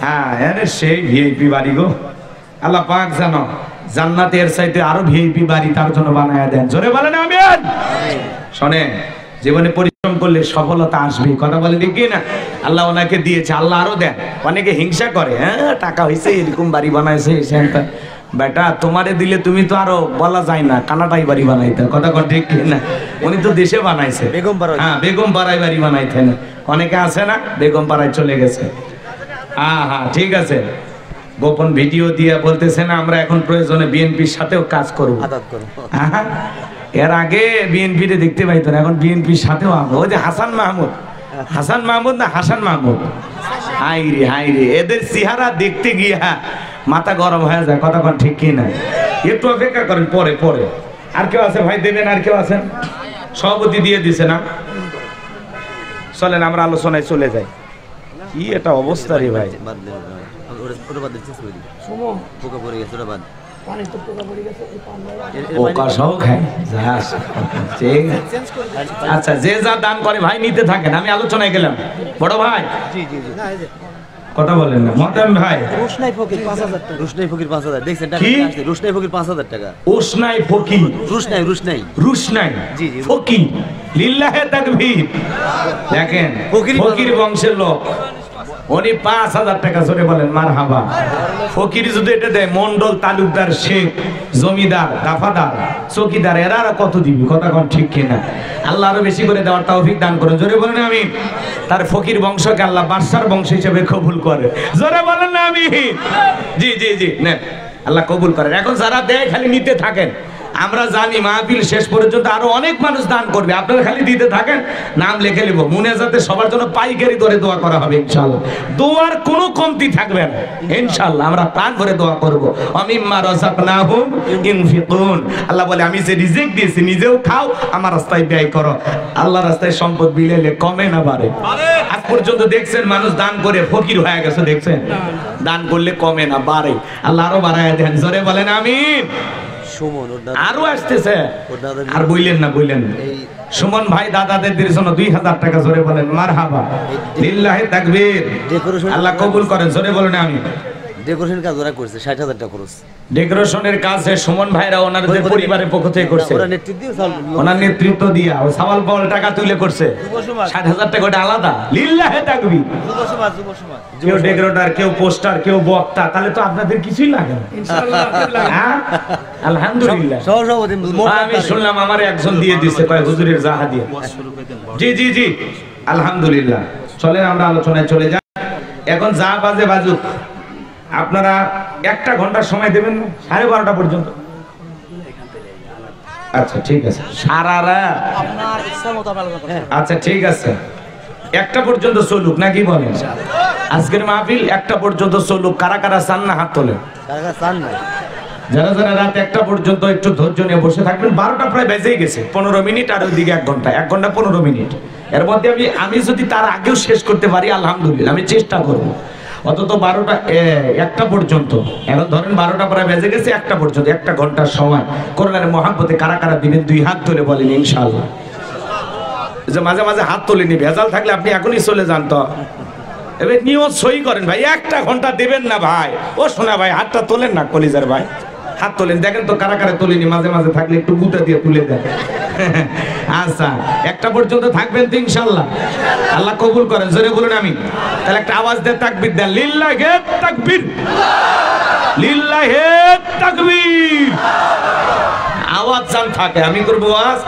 হ্যাঁ আরে সেই ভিআইপি বাড়ি গো, আল্লাহ পাক জানো জান্নাতের চাইতে আরো ভিআইপি বাড়ি তার জন্য বানায়া দেন। জোরে বলেন আমিন। শোনেন, জীবনে পরিশ্রম করলে সফলতা আসবে, কথা বলে দেখি না। আল্লাহ ওনাকে দিয়েছে, আল্লাহ আরো দেন। অনেকে হিংসা করে, হ্যাঁ টাকা হয়েছে এরকম বাড়ি বানাইছে সেটা। বেটা তোমারে দিলে তুমি তো আরো বলা যায় না কানাটাই বাড়ি বানাইতে, কথা কন ঠিক না। উনি তো দেশে বানাইছে, হ্যাঁ বেগম পাড়ায় বাড়ি বানাইতেন। অনেকে আছে না বেগম পাড়ায় চলে গেছে। হ্যাঁ হ্যাঁ ঠিক আছে, গোপন ভিডিও দিয়ে বলতেছে না আমরা এখন প্রয়োজনে বিএনপির সাথেও কাজ করব। এর আগে বিএনপিতে দেখতে পাইতো না, এখন বিএনপির সাথেও আমরা। ওই যে হাসান মাহমুদ, হাসান মাহমুদ না হাসান মাহমুদ, হাই রে হাই রে, এদের চেহারা দেখতে গিয়া মাথা গরম হয়ে যায়, কথা কন ঠিক কি না। একটু অপেক্ষা করেন, পরে পরে। আর কেউ আছে ভাই দেবেন? আর কেউ আছেন? সভাপতি দিয়ে দিছে না? চলেন আমরা আলোচনায় চলে যাই। কি এটা অবস্থা রে ভাই। আচ্ছা যে যা দান করে ভাই নিতে থাকেন, আমি আলোচনায় গেলাম। বড় ভাই কথা বলেন না, মতাম ভাই। রোশনাই ফকির 5000 টাকা, রোশনাই ফকির 5000 দেখছেন টাকা আসছে, রোশনাই ফকির 5000 টাকা। রোশনাই ফকির, রোশনাই রোশনাই রোশনাই জি জি ফকির, লিল্লাহে তাকবীর। দেখেন ফকির বংশের লোক, উনি 5000 টাকা জোরে বলেন মারহাবা। ফকির যদি এটা দেয়, মন্ডল তালুকদার শেখ জমিদার দাফাদার চৌকিদার এরা কত দিবি, কথা কোন ঠিক কিনা। আল্লাহ আরো বেশি করে দেওয়ার তৌফিক দান করেন, জোরে বলেন আমিন। তার ফকির বংশকে আল্লাহ বাদশার বংশ হিসেবে কবুল করে, জোরে বলেন না আমিন। জি জি জি নেন, আল্লাহ কবুল করেন। এখন যারা দেয় খালি নিতে থাকেন, আমরা জানি মাহফিল শেষ পর্যন্ত আরো অনেক মানুষ দান করবে, আপনারা খালি দিতে থাকেন, নাম লিখে নিব। মুনাজাতে সবার জন্য পাইকারি দরে দোয়া করা হবে ইনশাআল্লাহ, দোয়ার কোনো কমতি থাকবে না ইনশাআল্লাহ। আমরা প্রাণ ভরে দোয়া করব। আমিম্মা রাযাকনাহুম ইনফিকুন, আল্লাহ বলে আমি যে রিজিক দিয়েছি নিজেও খাও, আমার রাস্তায় ব্যয় করো। আল্লাহর রাস্তায় সম্পদ বিলাইলে কমে না বাড়ে? আজ পর্যন্ত দেখছেন মানুষ দান করে ফকির হয়ে গেছে, দেখছেন? দান করলে কমে না বাড়ে, আল্লাহ আরো বাড়ায় দেন, জোরে বলেন আমিন। আরো আসতেছে, আর বললেন না বললেন। সুমন ভাই দাদাদের জন্য 2000 টাকা, জোরে বলেন মারহাবা, লিল্লাহি তাকবীর। আল্লাহ কবুল করেন, জোরে বলেন আমিন। ডেকোরেশন কাজ ওরা করছে, 60000 টাকা খরচ। ডেকোরেশনের কাজ সুমন ভাইরা ওনাদের পরিবারের পক্ষ থেকে করছে, ওনার নেতৃত্ব দিয়া ও সাওয়াল পাওয়াল টাকা তুলে করছে। 60000 টাকা ওটা আলাদা, লিল্লাহি তাকবীর। কেউ ডেকোরেটর, কেউ পোস্টার, কেউ বক্তা, তাহলে তো আপনাদের কিছুই লাগে না ইনশাআল্লাহ। আলহামদুলিল্লাহ। আমি শুনলাম আমার একজন দিয়ে দিচ্ছে, কয় হুজুরের জাহা দিয়ে। জি জি জি আলহামদুলিল্লাহ। চলেন আমরা আলোচনায় চলে যাই। এখন যা বাজে বাজুক, আপনারা 1টা ঘন্টার সময় দেবেন, 12:30 পর্যন্ত। আচ্ছা ঠিক আছে, সারা রাত আপনার ইচ্ছা মতো আলোচনা করুন। আচ্ছা ঠিক আছে, 1টা পর্যন্ত চলুক নাকি বলেন? আজকের মাহফিল 1টা পর্যন্ত চলুক। কারা কারা চান না হাত তোলেন। কারা কারা চান না? যারা যারা রাত 1টা পর্যন্ত একটু ধৈর্য নিয়ে বসে থাকবেন। 12টা প্রায় বেজেই গেছে, 15 মিনিট, আর ওইদিকে 1 ঘন্টা, 1 ঘন্টা 15 মিনিট। এর মধ্যে আমি যদি তার আগেও শেষ করতে পারি আলহামদুলিল্লাহ, আমি চেষ্টা করব। অন্তত 1টা পর্যন্ত। এখন ধরেন 12টা প্রায় বেজে গেছে, 1টা পর্যন্ত 1টা ঘন্টার সময় কোরআনের মহব্বতে কারা কারা দিবেন 2 হাত তুলে বলেন ইনশাআল্লাহ। যে মাঝে মাঝে হাত তোলেনি, ভেজাল থাকলে আপনি এখনই চলে যান। তো এবার নিয়ত সই করেন ভাই, 1টা ঘন্টা দেবেন না ভাই। ও শোনা ভাই, হাতটা তোলেন না কলিজার ভাই, হাত তোলেন। দেখেন তো কারা কারা তোলেনি, মাঝে মাঝে থাকলে একটু গুটা দিয়ে তুলে দেন। আচ্ছা 1টা পর্যন্ত থাকবেন তো ইনশাআল্লাহ, আল্লাহ কবুল করেন, জোরে বলুন আমিন। তাহলে একটা আওয়াজ দিয়ে তাকবীর দেন, লিল্লাহি তাকবীর, লিল্লাহি তাকবীর। আওয়াজ জান থাকে, আমি করবো আওয়াজ,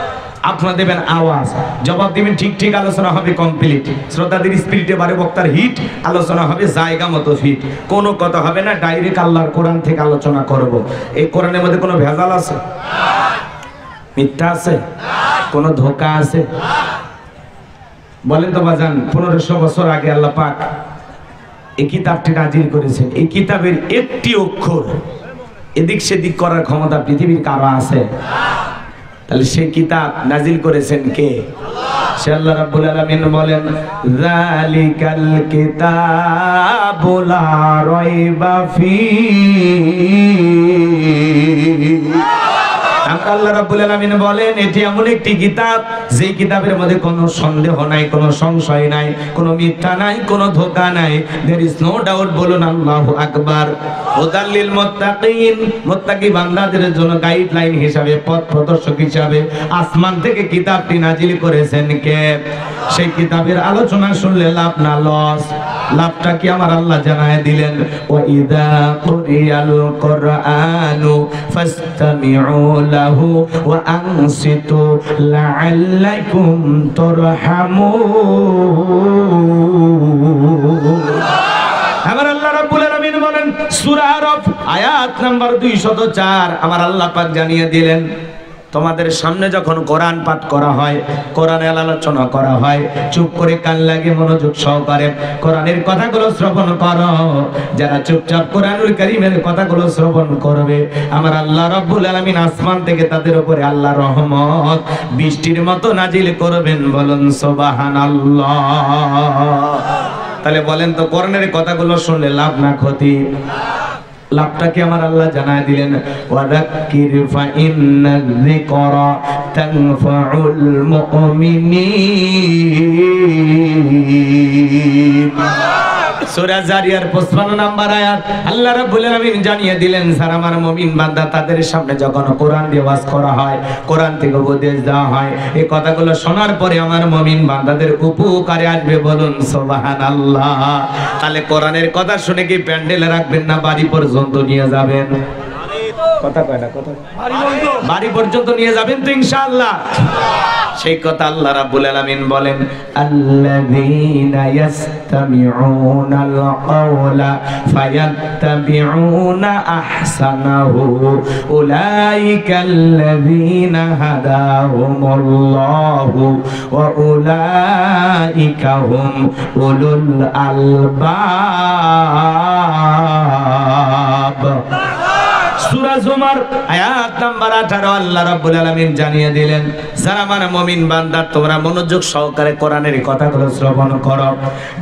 আপনারা দেবেন আওয়াজ, জবাব দিবেন ঠিক ঠিক, আলোচনা হবে কমপ্লিট। শ্রোতাদের স্পিরিটে বারে বক্তার হিট, আলোচনা হবে জায়গা মতো ফিট, কোনো কথা হবে না, ডাইরেক্ট আল্লাহর কোরআন থেকে আলোচনা করব। এই কোরআনের মধ্যে কোনো ভেজাল আছে? মিথ্যা আছে? কোনো ধোঁকা আছে? বলেন তো বাজান। 1500 বছর আগে আল্লাহ পাক এই কিতাবটি নাজিল করেছেন। এই কিতাবের একটি অক্ষর এদিক সেদিক করার ক্ষমতা পৃথিবীর কারো আছে? তাহলে সেই কিতাব নাজিল করেছেন কে? সে আল্লাহ রাব্বুল আলামিন বলেন, যালিকাল কিতাবু লা রাইবা ফীহি। আল্লাহ রাব্বুল আলামিন বলেন এটি এমন একটি কিতাব যে কিতাবের মধ্যে কোনো সন্দেহ নাই, কোনো সংশয় নাই, কোনো মিথ্যা নাই, কোনো ধোঁকা নাই। There is no doubt. বলুন আল্লাহু আকবার। হুদাল লিল মুত্তাকিন, মুত্তাকি বান্দাদের জন্য গাইডলাইন হিসাবে, পথ প্রদর্শক হিসাবে আসমান থেকে কিতাবটি নাজিল করেছেন কে? সেই কিতাবের আলোচনা শুনলে লাভ না লস? লাভটা কি আমার আল্লাহ জানায় দিলেন, ওয়া ইযা কুরিয়াল কুরআনু ফাসতামিউ লাহু ওয়া আনসিতু লাআল্লাকুম তুরহামুন। আমার আল্লাহ রাব্বুল আলামিন বলেন সূরা আরাফ আয়াত নাম্বার 204, আমার আল্লাহ পাক জানিয়ে দিলেন তোমাদের সামনে যখন কোরআন পাঠ করা হয়, কোরআনের আলোচনা করা হয়, চুপ করে কান লাগে মনোযোগ সহকারে কোরআনের কথাগুলো শ্রবণ করো। যারা চুপচাপ কোরআনুল কারীমের কথাগুলো শ্রবণ করবে, আমার আল্লাহ রাব্বুল আলামিন আসমান থেকে তাদের উপরে আল্লাহর রহমত বৃষ্টির মতো নাজিল করবেন। বলুন সুবহানাল্লাহ। তাহলে বলেন তো কোরআনের কথাগুলো শুনলে লাভ না ক্ষতি? লাভটা কি আমার আল্লাহ জানায় দিলেন, ওয়াদাক্কির ফা ইন্নায যিকরা তানফাউল মুমিনিন। সূরা জারিয়ার 55 নম্বর আয়াত আল্লাহ রাব্বুল আলামিন জানিয়ে দিলেন, স্যার আমার মুমিন বান্দা তাদের সামনে যখন কোরআন দিয়ে ওয়াজ করা হয়, কোরআন থেকে উপদেশ দেওয়া হয়, এই কথাগুলো শোনার পরে আমার মুমিন বান্দাদের উপকারে আসবে। বলুন সুবহানাল্লাহ। তাহলে কোরআনের কথা শুনে কি প্যান্ডেলে রাখবেন না বাড়ি পর্যন্ত নিয়ে যাবেন? কথা কয় না, কথা বাড়ি পর্যন্ত নিয়ে যাবেন তো ইনশাআল্লাহ? সেই কথা আল্লাহ রাব্বুল আলামিন বলেন, আল্লাযীনা ইয়াসতামিউনাল কাওলা ফায়াত্তাবিউনা আহসানাহু উলাইকাল্লাযীনা হাদাহুমুল্লাহু ওয়া উলাইকা হুম উলুল আলবাব। সূরা জুমার আয়াত নাম্বার 18 আল্লাহ রাব্বুল আলামিন জানিয়ে দিলেন, যারা আমার মুমিন বান্দা তোমরা মনোযোগ সহকারে কোরআনের কথাগুলো শ্রবণ করো।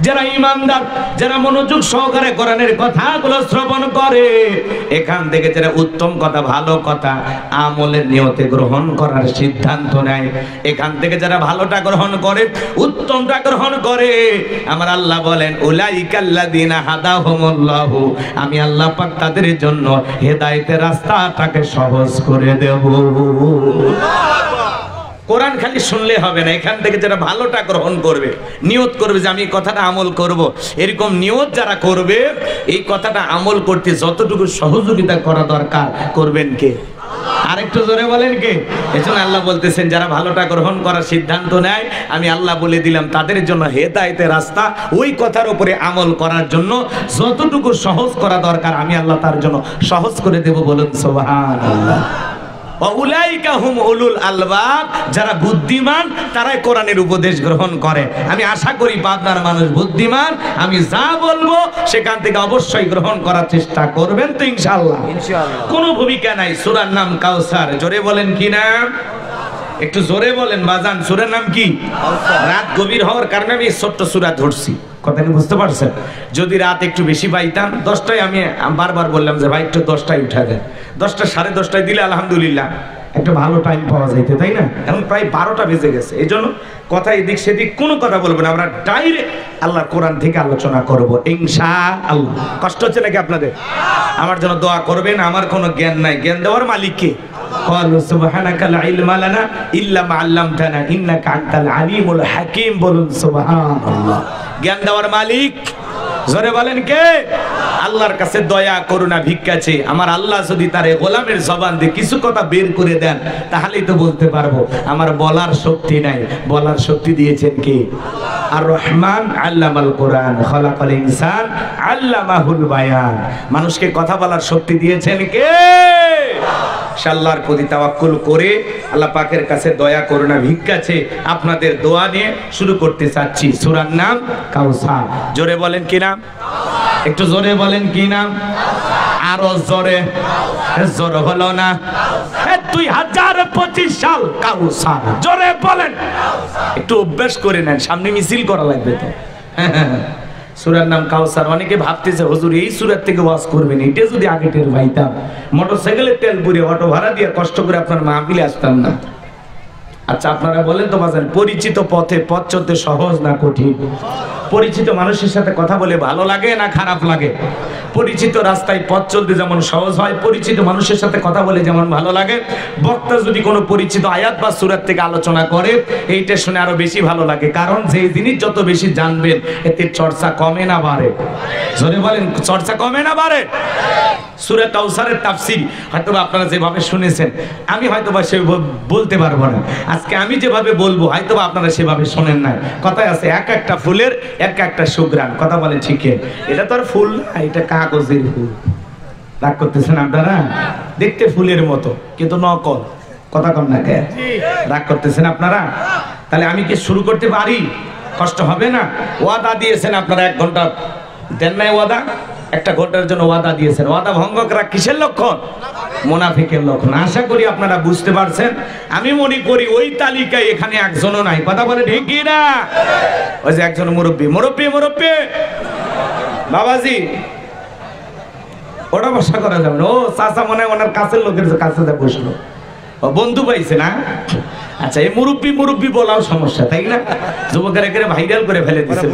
যারা ঈমানদার, যারা মনোযোগ সহকারে কোরআনের কথাগুলো শ্রবণ করে, এখান থেকে যারা উত্তম কথা, ভালো কথা আমলের নিয়তে গ্রহণ করার সিদ্ধান্ত নেয়, এখান থেকে যারা ভালোটা গ্রহণ করে, উত্তমটা গ্রহণ করে, আমার আল্লাহ বলেন উলাইকাল্লাযীনা হাদাহুমুল্লাহু, আমি আল্লাহ পাক তাদের জন্য হেদায়েতের রাস্তাটাকে সহজ করে দেব। কোরআন খালি শুনলে হবে না, এখান থেকে যারা ভালোটা গ্রহণ করবে, নিয়ত করবে যে আমি এই কথাটা আমল করব, এরকম নিয়ত যারা করবে, এই কথাটা আমল করতে যতটুকু সহযোগিতা করা দরকার করবেন কে? আরেকটু জোরে বলেন কে? এজন্য আল্লাহ বলতেছেন যারা ভালোটা গ্রহণ করার সিদ্ধান্ত নেয়, আমি আল্লাহ বলে দিলাম তাদের জন্য হেদায়েতের রাস্তা, ওই কথার উপরে আমল করার জন্য যতটুকু সহজ করা দরকার আমি আল্লাহ তার জন্য সহজ করে দেব। বলুন সুবহানাল্লাহ। উলাইকা হুম উলুল আলবাব, যারা বুদ্ধিমান তারাই কোরআনের উপদেশ গ্রহণ করে। আমি আশা করি পাবনার মানুষ বুদ্ধিমান, আমি যা বলবো সেখান থেকে অবশ্যই গ্রহণ করার চেষ্টা করবেন তো ইনশাআল্লাহ? ইনশাআল্লাহ। কোনো ভূমিকা নাই। সূরার নাম কাউসার। জোরে বলেন কি নাম? একটু জোরে বলেন বাজান, সূরার নাম কি? রাত গভীর হওয়ার কারণে আমি ছোট্ট সূরা ধরছি, কথাটা বুঝতে পারছেন? যদি রাত একটু বেশি পাইতাম 10টায়, আমি বারবার বললাম যে ভাই একটু 10টায় উঠা দেন, 10টা 10:30টায় দিলে আলহামদুলিল্লাহ একটা ভালো টাইম পাওয়া যাইতে, তাই না? এখন প্রায় 12টা বেজে গেছে, এই জন্য কথা এদিক সেদিক কোনো কথা বলবো না, আমরা ডাইরেক্ট আল্লাহর কোরআন থেকে আলোচনা করবো ইনশাআল্লাহ। কষ্ট হচ্ছে নাকি আপনাদের? আমার জন্য দোয়া করবেন। আমার কোনো জ্ঞান নাই, জ্ঞান দেওয়ার মালিক কে? ক্বালু সুবহানাকা লা ইলমা লানা ইল্লা মা আল্লামতানা ইন্নাকা আনতাল আলিমুল হাকীম। বলুন সুবহানাল্লাহ। জ্ঞান দেওয়ার মালিক জোরে বলেন কে? আল্লাহর কাছে দয়া করুণা ভিক্ষা চেয়ে আমার আল্লাহ যদি তার গোলামের জবান দিয়ে কিছু কথা বের করে দেন, তাহলেই তো বলতে পারবো। আমার বলার শক্তি নাই, বলার শক্তি দিয়েছেন কে? আর রহমান আল্লামাল কোরআন খলাকাল ইনসান আল্লামাহুল বায়ান। মানুষকে কথা বলার শক্তি দিয়েছেন কে? আল্লাহর প্রতি তাওয়াক্কুল করে আল্লাহ পাকের কাছে দয়া করুণা ভিক্ষা চেয়ে আপনাদের দোয়া নিয়ে শুরু করতে চাচ্ছি। সূরার নাম কাউসার। জোরে বলেন কি নাম? একটু জোরে বলেন কি নাম? আরো জোরে। জোর হলো না? 2025 সাল কাউসার। জোরে বলেন। একটু অভ্যাস করে নেন, সামনে মিছিল করা লাগবে তো। সূরার নাম কাউসার। অনেকে ভাবতেছে হুজুর এই সূরা থেকে ওয়াজ করবেন, এটা যদি আগে টের পাইতাম মোটরসাইকেলের তেল পুড়ে অটো ভাড়া দিয়ে কষ্ট করে আপনার মাহফিলে আসতাম না। আচ্ছা আপনারা বলেন তো বাজান, পরিচিত পথে পথ চলতে সহজ না কঠিন? পরিচিত মানুষের সাথে কথা বলে ভালো লাগে না খারাপ লাগে? পরিচিত রাস্তায় পথ চলতে যেমন সহজ হয়, পরিচিত মানুষের সাথে কথা বলে যেমন ভালো লাগে। বক্তা যদি কোনো পরিচিত আয়াত বা সূরাত থেকে আলোচনা করে এইটা শুনে আরো বেশি ভালো লাগে, কারণ যে জিনিস যত বেশি জানবেন এতে চর্চা কমে না বাড়ে? জোরে বলেন, চর্চা কমে না বাড়ে? সূরা কাউসারের তাফসীর হয়তো আপনারা যেভাবে শুনেছেন আমি হয়তো বা সেভাবে বলতে পারবো না। আজকে আমি যেভাবে বলবো হয়তো বা আপনারা সেভাবে শোনেন নাই। কথায় আছে এক একটা ফুলের এক একটা সুঘ্রাণ, কথা বলে ঠিক। এটা তো আর ফুল না, এটা কাগজের ফুল। রাগ করতেছেন আপনারা? দেখতে ফুলের মতো কিন্তু নকল, কথা কম না কে? রাগ করতেছেন আপনারা? তাহলে আমি কি শুরু করতে পারি? কষ্ট হবে না? ওয়াদা দিয়েছেন আপনারা 1 ঘন্টা, দেন নাই ওয়াদা? 1 ঘন্টার জন্য ওয়াদা দিয়েছেন। ওয়াদা ভঙ্গ করা কিসের লক্ষণ? মুনাফিকের লক্ষণ। আশা করি আপনারা বুঝতে পারছেন। আমি মনে করি ওই তালিকায় এখানে একজনও নাই, কথা বলে ঠিক কি না? ওই যে একজন মুরব্বী মুরব্বী মুরব্বী বাবাজি, ওটা বসা করা যাবে না। ও চাচা মনে হয় ওনার কাছের লোকের কাছে যা বসলো, ও বন্ধু পাইছে না? আচ্ছা, এই মুরব্বী মুরব্বী বলাও সমস্যা, তাই না? যুবকের একেবারে ভাইরাল করে ফেলে দিছে,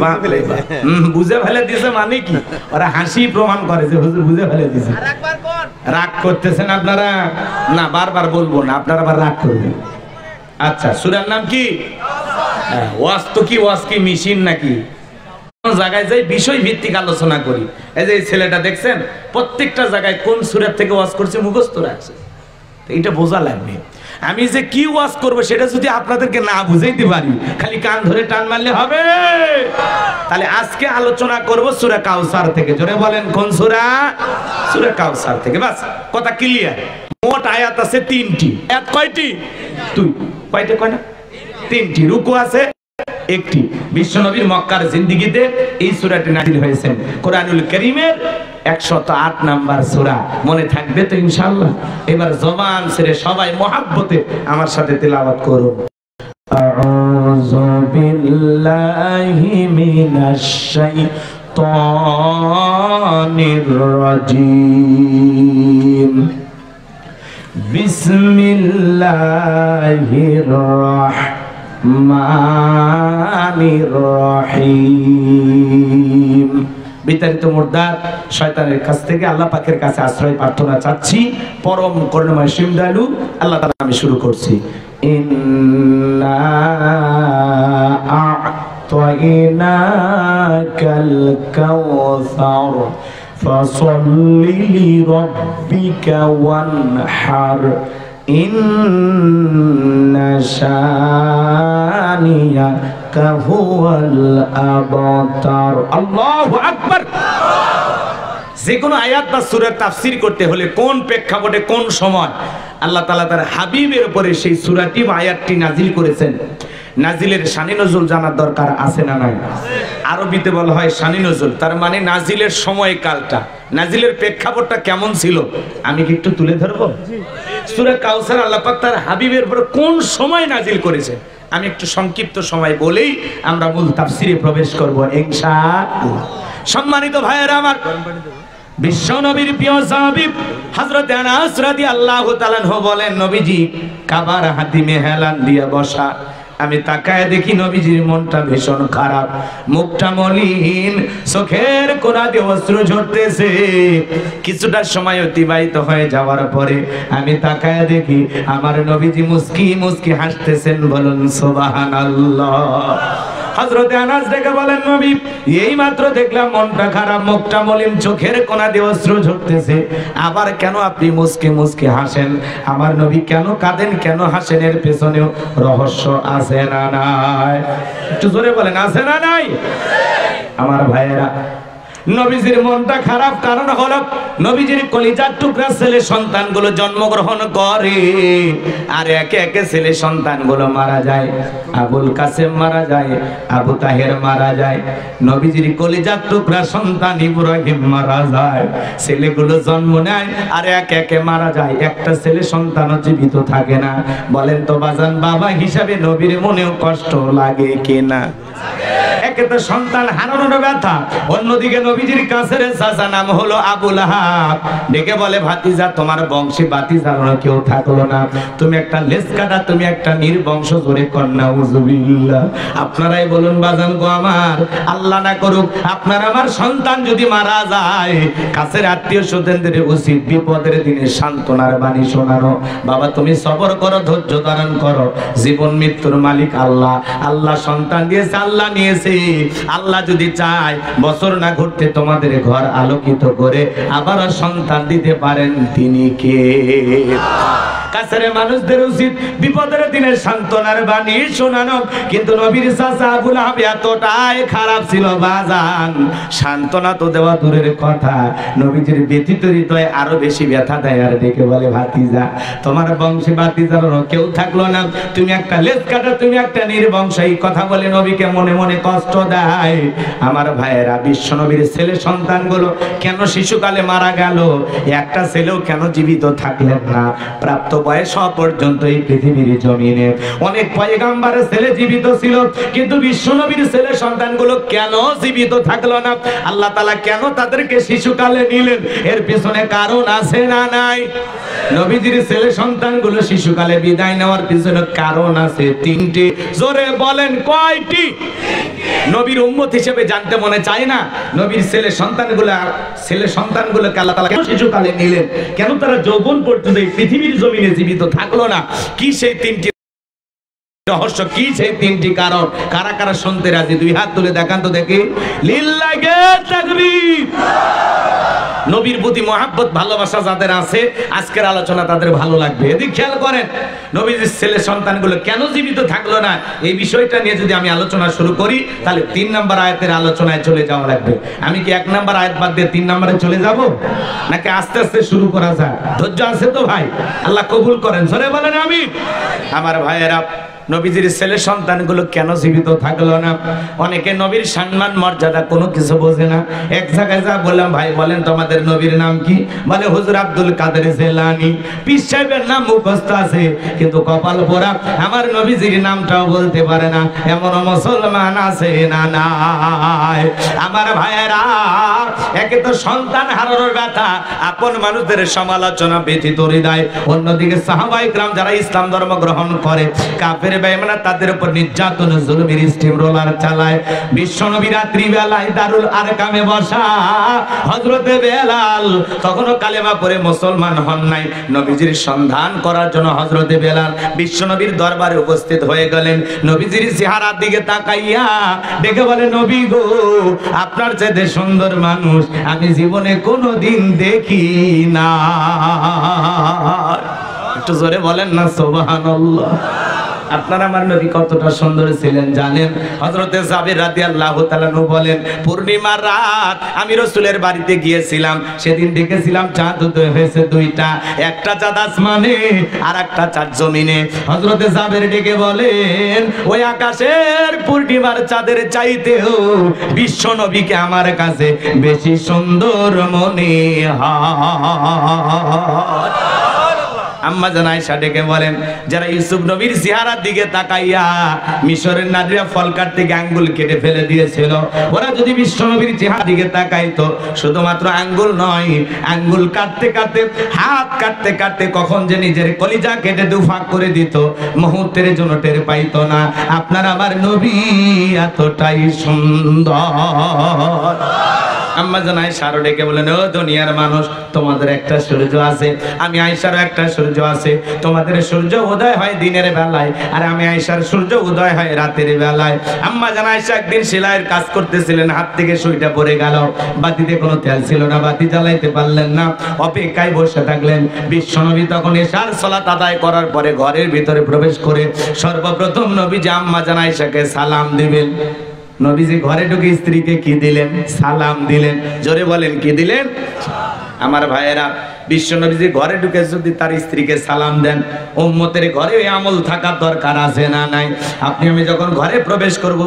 বুঝে ফেলে দিছে। মানে কি ওরা হাসি প্রমাণ করে যে হুজুর বুঝে ফেলে দিছে। রাগ করতেছেন আপনারা? না, বারবার বলবো না, আপনারা আবার রাগ করবেন। আচ্ছা, সূরার নাম কি? ওয়াজ তো কি, ওয়াজ কি মেশিন নাকি? জায়গায় যাই বিষয় ভিত্তিক আলোচনা করি। এই যে ছেলেটা দেখছেন প্রত্যেকটা জায়গায় কোন সূরা থেকে ওয়াজ করছে মুখস্থ রাখছে, এটা বোঝা লাগবে। আমি যে কি ওয়াজ করবো সেটা যদি আপনাদেরকে না বুঝাইতে পারি, খালি কান ধরে টান মারলে হবে? তাহলে আজকে আলোচনা করব সূরা কাউসার থেকে। জোরে বলেন কোন সূরা? সূরা কাউসার থেকে। বাস, কথা ক্লিয়ার। মোট আয়াত আছে 3টি। আয়াত কয়টি? 2। কয়টা? কয় না? 3টি। রুকু আছে 1টি। বিশ্বনবীর মক্কার জিন্দেগিতে এই সূরাটি নাযিল হয়েছে। কোরআনুল কারীমের 108 নাম্বার সূরা। মনে থাকবে তো ইনশাআল্লাহ? এবার জবান ছেড়ে সবাই মহব্বতে আমার সাথে তেলাওয়াত করুন। আউযু বিল্লাহি মিনাশ শাইতানির রাজীম। বিসমিল্লাহির রাহমানির রহিম। বিতাড়িত মুর্দাত শয়তানের কাছ থেকে আল্লাহ পাকের কাছে আশ্রয় প্রার্থনা চাচ্ছি। পরম করুণাময় অসীম দয়ালু আল্লাহ তাআলা, আমি শুরু করছি। ইন্না আ'তাইনাকাল কাউসার ফাসাল্লি লিরাব্বিকা ওয়ানহার ইন্না শানিয়াকা হুয়াল আবতার। আল্লাহু আকবার। যে কোনো আয়াত বা সূরার তাফসীর করতে হলে কোন প্রেক্ষাপটে কোন সময় আল্লাহ তাআলা তার হাবিবের উপরে সেই সূরাটি বা আয়াতটি নাজিল করেছেন, নাজিলের শানি নজুল জানার দরকার আছে না নাই? আরবিতে বলা হয় শানি নজুল, তার মানে নাজিলের সময়কালটা, নাজিলের প্রেক্ষাপটটা কেমন ছিল আমি কি একটু তুলে ধরবো? সূরা কাউসার আল্লাহ পাক তার হাবিবের উপর কোন সময় নাজিল করেছে আমি একটু সংক্ষিপ্ত সময় বলেই আমরা মূল তাফসীরে প্রবেশ করব ইনশাআল্লাহ। সম্মানিত ভাইয়েরা আমার, বিশ্ব নবীর প্রিয় সাহাবী হযরত আনাস রাদিয়াল্লাহু তাআলা আনহু বলেন, নবীজি কাবার হাতিমে হেলান দিয়ে বসা। আমি তাকায় দেখি নবীজির মনটা ভীষণ খারাপ, মুখটা মলিন, চোখের কোণা দিয়ে অশ্রু ঝরতেছে। কিছুটা সময় অতিবাহিত হয়ে যাওয়ার পরে আমি তাকায় দেখি আমার নবীজি মুস্কি মুস্কি হাসতেছেন। বলুন সুবহানাল্লাহ। হযরত আনাস ডেকে বলেন, নবী এই মাত্র দেখলাম মনটা খারাপ, মুখটা মলিন, চোখের কোণা দিয়ে অশ্রু ঝরতেছে, আবার কেন আপনি মুস্কি মুস্কি হাসেন? আমার নবী কেন কাঁদেন, কেন হাসেন? এর পেছনেও রহস্য আছে না নাই? একটু জোরে বলেন, আছে না নাই? আমার ভাইয়েরা, নবীজির মনটা খারাপ কারণ হলো নবীজির কলিজার টুকরা ছেলে সন্তানগুলো জন্মগ্রহণ করে আর একে একে ছেলে সন্তানগুলো মারা যায়। আবুল কাসেম মারা যায়, আবু তাহের মারা যায়, নবীজির কলিজার টুকরা সন্তান ইব্রাহিম মারা যায়। ছেলেগুলো জন্ম নেয় আর একে একে মারা যায়, একটা ছেলে সন্তানও জীবিত থাকে না। বলেন তো বাজান, বাবা হিসাবে নবীর মনেও কষ্ট লাগে কিনা? একে তো সন্তান হারানোর ব্যথা, অন্যদিকে নবীজির কাছের চাচা নাম হলো আবু লাহাব, ডেকে বলে ভাতিজা তোমার বংশে ভাতিজার কেউ থাকলো না, তুমি একটা লেজ কাটা, তুমি একটা নির্বংশ, জোরে কন্যা উযুবিল্লাহ। আপনারাই বলুন বাজান গো আমার, আল্লাহ না করুক আপনার আমার সন্তান যদি মারা যায়, কাছের আত্মীয় স্বজনদের উচিত বিপদের দিনে সান্ত্বনার বাণী শোনানো। বাবা তুমি সবর করো, ধৈর্য ধারণ করো, জীবন মৃত্যুর মালিক আল্লাহ। আল্লাহ সন্তান দিয়েছে, আল্লাহ নিয়েছে, আল্লাহ যদি চায় বছর না ঘুরতে তোমাদের ঘর আলোকিত করে আবার সন্তান দিতে পারেন, তিনি কে? কাছের মানুষদের উচিত বিপদের দিনে সান্ত্বনার বাণী শোনানো। কিন্তু নবীর চাচা আবু লাহাব এতটাই খারাপ ছিল বাজান, সান্ত্বনা তো দেওয়া দূরের কথা, নবীজির ব্যথিত হৃদয়ে আরো বেশি ব্যথা দেয়। আর ডেকে বলে ভাতিজা তোমার বংশে ভাতিজার কেউ থাকলো না, তুমি একটা লেজ কাটা, তুমি একটা নির্বংশ। এই কথা বলে নবীকে মনে মনে কষ্ট দেয়। আমার ভাইয়েরা, বিশ্ব নবীর ছেলে সন্তানগুলো কেন শিশুকালে মারা গেল? একটা ছেলেও কেন জীবিত থাকলেন না? প্রাপ্ত বয়স হওয়া পর্যন্ত এই পৃথিবীর জমিনে অনেক পয়গম্বরের ছেলে জীবিত ছিল, কিন্তু বিশ্ব নবীর ছেলে সন্তানগুলো কেন জীবিত থাকলো না? আল্লাহ তাআলা কেন তাদেরকে শিশুকালে নিলেন? এর পিছনে কারণ আছে না নাই? নবীজির ছেলে সন্তানগুলো শিশুকালে বিদায় নেওয়ার পিছনে কারণ আছে তিনটি। জোরে বলেন কয়টি? নবীর উম্মত হিসেবে জানতে মনে চায় না? নবীর ছেলে সন্তানগুলোকে আল্লাহ তাআলা কেন শিশুকালে নিলেন? কেন তারা যৌবন পর্যন্ত এই পৃথিবীর জমিনে জীবিত থাকলো না? কি সেই তিনটি রহস্য, কি সেই তিনটি কারণ? কারা কারা শুনতে রাজি? দুই হাত তুলে দেখান তো দেখি। লিল্লাহি তাকবীর। নবীর প্রতি মহাব্বত ভালোবাসা যাদের আছে, আজকের আলোচনা তাদের ভালো লাগবে। এদিকে খেয়াল করেন, নবীর ছেলে সন্তানগুলো কেন জীবিত থাকলো না, এই বিষয়টা নিয়ে যদি আমি আলোচনা শুরু করি তাহলে 3 নম্বর আয়াতের আলোচনায় চলে যাওয়া লাগবে। আমি কি 1 নম্বর আয়াত বাদ দিয়ে 3 নম্বরে চলে যাব, নাকি আস্তে আস্তে শুরু করা যায়? ধৈর্য আছে তো ভাই? আল্লাহ কবুল করেন, জোরে বলেন আমিন। আমার ভাইয়েরা, নবীজির ছেলে সন্তানগুলো কেন জীবিত থাকলো না? অনেকে নবীর সম্মান মর্যাদা কোনো কিছু বোঝে না। এক জায়গায় যা বললাম, ভাই বলেন তোমাদের নবীর নাম কি? বলে হুজুর আব্দুল কাদের জিলানী। পীর সাহেবের নাম মুখস্থ আছে, কিন্তু কপাল পোড়া আমার নবীজির নামটাও বলতে পারে না। এমন মুসলমান আছে না নাই? আমার ভাইয়েরা, একে তো সন্তান হারানোর ব্যথা, আপন মানুষদের সমালোচনা ব্যথিত হৃদয়, অন্যদিকে সাহাবায়ে কেরাম যারা ইসলাম ধর্ম গ্রহণ করে, কাফের বেঈমানরা তাদের উপর নির্যাতন জুলুমের স্টিম রোলার চালায়। বিশ্বনবী রাত্রি বেলায় দারুল আরকামে বসা, হযরতে বেলাল তখনও কালেমা পড়ে মুসলমান হন নাই। নবীজির সন্ধান করার জন্য হযরতে বেলাল বিশ্বনবীর দরবারে উপস্থিত হয়ে গেলেন। নবীজির চেহারার দিকে তাকাইয়া দেখে বলে, নবী গো, আপনার চেয়ে সুন্দর মানুষ আমি জীবনে কোনোদিন দেখি না। একটু জোরে বলেন না সুবহানাল্লাহ। আপনারা আমার নবী কতটা সুন্দর ছিলেন জানেন? হযরতে জাবের রাদিয়াল্লাহু তাআলা নু বলেন, পূর্ণিমার রাত আমি রাসূলের বাড়িতে গিয়েছিলাম, সেদিন দেখেছিলাম চাঁদ উদয় হয়েছে দুইটা, একটা চাঁদ আসমানে আর একটা চাঁদ জমিনে। হযরতে জাবের ডেকে বলেন, ওই আকাশের পূর্ণিমার চাঁদের চাইতেও বিশ্ব নবীকে আমার কাছে বেশি সুন্দর মনে হয়। আম্মা জান আয়েশা ডেকে বলেন, যারা ইউসুফ নবীর চেহারার দিকে তাকাইয়া মিশরের নারীরা ফল কাটতে গিয়ে আঙ্গুল কেটে ফেলে দিয়েছিল, ওরা যদি বিশ্ব নবীর চেহারার দিকে তাকাইতো, শুধুমাত্র আঙ্গুল নয়, আঙ্গুল কাটতে কাটতে, হাত কাটতে কাটতে কখন যে নিজের কলিজা কেটে দুফাক করে দিত, মুহূর্তের জন্য টের পাইতো না। আপনার আমার নবী এতটাই সুন্দর। আম্মা জান আয়েশা ডেকে বলেন, ও দুনিয়ার মানুষ, তোমাদের একটা সূর্য আছে, আমি আয়েশারও একটা সূর্য আছে। তোমাদের সূর্য উদয় হয় দিনের বেলায়, আর আমি আয়েশার সূর্য উদয় হয় রাতের বেলায়। আম্মা জান আয়েশা একদিন সেলাইয়ের কাজ করতেছিলেন, হাত থেকে সুইটা পড়ে গেল, বাতিতে কোনো তেল ছিল না, বাতি জ্বালাইতে পারলেন না, অপেক্ষায় বসে থাকলেন। বিশ্বনবী তখন এশার সালাত আদায় করার পরে ঘরের ভিতরে প্রবেশ করে সর্বপ্রথম নবীজি আম্মা জান আয়েশাকে সালাম দিবেন। নবীজি ঘরে ঢুকে স্ত্রীকে কি দিলেন? সালাম দিলেন। জোরে বলেন, কি দিলেন? আমার ভাইয়েরা, বিশ্ব নবীজি ঘরে ঢুকে যদি তার স্ত্রীকে সালাম দেন, উম্মতের ঘরে ওই আমল থাকার দরকার আছে না নাই? আপনি আমি যখন ঘরে প্রবেশ করব,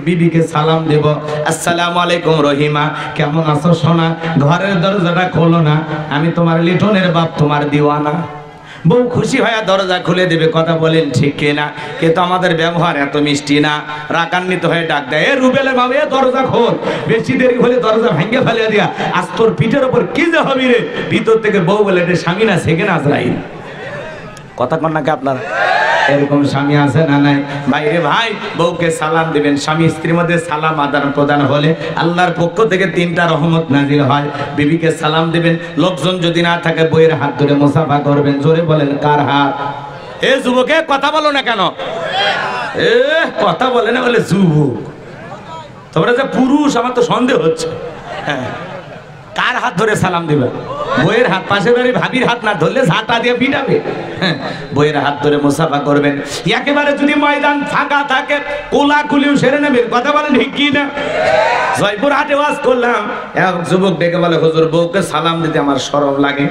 বিবিকে সালাম দেব, আসসালামু আলাইকুম রহিমা, কেমন আছো সোনা? ঘরের দরজাটা খোলো না, আমি তোমার লিটনের বাপ, তোমার দিওয়ানা। বউ খুশি হয়ে দরজা খুলে দেবে, কথা বলেন ঠিক কিনা? কিন্তু আমাদের ব্যবহার এত মিষ্টি না, রাগান্বিত হয়ে ডাক দেয়, এ রুবেলের বাবা, এ দরজা খোল, বেশি দেরি হলে দরজা ভেঙে ফেলে দিয়া, আজ তোর পিঠের ওপর কি যে হবি রে। ভিতর থেকে বউ বলে, এটা স্বামী না সেকেন্ড আজরাইল। কথা কন নাকি আপনারা? এরকম স্বামী আছে না নাই? ভাইরে ভাই, বউকে সালাম দিবেন। স্বামী স্ত্রীর মধ্যে সালাম আদান প্রদান হলে আল্লাহর পক্ষ থেকে 3টা রহমত নাজিল হয়। বিবিকে সালাম দিবেন, লোকজন যদি না থাকে বইয়ের হাত ধরে মুসাফা করবেন। জোরে বলেন, কার হাত? এ যুবকে কথা বলো না কেন? এ কথা বলে না বলে যুবক, তোমরা যে পুরুষ আমার তো সন্দেহ হচ্ছে। হ্যাঁ, কার হাত ধরে সালাম দিবে? বইয়ের হাত। পাশের বাড়ি ভাবির হাত না ধরলে ঝাঁটা দিয়ে পিটাবে। হ্যাঁ, বইয়ের হাত ধরে মুসাফা করবেন। একেবারে যদি ময়দান ফাঁকা থাকে কোলাকুলিও সেরে নেবেন। কথা বলেন ঠিক কি না? জয়পুর হাটে ওয়াজ করলাম, এক যুবক ডেকে বলে, হুজুর বউকে সালাম দিতে আমার শরম লাগে।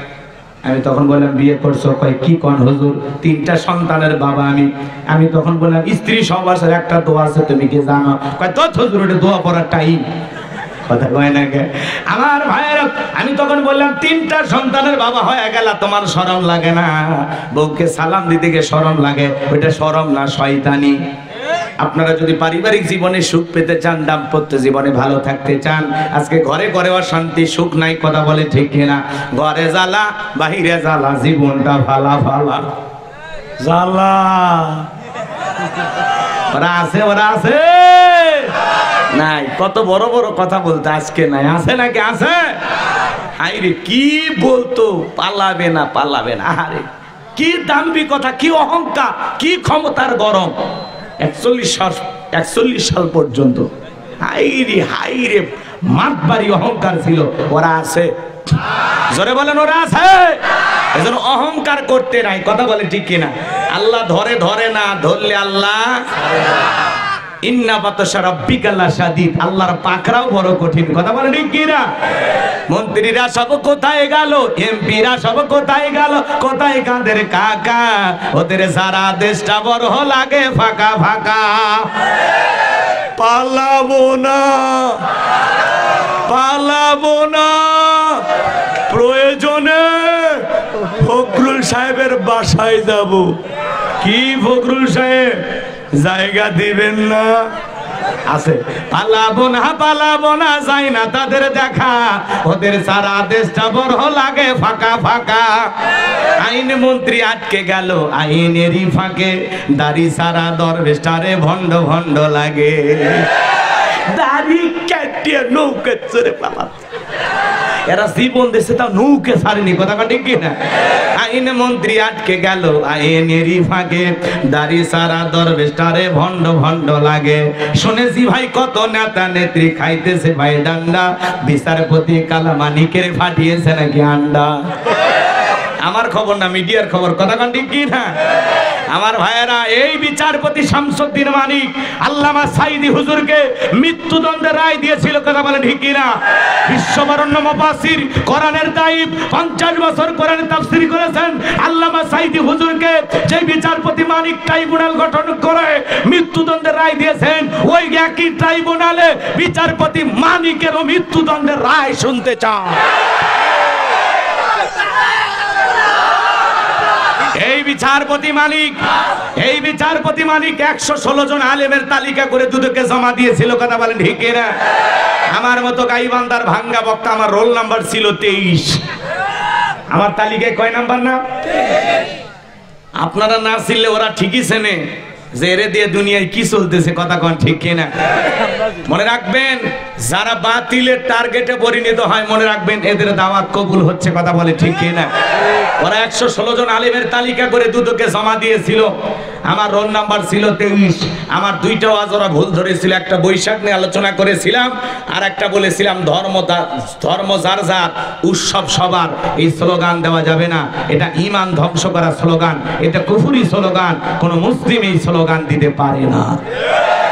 আমি তখন বললাম, বিয়ে করছো? কয় কি কোন হুজুর, 3টা সন্তানের বাবা আমি। আমি তখন বললাম, স্ত্রী সহবাসের একটা দোয়া আছে, তুমি কি জানো? কয় তো হুজুর, ওটা দোয়া পড়ার টাইম। কথা কয় না কে? আমার ভাইয়েরা, আমি তখন বললাম, 3টা সন্তানের বাবা হয়ে গেল, তোমার শরম লাগে না? বউকে সালাম দিতে গিয়ে শরম লাগে, ওইটা শরম না, শয়তানি। আপনারা যদি পারিবারিক জীবনে সুখ পেতে চান, দাম্পত্য জীবনে ভালো থাকতে চান, আজকে ঘরে ঘরে অশান্তি, সুখ নাই, কথা বলে ঠিক কিনা? ঘরে জ্বালা, বাহিরে জ্বালা, জীবনটা ফালা ফালা জ্বালা। ওরা আছে, ওরা আছে নাই? কত বড় বড় কথা বলতে আজকে নাই, আছে নাকি? আছে। হাইরে কি বলতো, পালাবে না, পালাবে না। আরে কি দাম্ভিক কথা, কি অহংকার, কি ক্ষমতার গরম। 41 সাল পর্যন্ত হাইরে হাইরে মাতবাড়ি অহংকার ছিল। ওরা আছে, জোরে বলেন, ওরা আছে। এজন্য অহংকার করতে নাই, কথা বলে ঠিক কিনা? আল্লাহ ধরে ধরে না, ধরলে আল্লাহ ইন্না বাতাসা রাব্বিকা লাশাদীদ, আল্লাহর পাকড়াও বড় কঠিন, কথা বলে ঠিক কিনা? মন্ত্রীরা সব কোথায় গেল, এমপিরা সব কোথায় গেল, কোথায় কাদের কাকা, ওদের সারা দেশটা বড় লাগে ফাঁকা ফাঁকা। পালাবো না, পালাবো না, প্রয়োজনে ফখরুল সাহেবের বাসায় যাব। কি ফখরুল সাহেব, জায়গা দিবেন না? আছে। পালাবো না, পালাবো না, যাই না তাদের দেখা, ওদের সারা দেশটা বড় লাগে ফাঁকা ফাঁকা। আইন মন্ত্রী আটকে গেল আইনেরই ফাঁকে, দাড়ি সারা দরবেশটারে ভণ্ড ভণ্ড লাগে। দাড়ি কাটিয়ে নৌকে চড়ে পালাচ্ছে। এরা জীবন দেশে তাও নৌকে ছাড়েনি, কথা ঠিক কিনা? আইন মন্ত্রী আটকে গেল আইনেরই ফাঁকে, দাড়ি সারা দরবেশটারে ভণ্ড ভণ্ড লাগে। শুনেছি ভাই কত নেতা নেত্রী খাইতেছে ভাই ডান্ডা, বিচারপতি কালামানিকের ফাটিয়েছে নাকি আন্ডা। আমার খবর না, মিডিয়ার খবর, কথা ঠিক কি না? আমার ভাইয়েরা, এই বিচারপতি শামসুদ্দিন মানিক আল্লামা সাইদি হুজুরকে মৃত্যুদণ্ডের রায় দিয়েছিল, কথা বলে ঠিক কিনা? বিশ্ববরণ্য মুফাসসির, কোরআনের দায়ী, 50 বছর কোরআনের তাফসীর করেছেন আল্লামা সাইদি হুজুরকে যে বিচারপতি মানিক ট্রাইব্যুনাল গঠন করে মৃত্যুদণ্ডের রায় দিয়েছেন, ওই একই ট্রাইব্যুনালে বিচারপতি মানিকেরও মৃত্যুদণ্ডের রায় শুনতে চান। এই বিচারপতি মানিক 116 জন আলেমের তালিকা করে দুদকে জমা দিয়েছিল, কথা বলেন ঠিক না? আমার মতো গাইবান্দার ভাঙ্গা বক্তা, আমার রোল নাম্বার ছিল 23। আমার তালিকায় কয় নাম্বার না? আপনারা না ছিলে ওরা ঠিকই চেনে যে এরে দিয়ে দুনিয়ায় কি চলতেছে, কথা কন ঠিক কিনা? মনে রাখবেন, যারা বাতিলের টার্গেটে পরিণত হয়, মনে রাখবেন এদের দাওয়াত কবুল হচ্ছে, কথা বলে ঠিক কিনা? ওরা 116 জন আলেমের তালিকা করে দুদকে জমা দিয়েছিল। আমার রোল নাম্বার ছিল 23। আমার 2টা ওয়াজ ওরা ভুল ধরেছিল। একটা বৈশাখ নিয়ে আলোচনা করেছিলাম, আর একটা বলেছিলাম ধর্ম যার যার, উৎসব সবার। এই স্লোগান দেওয়া যাবে না, এটা ঈমান ধ্বংস করা স্লোগান, এটা কুফরি স্লোগান, কোন মুসলিম এই স্লোগান দিতে পারে না।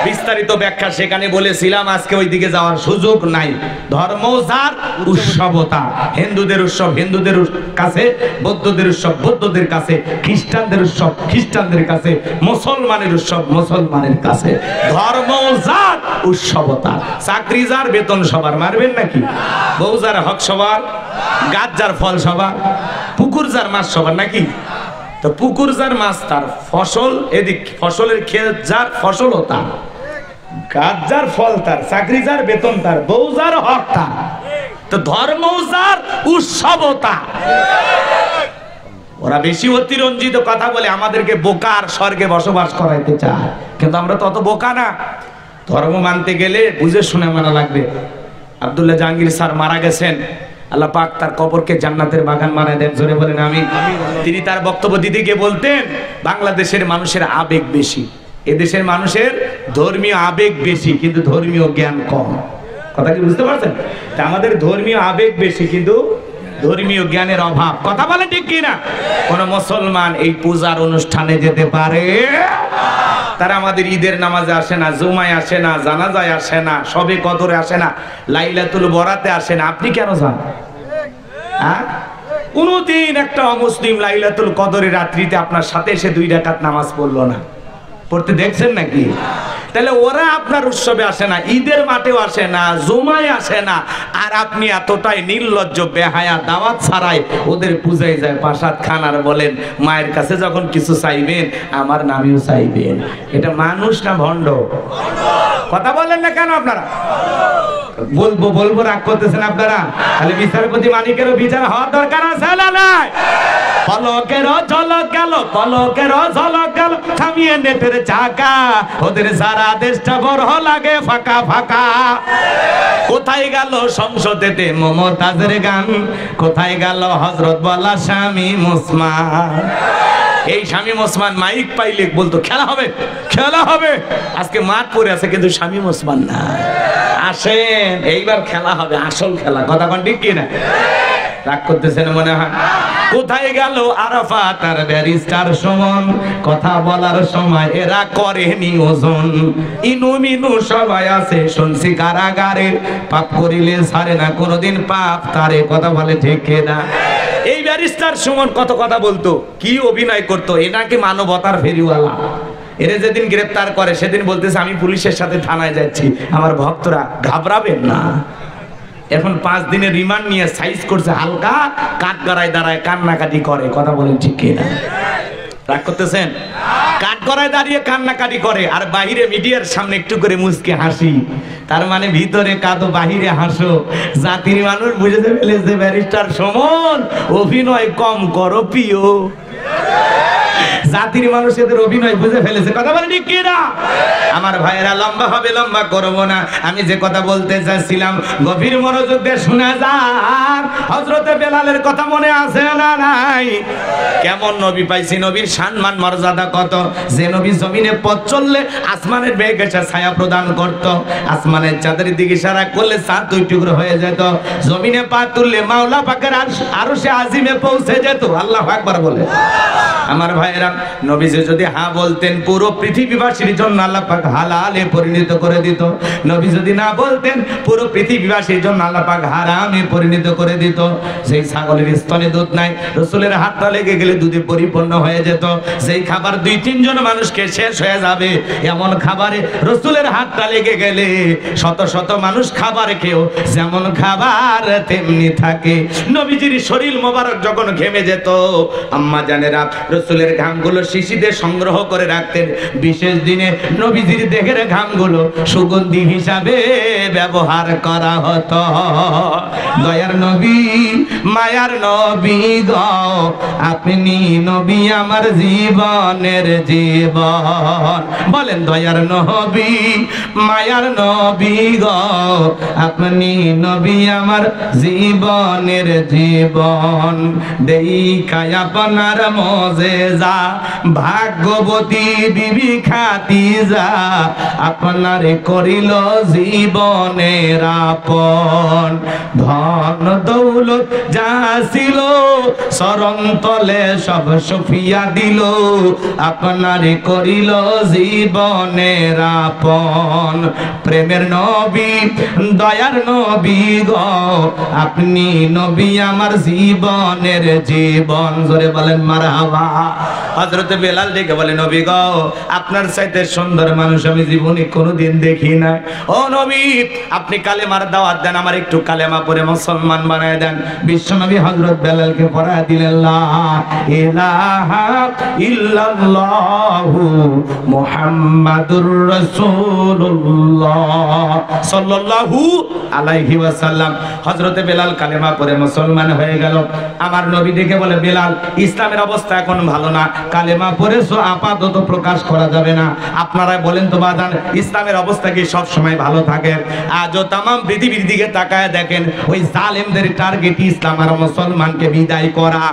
বিস্তারিত ব্যাখ্যা সেখানে বলেছিলাম, আজকে ওই দিকে যাওয়ার সুযোগ নাই। ধর্ম যার, উৎসবতা, হিন্দুদের উৎসব হিন্দুদের কাছে, বৌদ্ধদের উৎসব বৌদ্ধদের কাছে, খ্রিস্টানদের উৎসব খ্রিস্টানদের কাছে, মুসলমানের উৎসব মুসলমানের কাছে। ধর্ম যার, উৎসবতা। চাকরি যার, বেতন সবার, মারবেন নাকি? বউ যার, হক সবার। গাছ যার, ফল সবার। পুকুর যার, মাছ সবার, নাকি? তো পুকুর যার মাছ তার, ফসল এদিক, ফসলের ক্ষেত যার ফসলও তার, গাছ যার ফল তার, চাকরি যার বেতন তার, বউ যার হক তার, তো ধর্ম যার উৎসবও তার। ওরা বেশি অতিরঞ্জিত কথা বলে আমাদেরকে বোকার স্বর্গে বসবাস করাইতে চায়, কিন্তু আমরা তত বোকা না। ধর্ম মানতে গেলে বুঝে শুনে মানা লাগবে। আব্দুল্লাহ জাহাঙ্গীর স্যার মারা গেছেন, আল্লাহ পাক তার কবরকে জান্নাতের বাগান বানায় দেন, জোরে বলেন আমিন। তিনি তার বক্তব্য দিতে গিয়ে বলতেন, বাংলাদেশের মানুষের আবেগ বেশি, এদেশের মানুষের ধর্মীয় আবেগ বেশি কিন্তু ধর্মীয় জ্ঞান কম। কথা কি বুঝতে পারছেন? তা আমাদের ধর্মীয় আবেগ বেশি কিন্তু ধর্মীয় জ্ঞানের অভাব। কথা বলে ঠিক কিনা? কোন মুসলমান এই পূজার অনুষ্ঠানে যেতে পারে? তারা আমাদের ঈদের নামাজে আসে না, জুমায় আসে না, জানাজায় আসে না, শবে কদরে আসে না, লাইলাতুল বরাতে আসে না। আপনি কেন যান? হ্যাঁ, কোনদিন একটা অমুসলিম লাইলাতুল কদরের রাত্রিতে আপনার সাথে এসে 2 রাকাত নামাজ পড়লো না? পড়তে দেখছেন নাকি? তাহলে ওরা আপনার উৎসবে আসে না, ঈদের মাঠেও আসে না, জুমায় আসে না, আর আপনি এতটাই নির্লজ্জ বেহায়া দাওয়াত ছাড়াই ওদের পূজায় যায়, প্রসাদ খান আর বলেন মায়ের কাছে যখন কিছু চাইবেন আমার নামেও চাইবেন। এটা মানুষ না ভণ্ড? কথা বলেন না কেন আপনারা? বলবো রাগ করতেছেন আপনারা? তাহলে বিচারপতি মালিকেরও বিচার হওয়ার দরকার আছে না নাই? পলকেরও ঝলক গেল, পলকেরও ঝলক গেল, থামিয়ে নেটের চাকা, ওদের সারা দেশটা বড় লাগে ফাঁকা ফাঁকা। কোথায় গেল সংসদেতে মমতাজের গান, কোথায় গেল হযরত বলা শামীম ওসমান? এই শামীম ওসমান মাইক পাইলে বলতো খেলা হবে, খেলা হবে। আজকে মাঠ পড়ে আছে কিন্তু শামীম ওসমান না। আসেন এইবার খেলা হবে, আসল খেলা। কথা কোন ঠিক কিনা? রাগ করতেছেন মনে হয়? কোথায় গেল আরাফাত আর ব্যারিস্টার সুমন, কথা বলার সময় এরা করেনি ওজন। ইনু মিনু সবাই আছে শুনছি কারাগারে, পাপ করিলে ছাড়ে না কোনোদিন পাপ তারে। কথা বলে ঠিক না? এই ব্যারিস্টার সুমন কত কথা বলতো, কি অভিনয় করতো, এ নাকি মানবতার ফেরিওয়ালা। এরা যেদিন গ্রেফতার করে সেদিন বলতেছে আমি পুলিশের সাথে থানায় যাচ্ছি। আমার ভক্তরা ঘাবড়াবেন না। এখন 5 দিনের রিমান্ড নিয়ে সাইজ করছে হালকা, কাঠগড়ায় দাঁড়ায় কান্নাকাটি করে। কথা বলেন ঠিক কিনা? রাগ করতেছেন? কাঠগড়ায় দাঁড়িয়ে কান্নাকাটি করে আর বাহিরে মিডিয়ার সামনে একটু করে মুচকে হাসি। তার মানে ভিতরে কাঁদো বাহিরে হাসো। জাতির মানুষ বুঝতে ফেলেছে ব্যারিস্টার সুমন অভিনয় কম করো প্রিয়। জাতির মানুষ এদের অভিনয় বুঝে ফেলেছে। কথা বলে ঠিক কিনা? আমার ভাইয়েরা লম্বা হবে, লম্বা করবো না। আমি যে কথা বলতে চাচ্ছিলাম গভীর মনোযোগ দিয়ে শুনে যান। হযরতে বেলালের কথা মনে আছে না নাই? কেমন নবী পাইছি, নবীর সম্মান মর্যাদা কত। যে নবী জমিনে পথ চললে আসমানের মেঘ এসে ছায়া প্রদান করত, আসমানের চাঁদের দিকে ইশারা করলে চাঁদ 2 টুকরো হয়ে যেত, জমিনে পা তুললে মাওলা পাকের আরশে আজিমে পৌঁছে যেত। আল্লাহু আকবার বলে। আমার ভাইয়েরা নবীজি যদি হ্যাঁ বলতেন পুরো পৃথিবীবাসীর জন্য আল্লাহ পাক হালালে পরিণত করে দিত। নবী যদি না বলতেন পুরো পৃথিবীবাসীর জন্য আল্লাহ পাক হারামে পরিণত করে দিত। যেই ছাগলের স্তনে দুধ নাই, রাসূলের হাতটা লেগে গেলে দুধে পরিপূর্ণ হয়ে যেত। যেই খাবার 2-3 জন মানুষকে শেষ হয়ে যাবে, এমন খাবারে রাসূলের হাতটা লেগে গেলে শত শত মানুষ খাবার খেয়েও যেমন খাবার তেমনি থাকে। নবীজির শরীর মোবারক যখন ঘেমে যেত, আম্মা জানেরা রাসূলের ঘামগুলো শিশিতে সংগ্রহ করে রাখতেন। বিশেষ দিনে নবীজির দেহের ঘামগুলো সুগন্ধি হিসাবে ব্যবহার করা হতো। দয়ার নবী, মায়ার নবী গো, আপনি নবী আমার জীবনের জীবন। বলেন দয়ার নবী, মায়ার নবী গো, আপনি নবী আমার জীবনের জীবন। দেখায় আপনার মজেজা ভাগ্যবতী বিবি খাদিজা, আপনারে করিল জীবনের আপন। ধন দৌলত যা ছিল চরণ তলে সব সফিয়া দিল, আপনারে করিল জীবনের আপন। প্রেমের নবী, দয়ার নবী গো, আপনি নবী আমার জীবনের জীবন। জোরে বলেন মারহাবা। হযরতে বেলাল ডেকে বলে নবী গো, আপনার চাইতে সুন্দর মানুষ আমি জীবনে কোনোদিন দেখি না। ও নবী, আপনি কালেমার দাওয়াত দেন, আমার একটু কালেমা পড়ে মুসলমান বানায় দেন। বিশ্বনবী হযরত বেলালকে পড়ায় দিলেন লা ইলাহা ইল্লাল্লাহু মুহাম্মাদুর রাসূলুল্লাহ সাল্লাল্লাহু আলাইহি ওয়াসাল্লাম। হযরতে বেলাল কালেমা পড়ে মুসলমান হয়ে গেল। আমার নবী ডেকে বলে, বেলাল, ইসলামের অবস্থা এখন ভালো না, কালেমা পড়েছো আপাতত প্রকাশ করা যাবে না। আপনারা বলেন তো বাজান, ইসলামের অবস্থা কি সব সময় ভালো থাকে? আজও তাম পৃথিবীর দিকে তাকায় দেখেন, ওই জালেমদের টার্গেট ইসলাম আর মুসলমানকে বিদায় করা।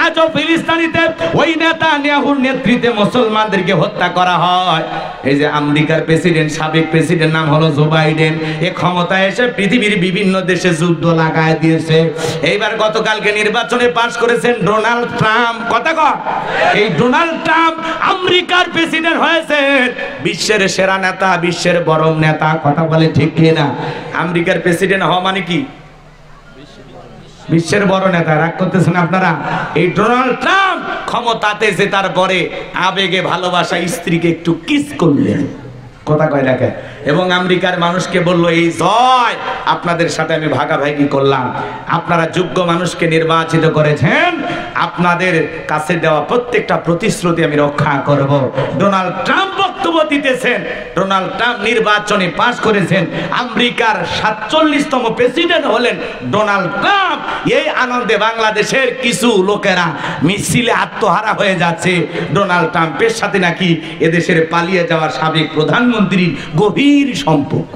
আজও ফিলিস্তিনিতে ওই নেতানিয়াহুর নেতৃত্বে মুসলমানদেরকে হত্যা করা হয়। এই যে আমেরিকার প্রেসিডেন্ট, সাবেক প্রেসিডেন্ট নাম হলো জো বাইডেন, এ ক্ষমতায় এসে পৃথিবীর বিভিন্ন দেশে যুদ্ধ লাগায় দিয়েছে। এইবার গতকালকে নির্বাচনে পাশ করেছেন ডোনাল্ড ট্রাম্প। কথা কয়, এই ডোনাল্ড ট্রাম্প আমেরিকার প্রেসিডেন্ট হয়েছে, বিশ্বের সেরা নেতা, বিশ্বের বড় নেতা। কথা বলে ঠিক কি না? আমেরিকার প্রেসিডেন্ট হওয়া মানে কি? বিশ্বের বড় নেতা। রাগ করতেছেন আপনারা? এই ডোনাল্ড ট্রাম্প ক্ষমতাতে এসে তারপরে আবেগে ভালোবাসা স্ত্রীকে একটু কিস করলেন। কথা কয় দেখে, এবং আমেরিকার মানুষকে বলল, এই জয় আপনাদের সাথে আমি ভাগাভাগি করলাম, আপনারা যোগ্য মানুষকে নির্বাচিত করেছেন, আপনাদের কাছে দেওয়া প্রত্যেকটা প্রতিশ্রুতি আমি রক্ষা করব। ডোনাল্ড ট্রাম্প বক্তব্য দিতেছেন, ডোনাল্ড ট্রাম্প নির্বাচনে পাশ করেছেন, আমেরিকার 47তম প্রেসিডেন্ট হলেন ডোনাল্ড ট্রাম্প। এই আনন্দে বাংলাদেশের কিছু লোকেরা মিছিলে আত্মহারা হয়ে যাচ্ছে। ডোনাল্ড ট্রাম্পের সাথে নাকি এদেশের পালিয়ে যাওয়া সাবেক প্রধানমন্ত্রীর গভীর সম্পর্ক।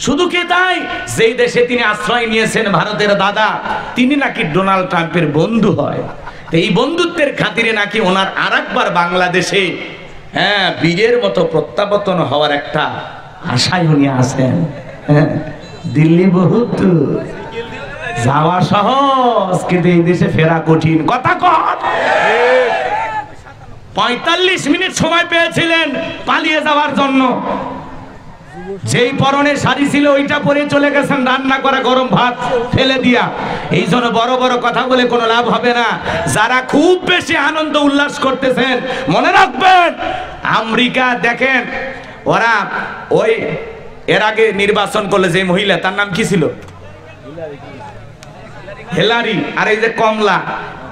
শুধু কি তাই, যেই দেশে তিনি আশ্রয় নিয়েছেন, ভারতের দাদা, তিনি নাকি ডোনাল্ড ট্রাম্পের বন্ধু হয়। এই বন্ধুত্বের খাতিরে নাকি ওনার আরেকবার বাংলাদেশে বীরের মতো প্রত্যাবর্তন হওয়ার একটা আশায় উনি আছেন। দিল্লি বহুত যাওয়া সহজ, কিন্তু এই দেশে ফেরা কঠিন। কথা কন, 45 মিনিট সময় পেয়েছিলেন পালিয়ে যাওয়ার জন্য। যেই পরনে শাড়ি ছিল ওইটা পরে চলে গেছেন রান্না করা গরম ভাত ফেলে দিয়া। এই জন্য বড় বড় কথা বলে কোনো লাভ হবে না। যারা খুব বেশি আনন্দ উল্লাস করতেছেন, মনে রাখবেন, আমেরিকা দেখেন, ওরা ওই এর আগে নির্বাচন করলে যে মহিলা, তার নাম কি ছিল? হিলারি। আর এই যে কমলা,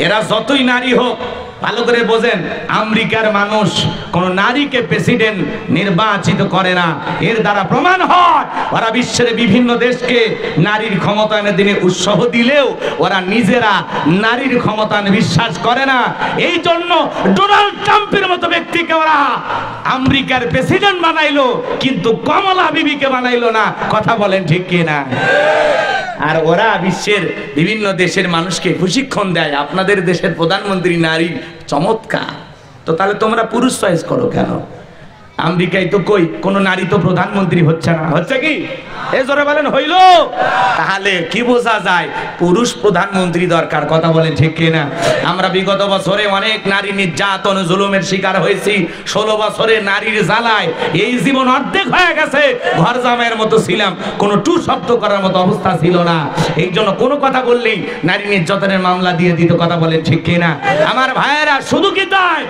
এরা যতই নারী হোক, ভালো করে বোঝেন, আমেরিকার মানুষ কোন নারীকে প্রেসিডেন্ট নির্বাচিত করে না। এর দ্বারা প্রমাণ হয় ওরা বিশ্বের বিভিন্ন দেশকে নারীর ক্ষমতায়নের দিনে উৎসাহ দিলেও ওরা নিজেরা নারীর ক্ষমতায়ন বিশ্বাস করে না। এই জন্য ডোনাল্ড ট্রাম্পের মতো ব্যক্তিকে ওরা আমেরিকার প্রেসিডেন্ট বানাইলো, কিন্তু কমলা বিবিকে বানাইলো না। কথা বলেন ঠিক কি না? আর ওরা বিশ্বের বিভিন্ন দেশের মানুষকে প্রশিক্ষণ দেয়, আপনাদের দেশের প্রধানমন্ত্রী নারী, চমৎকার। তো তাহলে তোমরা পুরুষ চয়েস করো কেন? আমেরিকায় তো কই কোন নারী তো প্রধানমন্ত্রী হচ্ছে না, হচ্ছে কি? এই জোরে বলেন হইল? তাহলে কি বোঝা যায়? পুরুষ প্রধানমন্ত্রী দরকার। কথা বলেন ঠিক কিনা? আমরা বিগত বছরে অনেক নারী নির্যাতন জুলুমের শিকার হয়েছি। 16 বছরে নারীর জ্বালায় এই জীবন অর্ধেক হয়ে গেছে। ঘর জামাইয়ের মতো ছিলাম, কোনো টু শব্দ করার মতো অবস্থা ছিল না। এই জন্য কোনো কথা বললেই নারী নির্যাতনের মামলা দিয়ে দিত। কথা বলেন ঠিক কিনা? আমার ভাইয়েরা, শুধু কি তাই,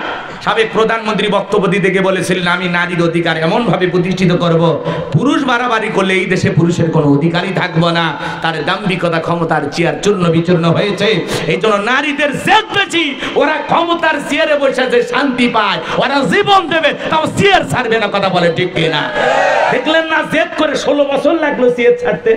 সাবেক প্রধানমন্ত্রী বক্তব্য দিতে গিয়ে বলেছিলেন, আমি নারীর অধিকার এমন ভাবে প্রতিষ্ঠিত করব, পুরুষ বাড়াবাড়ি করলে এই দেশে পুরুষের কোনো অধিকারই থাকবো না। তার দাম্ভিকতা, ক্ষমতার চেয়ার চূর্ণ বিচূর্ণ হয়েছে। এই জন্য নারীদের জেদ বেশি। ওরা ক্ষমতার চেয়ারে বসে যে শান্তি পায়, ওরা জীবন দেবে, তাও চেয়ার ছাড়বে না। কথা বলে ঠিক কিনা? দেখলেন না, জেদ করে 16 বছর লাগলো চেয়ার ছাড়তে।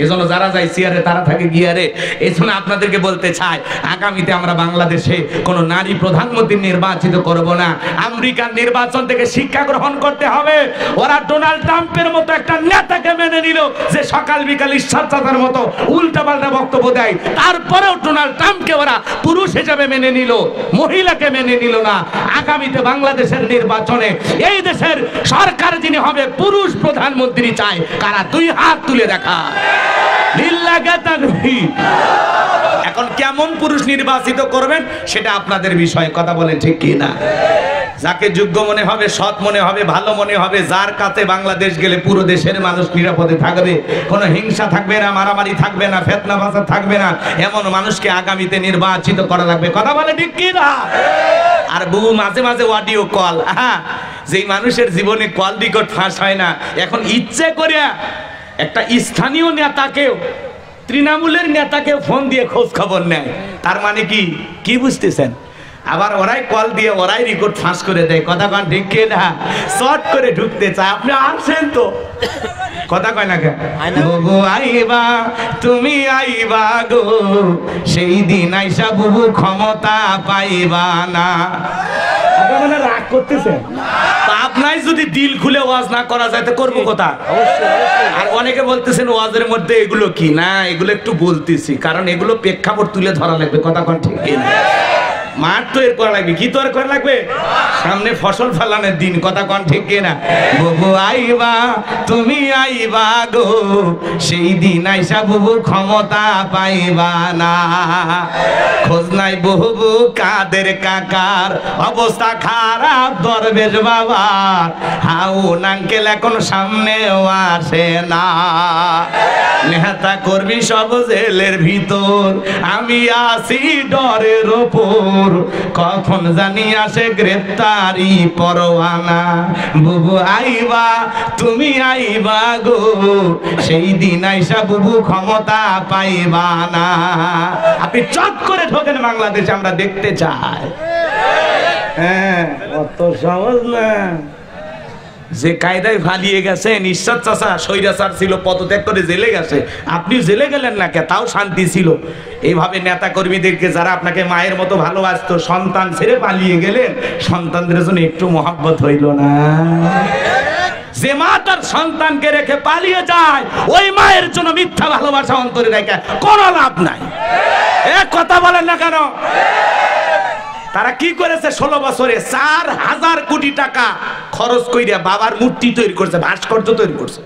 এই জন্য যারা যায় চেয়ারে তারা থাকে গিয়ারে। এই জন্য আপনাদেরকে বলতে চাই, আগামীতে আমরা বাংলাদেশে কোন নারী প্রধানমন্ত্রী নির্বাচিত করব না। আমেরিকার নির্বাচন থেকে শিক্ষা গ্রহণ করতে হবে। ওরা ডোনাল্ড ট্রাম্পের মতো একটা নেতাকে মেনে নিল, যে সকাল বিকাল ঈশ্বরচাঁদার মতো উল্টাপাল্টা বক্তব্য দেয়। তারপরেও ডোনাল্ড ট্রাম্পকে ওরা পুরুষ হিসেবে মেনে নিল, মহিলাকে মেনে নিল না। আগামীতে বাংলাদেশের নির্বাচনে এই দেশের সরকার যিনি হবে, পুরুষ প্রধানমন্ত্রী চায়। কারা? 2 হাত তুলে দেখা। এখন কেমন পুরুষ নির্বাচিত করবেন সেটা আপনাদের বিষয়। কথা বলেন ঠিক কি না? যাকে যোগ্য মনে হবে, সৎ মনে হবে, ভালো মনে হবে, যার কাছে বাংলাদেশ গেলে পুরো দেশের মানুষ নিরাপদে থাকবে, কোনো হিংসা থাকবে না, মারামারি থাকবে না, ফেতনা ফাসাদ থাকবে না, এমন মানুষকে আগামীতে নির্বাচিত করা লাগবে। কথা বলে ঠিক কি না? আর বহু মাঝে মাঝে অডিও কল, যেই মানুষের জীবনে কল রেকর্ড ফাঁস হয় না, এখন ইচ্ছে করে একটা স্থানীয় নেতাকেও তৃণমূলের নেতাকে ফোন দিয়ে খোঁজ খবর নেয়, তার মানে কি বুঝতেছেন? আবার ওরাই কল দিয়ে ওরাই রেকর্ড ফাঁস করে দেয়। কথা কন ঠিক না? শর্ট করে ঢুকতে চায়। আপনি আসেন তো, কথা কয় না কেন? বুবু আইবা তুমি আইবা গো, সেই দিন আইসা বুবু ক্ষমতা পাইবা না। আপনারা রাগ করতেছেন? আপনাই যদি দিল খুলে ওয়াজ না করা যায় তো করবো কথা। আর অনেকে বলতেছেন ওয়াজের মধ্যে এগুলো কি না, এগুলো একটু বলতেছি কারণ এগুলো প্রেক্ষাপট তুলে ধরা লাগবে। কথা কন ঠিক না? মাঠ তৈরি করা লাগবে। কি তৈরি করা লাগবে? সামনে ফসল ফলানোর দিন। কথা কন ঠিক না? বুবু আইবা তুমি আইবা গো, সেই দিন আইসা বুবু ক্ষমতা পাইবা না। খোঁজ নাই বুবু কাদের কাকার, অবস্থা খারাপ দরবেশ বাবার, হাউন আঙ্কেল এখন সামনেও আসে না। নেতা কর্মী সব জেলের ভিতর, আমি আসি ডরের ওপর, কখন জানি আসে গ্রেফতারি পরোয়ানা। বুবু আইবা তুমি আইবা গো, সেই দিন আইসা বুবু ক্ষমতা পাইবা না। আপনি চট করে ঢোকেন বাংলাদেশে, আমরা দেখতে চাই। হ্যাঁ, অত সহজ না। যে কায়দায় ভালিয়ে গেছেন, ঈশ্বর চাচা স্বৈরাচার ছিল, পদত্যাগ করে জেলে গেছে, আপনি জেলে গেলেন না কে? তাও শান্তি ছিল। এইভাবে নেতা কর্মীদেরকে যারা আপনাকে মায়ের মতো ভালোবাসতো, সন্তান ছেড়ে পালিয়ে গেলেন, সন্তানদের জন্য একটু মহব্বত হইল না? যে মা তার সন্তানকে রেখে পালিয়ে যায়, ওই মায়ের জন্য মিথ্যা ভালোবাসা অন্তরে রেখে কোনো লাভ নাই। এ কথা বলেন না কেন? তারা কি করেছে? 16 বছরে 4000 কোটি টাকা খরচ কইরা বাবার মূর্তি তৈরি করছে, ভাস্কর্য তৈরি করছে।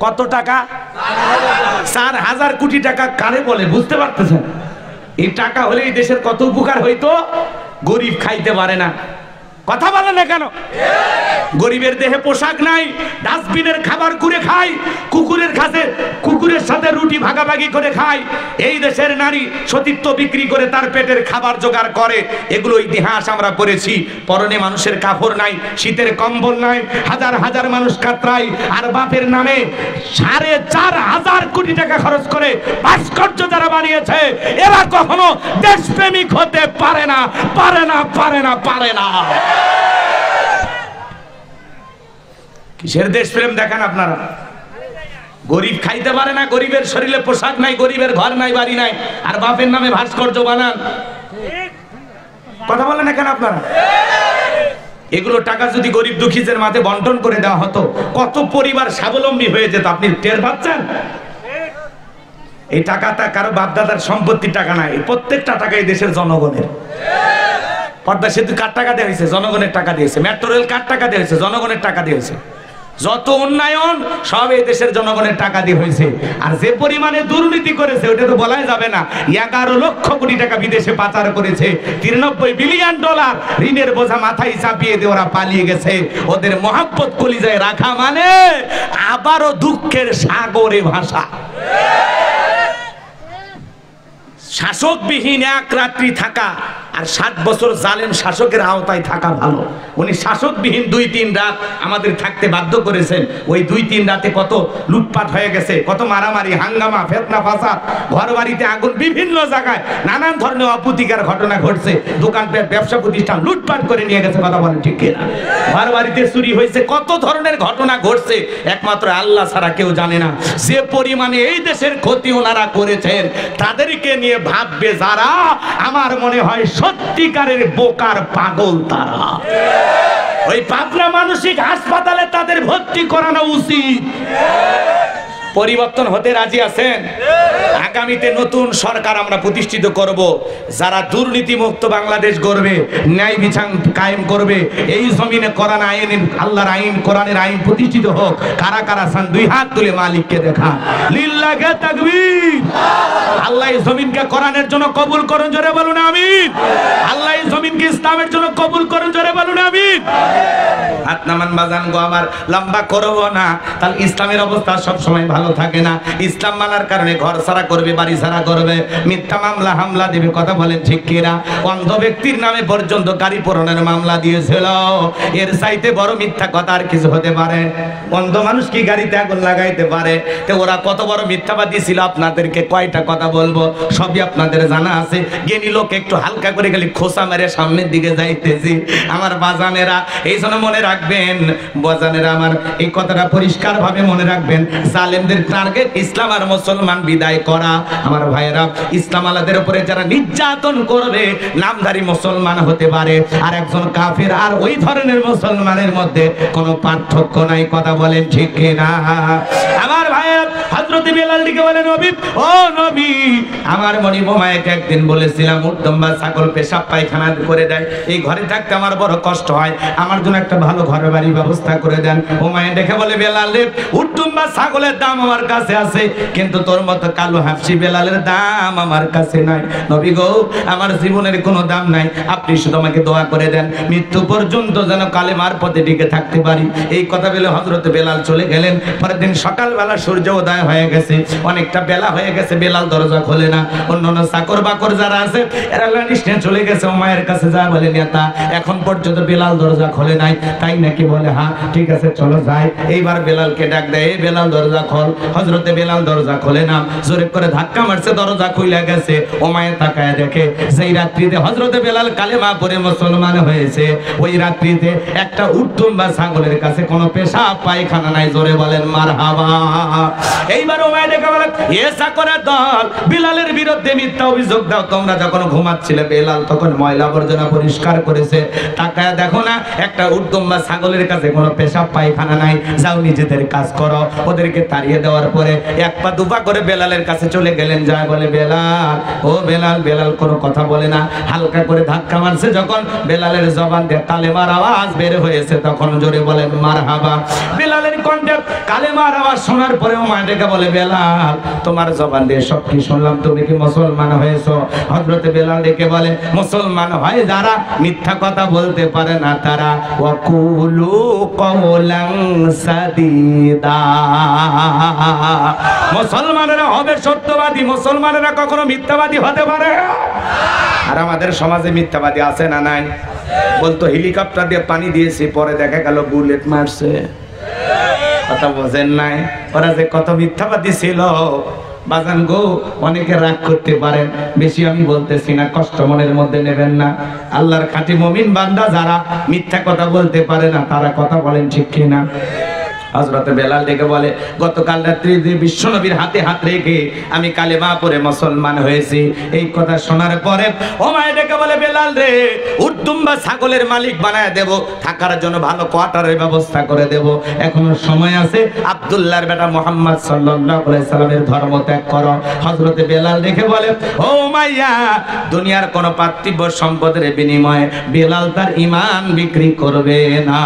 কত টাকা? 4000 কোটি টাকা। কারে বলে বুঝতে পারতেছেন? এই টাকা হলে এই দেশের কত উপকার হইতো। গরিব খাইতে পারে না। কথা বলে না কেন? গরিবের দেহে পোশাক নাই, ডাস্টবিনের খাবার কুড়ে খায়, কুকুরের সাথে রুটি ভাগাভাগি করে খায়। এই দেশের নারী সতীত্ব বিক্রি করে তার পেটের খাবার জোগাড় করে। এগুলো ইতিহাস আমরা পড়েছি। পরনে মানুষের কাপড় নাই, শীতের কম্বল নাই, হাজার হাজার মানুষ কাতরায়। আর বাপের নামে 4500 কোটি টাকা খরচ করে ভাস্কর্য যারা বানিয়েছে, এরা কখনো দেশপ্রেমিক হতে পারে না, পারে না, পারে না, পারে না। কিসের দেশপ্রেম দেখান আপনারা? গরিব খাইতে পারে না, গরিবের শরীরে পোশাক নাই, গরিবের ঘর নাই, বাড়ি নাই, আর বাপের নামে ভাস্কর্য বানান। কথা বলেন না কেন আপনারা? এগুলো টাকা যদি গরিব দুঃখীদের মাঝে বন্টন করে দেওয়া হতো, কত পরিবার স্বাবলম্বী হয়ে যেত। আপনি টের পাচ্ছেন? এই টাকাটা কারো বাপদাদার সম্পত্তির টাকা নাই, প্রত্যেকটা টাকাই দেশের জনগণের। পদ্মা সেতু কার টাকা দেওয়া হয়েছে? জনগণের টাকা দিয়েছে। মেট্রো রেল কার টাকা দেওয়া হয়েছে? জনগণের টাকা দিয়েছে। যত উন্নয়ন সব এই দেশের জনগণের টাকা দিয়ে হয়েছে। আর যে পরিমাণে দুর্নীতি করেছে ওটা তো বলাই যাবে না। 11 লক্ষ কোটি টাকা বিদেশে পাচার করেছে, 93 বিলিয়ন ডলার ঋণের বোঝা মাথায় চাপিয়ে দিয়ে ওরা পালিয়ে গেছে। ওদের মহাব্বত কলিজায় রাখা মানে আবারও দুঃখের সাগরে ভাষা। শাসকবিহীন এক রাত্রি থাকা আর 7 বছর জালেম শাসকের আওতায় থাকা ভালো। উনি শাসকবিহীন 2-3 রাত আমাদের থাকতে বাধ্য করেছেন। ওই 2-3 রাতে কত লুটপাট হয়ে গেছে, কত মারামারি, হাঙ্গামা, ফেতনা ফাসাদ, ঘর বাড়িতে আগুন, বিভিন্ন জায়গায় নানান ধরনের অপ্রীতিকর ঘটনা ঘটছে। দোকানপাট, ব্যবসা প্রতিষ্ঠান লুটপাট করে নিয়ে গেছে। কথা বলেন ঠিক কিনা? ঘর বাড়িতে চুরি হয়েছে, কত ধরনের ঘটনা ঘটছে, একমাত্র আল্লাহ ছাড়া কেউ জানে না। যে পরিমাণে এই দেশের ক্ষতি ওনারা করেছেন, তাদেরকে নিয়ে ভাববে যারা, আমার মনে হয় সত্যিকারের বোকার পাগল তারা। ওই পাবনা মানসিক হাসপাতালে তাদের ভর্তি করানো উচিত। পরিবর্তন হতে রাজি আছেন? আগামীতে নতুন সরকার আমরা প্রতিষ্ঠিত করব, যারা দুর্নীতি মুক্ত বাংলাদেশ গড়বে, ন্যায় বিচার কায়েম করবে। এই জমিনে কোরআন আইন, আল্লাহর আইন, কোরআনের আইন প্রতিষ্ঠিত হোক। কারা কারা চান 2 হাত তুলে মালিককে দেখা। লিল্লাহি তাকবীর। আল্লাহ এই জমিনকে কোরআনের জন্য কবুল করুন, জোরে বলুন আমিন। আল্লাহ এই জমিনকে ইসলামের জন্য কবুল করুন, জোরে বলুন আমিন। হাত নামান বাজান গো আমার, লম্বা করব না। তাহলে ইসলামের অবস্থা সব সময় ভালো থাকে না। ইসলাম মানার কারণে ঘর ছাড়া করবে, বাড়ি ছাড়া করবে, মিথ্যা মামলা হামলা দেবে, কথা বলেন ঠিক কিনা? অন্ধ ব্যক্তির নামে পর্যন্ত গাড়ি পোড়ানোর মামলা দিয়েছিল। এর চাইতে বড় মিথ্যা কথা আর কিছু হতে পারে? অন্ধ মানুষ কি গাড়িতে আগুন লাগাইতে পারে? তো ওরা কত বড় মিথ্যাবাদী ছিল আপনাদেরকে কয়টা কথা বলবো, সবই আপনাদের জানা আছে। জ্ঞানী লোক একটু হালকা করে গেলে খোসা মেরে সামনের দিকে যাইতেছি। আমার বাজানেরা এই জন্য মনে রাখবেন, বাজানেরা আমার এই কথাটা পরিষ্কার ভাবে মনে রাখবেন, জালেমদের টার্গেট ইসলাম আর মুসলমান বিদায় করা। আমার ভাইয়েরা, ইসলাম আলাদের উপরে যারা নির্যাতন করবে, নামধারী মুসলমান হতে পারে আর একজন কাফের, আর ওই ধরনের মুসলমানের মধ্যে কোনো পার্থক্য নাই, কথা বলেন ঠিক কিনা? আমার ভাইয়েরা, হযরত বেলাল দিকে বলেন, নবী ও নবী, আমার মনি বোমায়কে একদিন বলেছিলাম উত্তম বা ছাগল পেশাব পায়খানা করে দেয়, এই ঘরে থাকতে আমার বড় কষ্ট হয়, আমার জন্য একটা ভালো ঘর বাড়ির ব্যবস্থা করে দেন। বোমায় দেখে বলে, বেলাল রে, উত্তম বা ছাগলের দাম আমার কাছে আছে, কিন্তু তোর মতো কালো হাফসি বেলালের দাম আমার কাছে নাই। নবী গো, আমার জীবনের কোনো দাম নাই, আপনি শুধু আমাকে দোয়া করে দেন, মৃত্যু পর্যন্ত যেন কালেমার পথে টিকে থাকতে পারি। এই কথা বলে হযরত বেলাল চলে গেলেন। পরের দিন সকালবেলা সূর্য উদয় হয়ে গেছে, অনেকটা বেলা হয়ে গেছে, বেলাল দরজা খোলে না। অন্যান্য চাকর বাকর যারা আছে এরা নিশ্চয় চলে গেছে। মায়ের কাছে যা বলে, নেতা এখন পর্যন্ত বেলাল দরজা খোলে নাই, তাই নাকি? বলে হ্যাঁ, ঠিক আছে চলো যাই। এইবার বেলালকে ডাক দেয়, এই বেলাল দরজা খোল। হযরতে বেলাল দরজা খোলে না, জোরে করে ধাক্কা মারছে, দরজা খুলে গেছে। ও মায়ের তাকায় দেখে, সেই রাত্রিতে হযরতে বেলাল কালেমা পড়ে মুসলমান হয়েছে, ওই রাত্রিতে একটা উট্টুম বা ছাগলের কাছে কোনো পেশাব পায়খানা নাই, জোরে বলেন মারহাবা। এইবার ও মায়ের দেখে বলে, এ চাকরের দল, বেলালের বিরুদ্ধে মিথ্যা অভিযোগ দাও। তোমরা যখন ঘুমাচ্ছিলে বেলাল তখন ময়লা আবর্জনা পরিষ্কার করেছে, তাকায় দেখো না একটা উট্টুম বা ছাগলের কাছে কোনো পেশাব পায়খানা নাই, যাও নিজেদের কাজ করো। ওদেরকে তাড়িয়ে দেওয়ার পরে এক পা দুপা করে বেলালের কাছে চলে গেলেন, যায় বলে, বেলাল ও বেলাল। বেলাল কোনো কথা বলে না, হালকা করে ধাক্কা মারছে। যখন বেলালের জবান দিয়ে কালেমার আওয়াজ বের হয়েছে, তখন জোরে বলেন মারহাবা। বেলালের কণ্ঠে কালেমার আওয়াজ শোনার পরে ও মায়েরকে বলে, বেলাল তোমার জবান দিয়ে সব কি শুনলাম, তুমি কি মুসলমান হয়েছো? হযরতে বেলাল ডেকে বলে, মুসলমান হয় যারা মিথ্যা কথা বলতে পারে না তারা, ওয়াকুলু কওলান সাদীদা। মুসলমানেরা হবে সত্যবাদী, মুসলমানেরা কখনো মিথ্যাবাদী হতে পারে। আর আমাদের সমাজে মিথ্যাবাদী আছে না নাই? বলতো হেলিকপ্টার দিয়ে পানি দিয়েছি, পরে দেখা গেল বুলেট মারছে। কথা বোঝেন নাই? ওরা যে কত মিথ্যাবাদী ছিল। বাজান গো, অনেকে রাগ করতে পারেন, বেশি আমি বলতেছি না, কষ্ট মনের মধ্যে নেবেন না। আল্লাহর খাঁটি মুমিন বান্দা যারা মিথ্যা কথা বলতে পারে না, তারা কথা বলেন ঠিক কিনা? হযরতে বেলাল ডেকে বলে, গতকাল রাত্রি যে বিশ্বনবীর হাতে হাত রেখে আমি কালেমা পড়ে মুসলমান হয়েছি। এই কথা শোনার পরে ও মায়ে ডেকে বলে, বেলাল রে, উট্টুম বা ছাগলের মালিক বানায় দেব, থাকার জন্য ভালো কোয়ার্টারের ব্যবস্থা করে দেব, এখনো সময় আছে। আব্দুল্লাহর বেটা মুহাম্মদ সাল্লাল্লাহু আলাইহি সাল্লামের ধর্ম ত্যাগ করো। হযরতে বেলাল দেখে বলে, ও মাইয়া, দুনিয়ার কোন পার্থিব সম্পদের বিনিময়ে বেলাল তার ঈমান বিক্রি করবে না।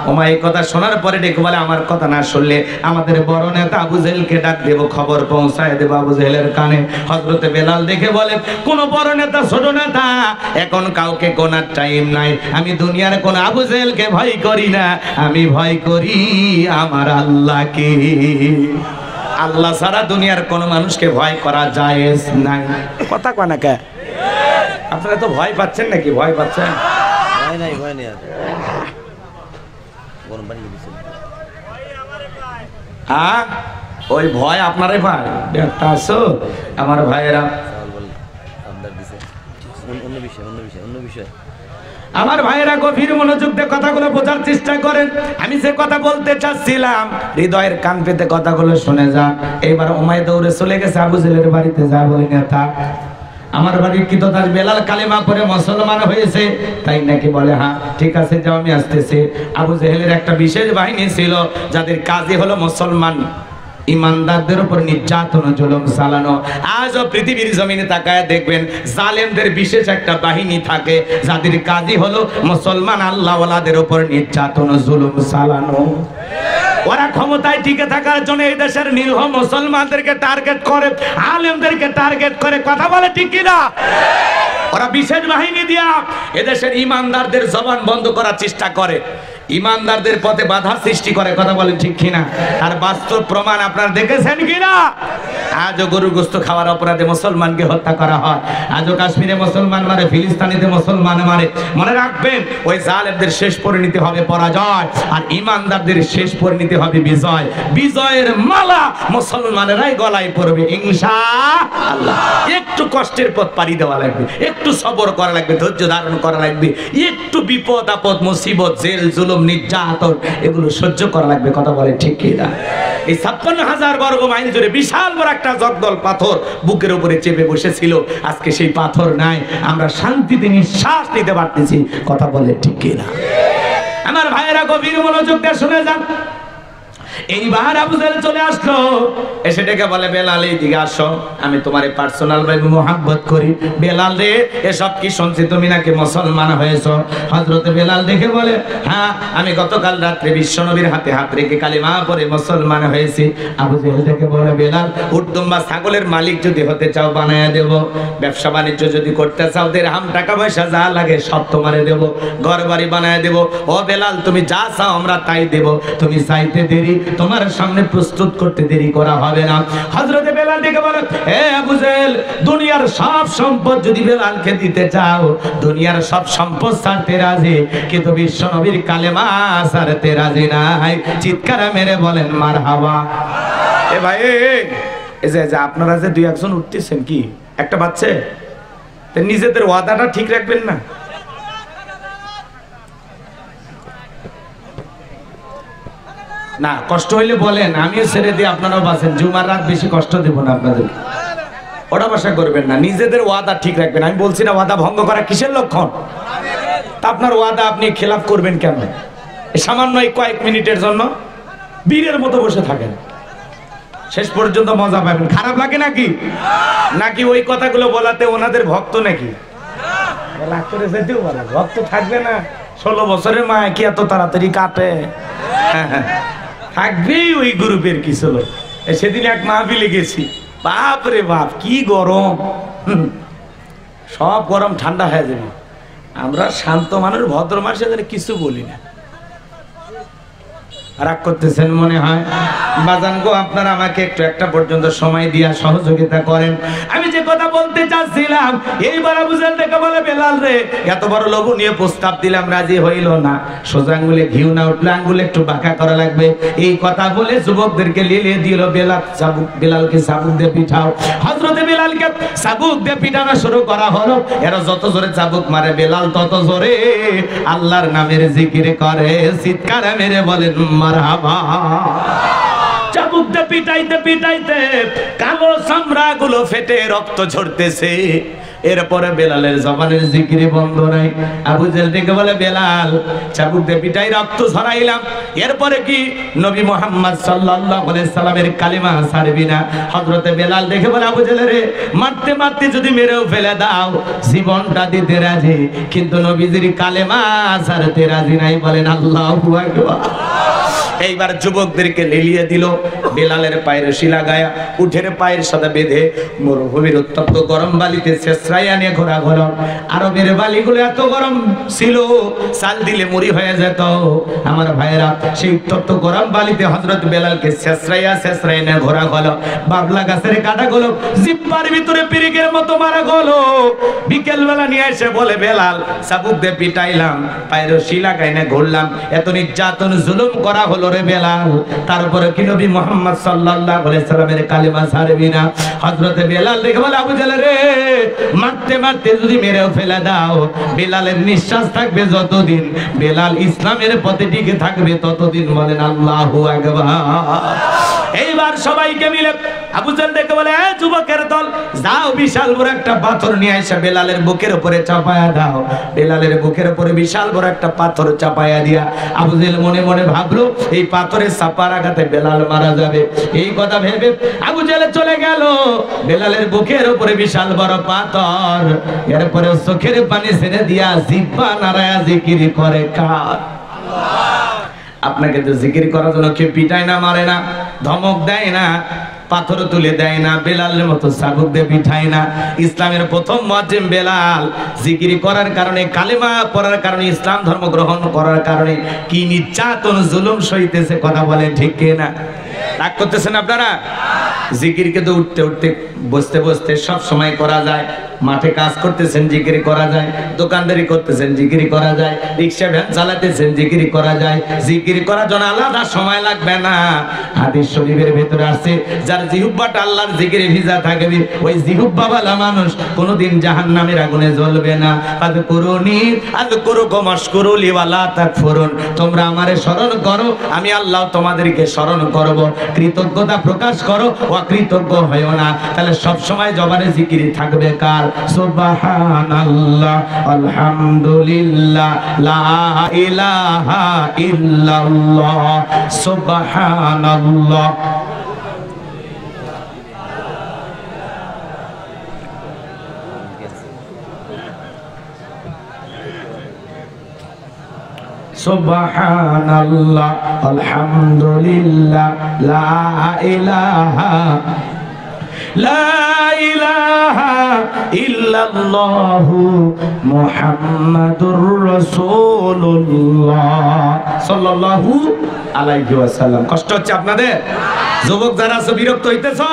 ও মা এই কথা শোনার পরে ডেকে বলে, আমার কথা না শুনলে আমাদের বড় নেতা আবু জেহেলকে ডাক দেব, খবর পৌঁছায় দেব আবু জেহেলের কানে। হযরতে বেলাল দেখে বলে, কোন বড় নেতা ছোট নেতা, এখন কাউকে কোনার টাইম নাই। আমি দুনিয়ার কোন আবু জেহেলকে ভয় করি না, আমি ভয় করি আমার আল্লাহকে। আল্লাহ ছাড়া দুনিয়ার কোন মানুষকে ভয় করা জায়েজ নাই। কথা কয় না কে? আপনারা তো ভয় পাচ্ছেন নাকি? ভয় পাচ্ছেন? ভয় নাই, ভয় নেই। গরম পানি দিছেন। ওই ভয় আপনারই ভাই একটা আসো আমার ভাইয়েরা, আমার ভাইয়েরা গভীর মনোযোগ দিয়ে কথাগুলো বোঝার চেষ্টা করেন। আমি যে কথা বলতে চাচ্ছিলাম হৃদয়ের কান পেতে কথাগুলো শুনে যান। এইবার উমাইয়া দৌড়ে চলে গেছে আবু জেহেলের বাড়িতে, যা বলি নেতা আমার বাড়ির কি তোর বেলাল কালেমা পড়ে মুসলমান হয়েছে, তাই নাকি? বলে হ্যাঁ, ঠিক আছে যাও, আমি আসতেছি। আবু জেহেলের একটা বিশেষ বাহিনী ছিল যাদের কাজই হলো মুসলমান ইমানদারদের উপর নির্যাতন জুলুম চালানো। আজও পৃথিবীর জমিনে তাকায় দেখবেন জালেমদের বিশেষ একটা বাহিনী থাকে যাদের কাজই হলো মুসলমান আল্লাহওয়ালাদের উপর নির্যাতন জুলুম চালানো। ওরা ক্ষমতায় টিকে থাকার জন্য এই দেশের নিরীহ মুসলমানদেরকে টার্গেট করে, আলেমদেরকে টার্গেট করে। কথা বলে ঠিক কিনা? ওরা বিশেষ বাহিনী দিয়া এদেশের ইমানদারদের জবান বন্ধ করার চেষ্টা করে। ইমানদারদের পথে বাধা সৃষ্টি করে, কথা বলেন ঠিক কিনা? আর বাস্তব প্রমাণ আপনারা দেখেছেন কিনা? আজও গরু গোস্ত খাওয়ার অপরাধে মুসলমানকে হত্যা করা হয়, আজও কাশ্মীরে মুসলমান মারে, ফিলিস্তিনিতে মুসলমান মারে। মনে রাখবেন, ওই জালেমদের শেষ পরিণতি হবে পরাজয়, আর ইমানদারদের শেষ পরিণতি হবে বিজয়। বিজয়ের মালা মুসলমানেরাই গলায় পড়বে ইনশাআল্লাহ। একটু কষ্টের পথ পাড়ি দেওয়া লাগবে, একটু সবর করা লাগবে, ধৈর্য ধারণ করা লাগবে, একটু বিপদ আপদ মুসিবত জেল জুলুম নির্যাতন এগুলো সহ্য করা লাগবে, কথা বলে ঠিক কিনা? এই ৫৬,০০০ বর্গ মাইল জুড়ে বিশাল বড় একটা জগদল পাথর বুকের উপরে চেপে বসেছিল, আজকে সেই পাথর নাই, আমরা শান্তিতে নিঃশ্বাস নিতে পারতেছি, কথা বলে ঠিক কিনা? আমার ভাইয়েরা গভীর মনোযোগ দিয়ে শুনে যান। এইবার আবু জাহেল চলে আসলো, এসে ডেকে বলে, বেলাল এইদিকে আসো, আমি তোমার পার্সোনাল ভাবে মোহাব্বত করি। বেলাল রে, এসব কি শুনছি তুমি নাকি মুসলমান হয়েছো? হযরতে বেলাল দেখে বলে, হ্যাঁ, আমি গতকাল রাত্রে বিশ্বনবীর হাতে হাত রেখে কালিমা পড়ে মুসলমান হয়েছি। আবু জাহেল দেখে বলে, বেলাল, উট দুম্বা ছাগলের মালিক যদি হতে চাও বানায়া দেব, ব্যবসা বাণিজ্য যদি করতে চাও, দিরহাম টাকা পয়সা যা লাগে সব তোমারে দেব, ঘর বাড়ি বানায়া দেব। ও বেলাল, তুমি যা চাও আমরা তাই দেব, তুমি চাইতে দেরি, তোমার সামনে প্রস্তুত করতে দেরি করা হবে না। হযরতে বেলাল ডেকে বলে, হে আবু জাহেল, দুনিয়ার সব সম্পদ যদি বেলালকে দিতে চাও, দুনিয়ার সব সম্পদ ছাড়তে রাজি, কিন্তু বিশ্বনবীর কালেমা ছাড়তে রাজি নাই। চিৎকার মেরে বলেন মারহাবা। এ ভাই, এই যে আপনারা যে দুই একজন উঠতেছেন, কি একটা বাচ্চা, নিজেদের ওয়াদাটা ঠিক রাখবেন না? না, কষ্ট হইলে বলেন, আমিও ছেড়ে দিয়ে আপনারাও বাঁচেন, জুমার রাত বেশি কষ্ট দেব না আপনাদের। ওটা বাসা করবেন না, নিজেদের ওয়াদা ঠিক রাখবেন। আমি বলছি না ওয়াদা ভঙ্গ করা কিসের লক্ষণ? তা আপনার ওয়াদা আপনি খেলাফ করবেন কেন? সামান্য এই কয়েক মিনিটের জন্য বীরের মতো বসে থাকেন, শেষ পর্যন্ত মজা পাবেন। খারাপ লাগে নাকি? নাকি ওই কথাগুলো বলাতে ওনাদের ভক্ত নাকি? রাগ করে যেতেও পারে, ভক্ত থাকবে না। 16 বছরের মা কি এত তাড়াতাড়ি কাটে? থাকবেই ওই গ্রুপের কিছু লোক। সেদিন এক মাহফিলে গেছি, বাপ রে বাপ, কি গরম! সব গরম ঠান্ডা হয়ে যাবে। আমরা শান্ত মানুষ, ভদ্র মানুষ, কিছু বলি না। রাগ করতেছেন মনে হয়? বাজান গো, আপনারা আমাকে একটু একটা পর্যন্ত সময় দিয়া সহযোগিতা করেন। আমি যে কথা বলতে চাচ্ছিলাম, এইবার আবু জাহেল দেখে বলে, বেলাল রে, এত বড় লোভনীয় প্রস্তাব দিলাম, রাজি হইল না। সোজা আঙ্গুলে ঘিউ না উঠলে আঙ্গুলে একটু বাঁকা করা লাগবে। এই কথা বলে যুবকদেরকে লিলিয়ে দিল, বেলালকে চাবুক দিয়ে পিঠাও। হযরতে বেলালকে চাবুক দিয়ে পিঠানো শুরু করা হলো। এরা যত জোরে চাবুক মারে, বেলাল তত জোরে আল্লাহর নামের জিকির করে। চিৎকার মেরে বলেন মারহাবা। চাবুক দিয়ে পিটাইতে পিটাইতে কালো চামড়া গুলো ফেটে রক্ত ঝরতেছে। এরপরে বেলালের জবানের জিকিরে বন্ধ নাই। আবু জাহেল ডেকে বলে, বেলাল, চাবুক দিয়ে পিটাই রক্ত ঝরাইলাম, এরপরে কি নবী মুহাম্মদ সাল্লাল্লাহু আলাইহি সাল্লামের কালিমা ছাড়বি না? হযরতে বেলাল দেখে বলে, আবু জাহেল রে, মারতে মারতে যদি মেরেও ফেলে দাও, জীবনটা দিতে রাজি, কিন্তু নবীজির কালেমা ছাড়তে রাজি নাই। বলেন আল্লাহু আকবার। এইবার যুবকদেরকে লিলিয়ে দিল, বেলালের পায়ের শিলা গায়া উঠের পায়ের সাথে বেঁধে মরুভূমির উত্তপ্ত গরম বালিতে শেষরাইয়া নিয়ে ঘোরা ঘোরা। আরবের বালিগুলো এত গরম ছিল, চাল দিলে মুড়ি হয়ে যেত। আমার ভাইয়েরা, সেই উত্তপ্ত গরম বালিতে হযরত বেলালকে শেষরাইয়া নিয়ে ঘোরা হলো। বাবলা গাছের কাঁটাগুলো জিব্বার ভিতরে পিরিকের মতো মারা গেলো। বিকেল বেলা নিয়ে এসে বলে, বেলাল, চাবুক দিয়ে পিটাইলাম, পায়ের শিলা গাইনে ঘুরলাম, এত নির্যাতন জুলুম করা হলো রে বেলাল, তারপরে কি নবী মুহাম্মদ সাল্লাল্লাহু আলাইহি সাল্লামের কালেমা ছাড়বি না? হযরতে বেলাল দেখে বলে, আবু জাহেল রে, মারতে মারতে যদি মেরেও ফেলে দাও, বেলালের নিঃশ্বাস থাকবে যতদিন, বেলাল ইসলামের পথে টিকে থাকবে ততদিন। বলেন আল্লাহু আকবার। এইবার সবাইকে মিলে আবু জাহেল দেখে বলে, যুবকের দল, যাও বিশাল বড় একটা পাথর নিয়ে এসে বেলালের বুকের উপরে চাপায়া দাও। বেলালের বুকের উপরে বিশাল বড় একটা পাথর চাপায়া দিয়া আবু জাহেল মনে মনে ভাবলো, এই পাথরের চাপার আঘাতে বেলাল মারা যাবে। এই কথা ভেবে আবু জাহেল চলে গেল। বেলালের বুকের উপরে বিশাল বড় পাথর, এরপরে চোখের পানি ছেড়ে দিয়া জিহ্বা নাড়ায়া জিকির করে কার? আপনাকে তো জিকির করার জন্য কেউ পিটায় না, মারে না, ধমক দেয় না, পাথর তুলে দেয় না, বেলালের মতো চাবুক দিয়ে পিঠায় না। ইসলামের প্রথম মুয়াজ্জিন বেলাল জিকির করার কারণে, কালেমা পড়ার কারণে, ইসলাম ধর্ম গ্রহণ করার কারণে কি নির্যাতন জুলুম সইতেছে, কথা বলেন ঠিক কিনা? রাগ করতেছেন আপনারা? জিকিরকে তো উঠতে উঠতে বসতে বসতে সব সময় করা যায়। মাঠে কাজ করতেছেন জিকির করা যায়, দোকানদারি করতেছেন জিকির করা যায়, রিক্সা ভ্যান চালাতেছেন জিকির করা যায়। জিকির করার জন্য আলাদা সময় লাগবে না। হাদিস শরীফের ভিতরে আছে, যার জিহ্বাটা আল্লাহর জিকিরে ভিজা থাকবে ওই জিহ্বাওয়ালা মানুষ কোনোদিন জাহান্নামের আগুনে জ্বলবে না। আযকুরুনি আযকুরুকুম ওয়াশকুরুলি ওয়ালা তাকফুরুন। তোমরা আমারে স্মরণ করো, আমি আল্লাহ তোমাদেরকে স্মরণ করব। কৃতজ্ঞতা প্রকাশ করো, অকৃতজ্ঞ হয়ো না। তাহলে সব সময় জবানে জিকির থাকবে কার? সুবহানাল্লাহ, আলহামদুলিল্লাহ, লা ইলাহা ইল্লাল্লাহ, সুবহানাল্লাহ। সুবহানাল্লাহ, আলহামদুলিল্লাহ, লা ইলাহা ইল্লাল্লাহু মুহাম্মাদুর রাসূলুল্লাহ সাল্লাল্লাহু আলাইহি ওয়াসাল্লাম। কষ্ট হচ্ছে আপনাদের? যুবক যারা আছো বিরক্ত হইতেছো?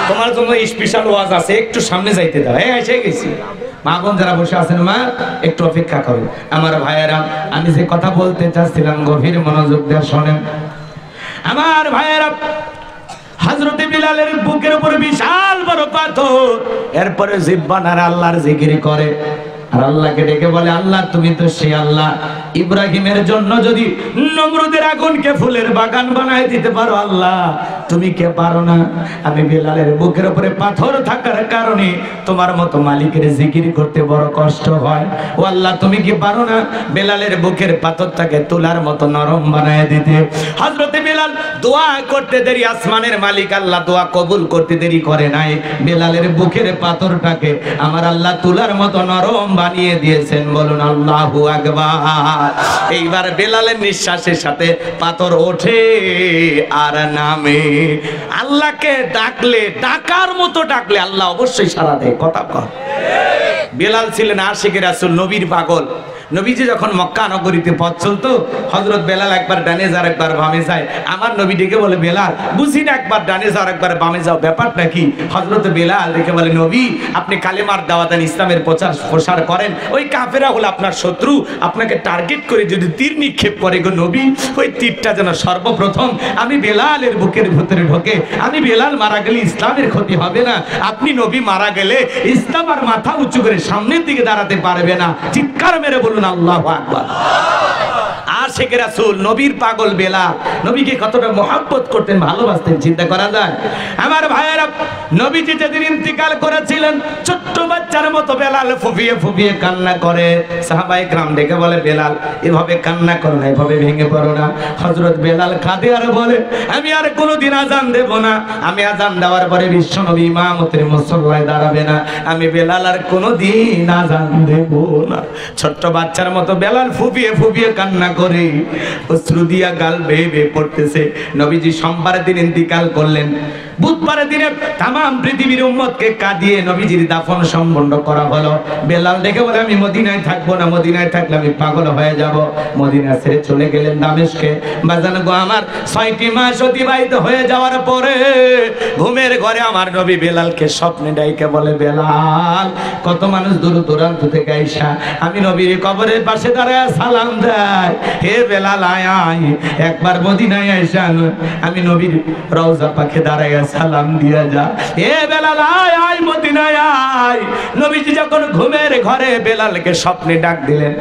তোমার জন্য স্পেশাল ওয়াজ আছে, একটু সামনে যাইতে দাও। এসে গেছি। মা বোন যারা বসে আছেন, মা একটু অপেক্ষা করুন। আমার ভাইয়েরা, আমি যে কথা বলতে চাচ্ছিলাম গভীর মনোযোগ দিয়ে শোনেন। আমার ভাইয়েরা, হযরতে বিলালের বুকের উপরে বিশাল বড় পাথর, এরপরে জিহ্বা নাড়া আল্লাহর জিকির করে আর আল্লাহকে ডেকে বলে, আল্লাহ তুমি তো সেই আল্লাহ, ইব্রাহিমের জন্য যদি নমরুদের আগুনকে ফুলের বাগান বানায় দিতে পারো, আল্লাহ তুমি কে পারো না? আমি বিলালের বুকের উপরে পাথর থাকার কারণে তোমার মতো মালিকের জিকির করতে বড় কষ্ট হয়। ও আল্লাহ তুমি কি পারো না বিলালের বুকের পাথরটাকে তুলার মতো নরম বানায় দিতে? হযরতে বিলাল দোয়া করতে দেরি, আসমানের মালিক আল্লাহ দোয়া কবুল করতে দেরি করে নাই। বিলালের বুকের পাথরটাকে আমার আল্লাহ তুলার মতো নরম বানিয়ে দিয়েছেন। বলুন আল্লাহু আকবার। এইবার বেলালের নিঃশ্বাসের সাথে পাথর ওঠে আর নামে। আল্লাহকে ডাকলে, ডাকার মতো ডাকলে আল্লাহ অবশ্যই সাড়া দেয়। কথা কর। বেলাল ছিলেন আশিকের রাসূল, নবীর পাগল। নবীজি যখন মক্কা নগরীতে পথ চলতো, হযরত বেলাল একবার ডানে যাও একবার বামে যায়। আমার নবী ডেকে বলে, বেলাল বুঝি না, একবার ডানে যাও একবার বামে যাও, ব্যাপারটা কি? হযরত বেলাল ডেকে বলে, নবী আপনি কালেমার দাওয়াত দেন, ইসলামের প্রচার করেন, ওই কাফেরা হলো আপনার শত্রু, আপনাকে টার্গেট করে যদি তীর নিক্ষেপ করে গো নবী, ওই তীরটা যেন সর্বপ্রথম আমি বেলালের বুকের ভিতরে ঢোকে। আমি বেলাল মারা গেলে ইসলামের ক্ষতি হবে না, আপনি নবী মারা গেলে ইসলাম আর মাথা উঁচু করে সামনের দিকে দাঁড়াতে পারবে না। চিৎকার মেরে বলুন আল্লাহু আকবার। আশিক রাসূল, নবীর পাগল বেলাল, নবীকে কতটা মহব্বত করতেন, ভালোবাসতেন, চিন্তা করা যায়? আমার ভাইয়েরা, নবীজি যেদিন ইন্তিকাল করেছিলেন, ছোট্ট বাচ্চার মতো বেলাল ফুপিয়ে ফুপিয়ে কান্না করে। সাহাবায়ে কেরাম ডেকে বলে, বেলাল এভাবে কান্না করো না, এভাবে ভেঙে পড়ো না। হযরত বেলাল কাঁদে আর বলে, আমি আর কোনোদিন আযান দেব না। আমি আযান দেওয়ার পরে বিশ্ব নবী ইমামতের মুসল্লায় দাঁড়াবে না, আমি বেলাল আর কোনোদিন আযান দেব না। ছোট্ট বাচ্চার মতো বেলাল ফুপিয়ে ফুপিয়ে কান্না করে, অশ্রু দিয়া গাল বেয়ে বেয়ে পড়তেছে। নবীজি সোমবারের দিন ইন্তিকাল করলেন, বুধবারের দিনে তামাম পৃথিবীর উম্মতকে কাঁদিয়ে নবীজির দাফন সম্পন্ন করা হলো। বেলাল ডেকে বলে, আমি মদিনায় থাকবো না, মদিনায় থাকলে আমি পাগল হয়ে যাব। মদিনা ছেড়ে চলে গেলেন দামেস্কে। বাজান গো আমার, 6টি মাস অতিবাহিত হয়ে যাওয়ার পরে ঘুমের ঘরে আমার নবী বেলালকে স্বপ্নে ডাইকে বলে, বেলাল কত মানুষ দূর দূরান্ত থেকে আইসা আমি নবীর কবরের পাশে দাঁড়ায় সালাম দেয়, হে বেলাল আয় আয় একবার মদিনায় আইসা আমি নবীর রওজা পাখে দাঁড়ায় সালাম দিয়া যা। হে বেলাল আয় আয় মদিনায় আয়। নবীজি যখন ঘুমের ঘরে বেলালকে স্বপ্নে ডাক দিলেন,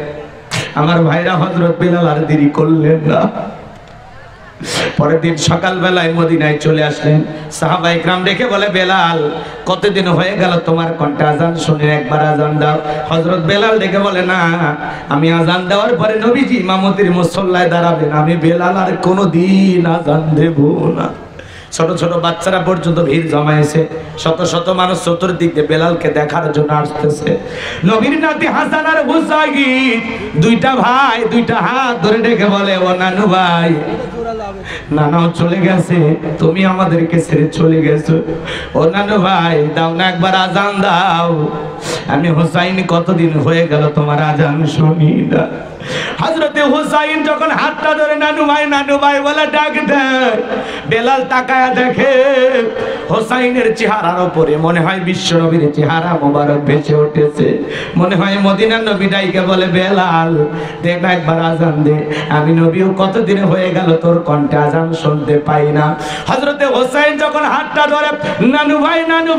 আমার ভাইরা হযরত বেলাল আর দেরি করলেন না। পরের দিন সকালবেলায় মদিনায় চলে আসলেন। সাহাবায়ে কেরাম ডেকে বলে, বেলাল কতদিন হয়ে গেল তোমার কণ্ঠে আজান শুনে, একবার আজান দাও। হযরত বেলাল ডেকে বলে, না আমি আজান দেওয়ার পরে নবীজি ইমামতির মুসল্লায় দাঁড়াবেন, আমি বেলাল আর কোনোদিন আজান দেব না। ছোট ছোট বাচ্চারা পর্যন্ত ভিড় জমায়েছে, শত শত মানুষ চতুর্দিক দিয়ে বেলালকে দেখার জন্য আসতেছে। নবীর নাতি হাসান আর হুসাইন, দুইটা ভাই দুইটা হাত ধরে ডেকে বলে, ও নানু ভাই নানাও চলে গেছে, তুমি আমাদেরকে ছেড়ে চলে গেছো। ও নানু ভাই দাও না একবার আজান দাও। আমি হুসাইন কতদিন হয়ে গেল তোমার আজান শুনি না। হযরতে হুসাইন যখন হাতটা ধরে নানু ভাই বলে ডাক দেয়, বেলাল তাকায়া দেখে হুসাইনের চেহারার উপরে মনে হয় বিশ্ব নবীর চেহারা মোবারক ভেসে উঠেছে। মনে হয় মদিনার নবী ডাইকে বলে, বেলাল দেখ না একবার আজান দে, আমি নবীও কতদিন হয়ে গেল তোর কণ্ঠে আজান শুনতে পাই না। হযরতে হুসাইন যখন হাতটা ধরে নানু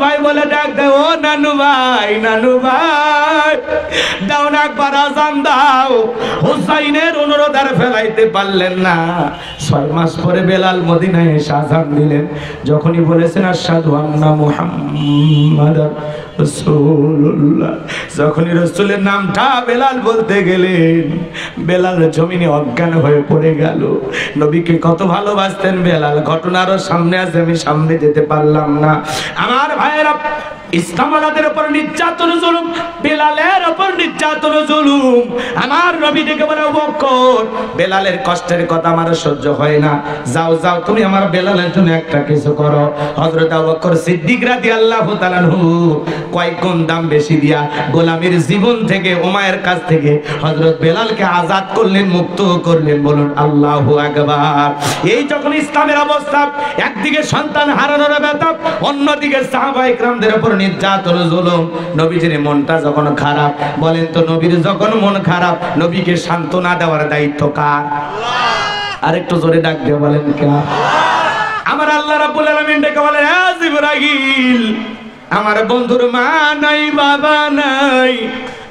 ভাই বলে ডাক দেয়, ও নানু ভাই দাও না একবার আজান দাও। হুসাইনের অনুরোধ আর ফেলাইতে পারলেন না। 6 মাস পরে বেলাল মদিনায় এসে আযান দিলেন। যখনই বলেছেন আশহাদু আন্না মুহাম্মাদার রাসূলুল্লাহ, যখনই রাসূলের নামটা বেলাল বলতে গেলেন, বেলাল জমিনে অজ্ঞান হয়ে পড়ে গেল। নবীকে কত ভালোবাসতেন বেলাল, ঘটনা আরো সামনে আছে, আমি সামনে যেতে পারলাম না। আমার ভাইয়েরা, ইসলামাবাদের উপর নির্যাতন জুলুম, বেলালের উপর নির্যাতন জুলুম। আমার নবী ডেকে বলে, আবু বকর বেলালের কষ্টের কথা আমার সহ্য হয় না, যাও তুমি আমার বেলালের জন্য একটা কিছু করো। হযরত আবু বকর সিদ্দিক রাদিয়াল্লাহু তাআলা আনহু কয়েক গুণ দাম বেশি দিয়া গোলামীর জীবন থেকে, উমায়ের কাছ থেকে হযরত বেলালকে আজাদ করলেন, মুক্ত করলেন। বলুন আল্লাহু আকবার। এই যখন ইসলামের অবস্থা, একদিকে সন্তান হারানোর ব্যথা, অন্যদিকে সাহাবায়ে কিরামদের উপর নির্যাতন জুলুম, নবীজির মনটা যখন খারাপ, বলেন তো নবীর যখন মন খারাপ, নবীকে সান্ত্বনা দেওয়ার দায়িত্ব কার? আরেকটু জোরে ডাক দিয়ে বলেন কার? আমার আল্লাহ রাব্বুল আলামিন ডেকে বলেন, হে জিবরাইল, আমার বন্ধুর মা নাই, বাবা নাই,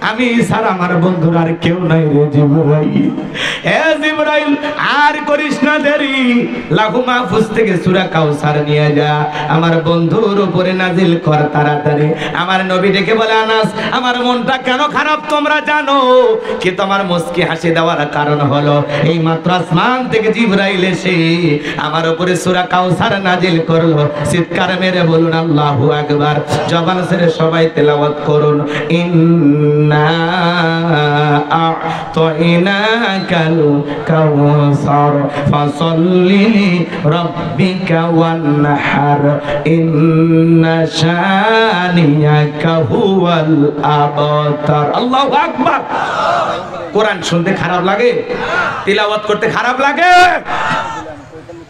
আমি ছাড়া আমার বন্ধুর আর কেউ নাই রে জিবরাইল। হে জিবরাইল, আর করিস না দেরি, লাহু মাহফুজ থেকে সূরা কাউসার নিয়ে যা, আমার বন্ধুর উপরে নাজিল কর তাড়াতাড়ি। আমার নবী ডেকে বলে, আনাস, আমার মনটা কেন খারাপ তোমরা জানো কি? তোমার মুস্কি হাসি দেওয়ার কারণ হলো এই মাত্র আসমান থেকে জিবরাইল এসে আমার উপরে সূরা কাউসার নাজিল করলো। চিৎকার মেরে বলুন আল্লাহু আকবার। জবান ছেড়ে সবাই তেলাওয়াত করুন, ইন্না আ'তাইনাকাল কাউসার ফাসাল্লি লিরাব্বিকা ওয়ানহার ইন্না শানিয়াকা হুয়াল আবতার। আল্লাহু আকবার। কোরআন শুনতে খারাপ লাগে? তিলাওয়াত করতে খারাপ লাগে?